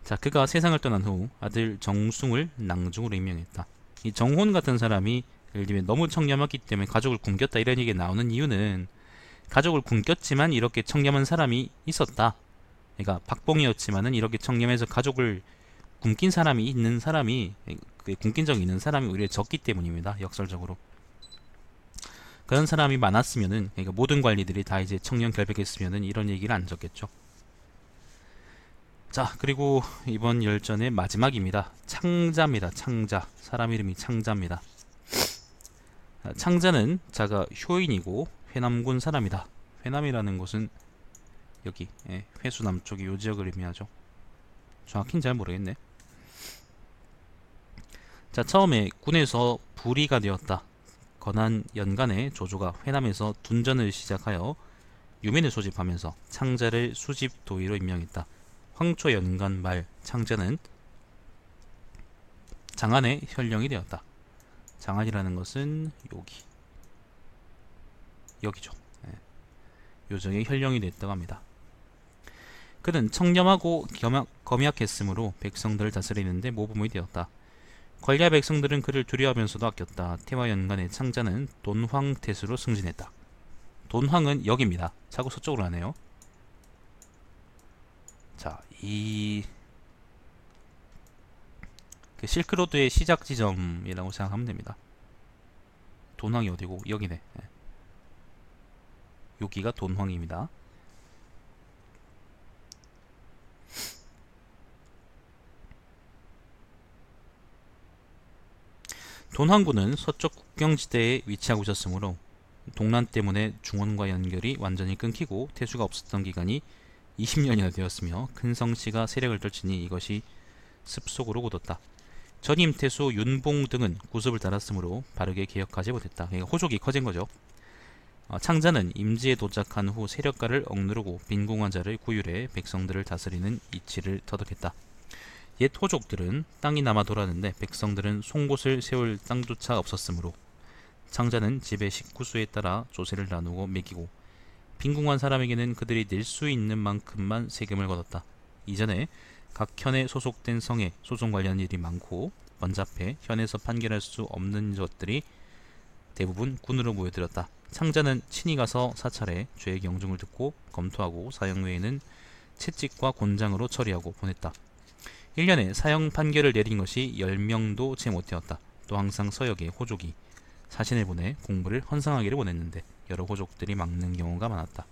자, 그가 세상을 떠난 후 아들 정숭을 낭중으로 임명했다. 이 정혼 같은 사람이 예를 들면 너무 청렴했기 때문에 가족을 굶겼다 이런 얘기가 나오는 이유는 가족을 굶겼지만 이렇게 청렴한 사람이 있었다. 그러니까 박봉이었지만은 이렇게 청렴해서 가족을 굶긴 적이 있는 사람이 오히려 적기 때문입니다. 역설적으로. 그런 사람이 많았으면은, 그러니까 모든 관리들이 다 이제 청년 결백했으면은 이런 얘기를 안 적겠죠. 자, 그리고 이번 열전의 마지막입니다. 창자입니다. 창자. 사람 이름이 창자입니다. 창자는 자가 효인이고 회남군 사람이다. 회남이라는 곳은 여기 회수 남쪽의 요 지역을 의미하죠. 정확히는 잘 모르겠네. 자, 처음에 군에서 불의가 되었다. 건한 연간에 조조가 회남에서 둔전을 시작하여 유민을 소집하면서 창자를 수집 도의로 임명했다. 황초 연간 말 창자는 장안의 현령이 되었다. 장안이라는 것은 여기죠. 요정의 현령이 됐다고 합니다. 그는 청렴하고 검약했으므로 백성들을 다스리는데 모범이 되었다. 관리와 백성들은 그를 두려워하면서도 아꼈다. 태화 연간에 창자는 돈황태수로 승진했다. 돈황은 여기입니다. 자꾸 서쪽으로 가네요. 자, 그 실크로드의 시작 지점이라고 생각하면 됩니다. 돈황이 어디고? 여기네. 여기가 돈황입니다. 돈황군은 서쪽 국경지대에 위치하고 있었으므로 동란 때문에 중원과 연결이 완전히 끊기고 태수가 없었던 기간이 20년이나 되었으며 큰 성씨가 세력을 떨치니 이것이 습속으로 굳었다. 전임 태수 윤봉 등은 구습을 달았으므로 바르게 개혁하지 못했다. 그러니까 호족이 커진 거죠. 창자는 임지에 도착한 후 세력가를 억누르고 빈궁한 자를 구휼해 백성들을 다스리는 이치를 터득했다. 옛 호족들은 땅이 남아 돌았는데 백성들은 송곳을 세울 땅조차 없었으므로 창자는 집의 식구수에 따라 조세를 나누고 매기고 빈궁한 사람에게는 그들이 낼 수 있는 만큼만 세금을 걷었다. 이전에 각 현에 소속된 성에 소송 관련 일이 많고 번잡해 현에서 판결할 수 없는 것들이 대부분 군으로 모여들었다. 창자는 친히 가서 사찰에 죄의 경중을 듣고 검토하고 사형 외에는 채찍과 곤장으로 처리하고 보냈다. 1년에 사형 판결을 내린 것이 10명도 채 못되었다. 또 항상 서역에 호족이 사신을 보내 공부를 헌상하기를 원했는데 여러 호족들이 막는 경우가 많았다.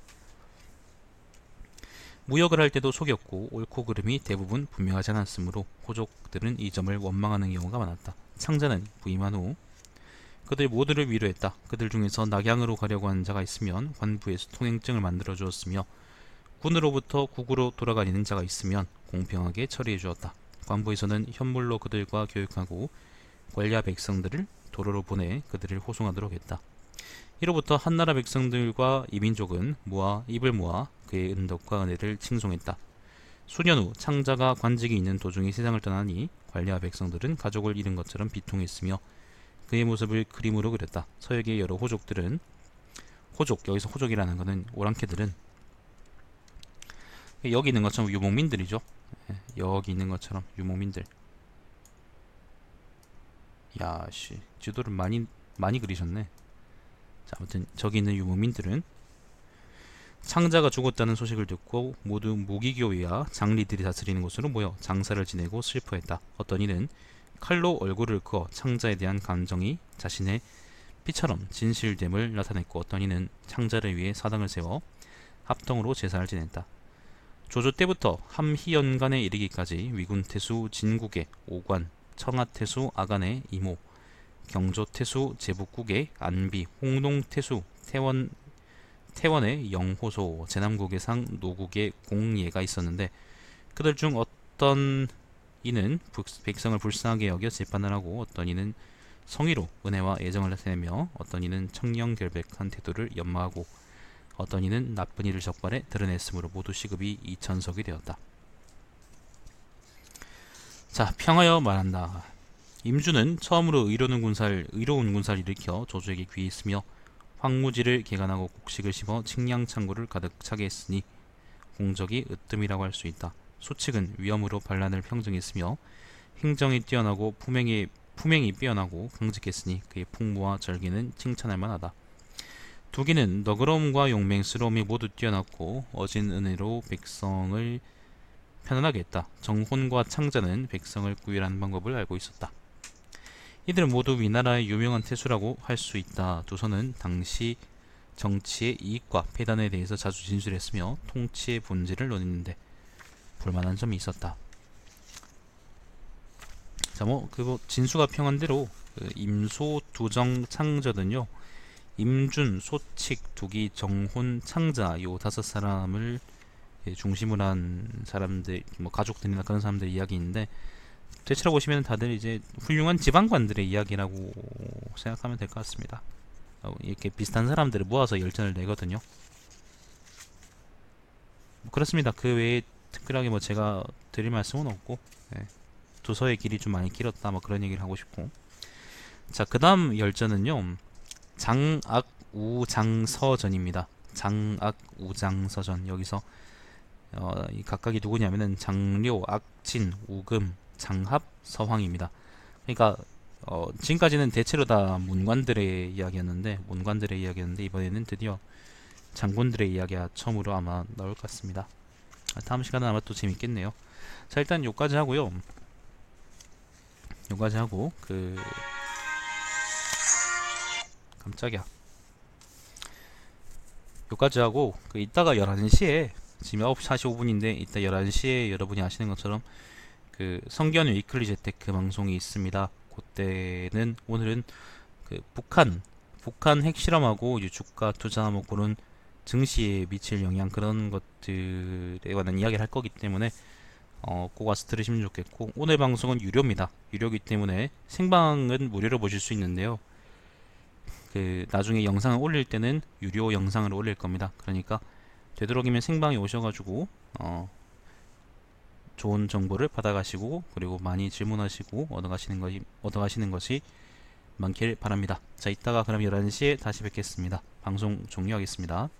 무역을 할 때도 속였고 옳고 그름이 대부분 분명하지 않았으므로 호족들은 이 점을 원망하는 경우가 많았다. 창자는 부임한 후 그들 모두를 위로했다. 그들 중에서 낙양으로 가려고 하는 자가 있으면 관부에서 통행증을 만들어 주었으며 군으로부터 국으로 돌아다니는 자가 있으면 공평하게 처리해 주었다. 관부에서는 현물로 그들과 교육하고 관리와 백성들을 도로로 보내 그들을 호송하도록 했다. 이로부터 한나라 백성들과 이민족은 입을 모아 그의 은덕과 은혜를 칭송했다. 수년 후 창자가 관직이 있는 도중에 세상을 떠나니 관리와 백성들은 가족을 잃은 것처럼 비통했으며 그의 모습을 그림으로 그렸다. 서역의 여러 호족들은 여기서 호족이라는 것은 오랑캐들은 여기 있는 것처럼 유목민들이죠. 여기 있는 것처럼 유목민들. 야씨, 지도를 많이 그리셨네. 자, 아무튼 저기 있는 유목민들은 창자가 죽었다는 소식을 듣고 모두 무기교회와 장리들이 다스리는 곳으로 모여 장사를 지내고 슬퍼했다. 어떤 이는 칼로 얼굴을 그어 창자에 대한 감정이 자신의 피처럼 진실됨을 나타냈고 어떤 이는 창자를 위해 사당을 세워 합동으로 제사를 지냈다. 조조 때부터 함희연간에 이르기까지 위군태수 진국의 오관, 청하태수 아간의 이모, 경조태수 제북국의 안비, 홍동태수 태원의 영호소, 제남국의 상, 노국의 공예가 있었는데 그들 중 어떤 이는 백성을 불쌍하게 여겨 재판을 하고 어떤 이는 성의로 은혜와 애정을 나타내며 어떤 이는 청렴결백한 태도를 연마하고 어떤 이는 나쁜 일을 적발해 드러냈으므로 모두 시급이 2천석이 되었다. 자, 평하여 말한다. 임주는 처음으로 의로운 군사를 일으켜 조조에게 귀했으며 황무지를 개간하고 곡식을 심어 칙량창고를 가득 차게 했으니 공적이 으뜸이라고 할 수 있다. 소칙은 위엄으로 반란을 평정했으며 행정이 뛰어나고 품행이 뛰어나고 강직했으니 그의 풍무와 절개는 칭찬할 만하다. 두기는 너그러움과 용맹스러움이 모두 뛰어났고 어진 은혜로 백성을 편안하게 했다. 정혼과 창자는 백성을 구휼하는 방법을 알고 있었다. 이들은 모두 위나라의 유명한 태수라고 할 수 있다. 조선은 당시 정치의 이익과 폐단에 대해서 자주 진술했으며 통치의 본질을 논했는데 볼만한 점이 있었다. 자, 진수가 평한 대로 임소, 두정, 창저는요, 임준, 소칙, 두기, 정혼, 창자 요 5사람을 중심으로 한 사람들, 가족들이나 그런 사람들 이야기인데, 되돌아 보시면 다들 이제 훌륭한 지방관들의 이야기라고 생각하면 될 것 같습니다. 이렇게 비슷한 사람들을 모아서 열전을 내거든요. 그렇습니다. 그 외에 특별하게 제가 드릴 말씀은 없고, 예, 도서의 길이 좀 많이 길었다 그런 얘기를 하고 싶고. 자, 그 다음 열전은요, 장악우장서전입니다. 장악우장서전. 여기서 이 각각이 누구냐면은 장료, 악진, 우금, 장합, 서황입니다. 그러니까 지금까지는 대체로 다 문관들의 이야기였는데 이번에는 드디어 장군들의 이야기가 처음으로 아마 나올 것 같습니다. 다음 시간은 아마 또 재밌겠네요. 자, 일단 요까지 하고요. 요까지 하고 깜짝이야. 요까지 하고 이따가 11시에 지금 9시 45분인데 이따 11시에 여러분이 아시는 것처럼 성견 위클리제테크 방송이 있습니다. 그때는 오늘은 북한 핵실험하고 주가 투자 그런 증시에 미칠 영향 그런 것들에 관한 이야기를 할 거기 때문에 꼭 와서 들으시면 좋겠고, 오늘 방송은 유료입니다. 유료이기 때문에 생방은 무료로 보실 수 있는데요. 나중에 영상을 올릴 때는 유료 영상을 올릴 겁니다. 그러니까 되도록이면 생방에 오셔가지고 좋은 정보를 받아가시고 그리고 많이 질문하시고 얻어가시는 것이 많길 바랍니다. 자, 이따가 그럼 11시에 다시 뵙겠습니다. 방송 종료하겠습니다.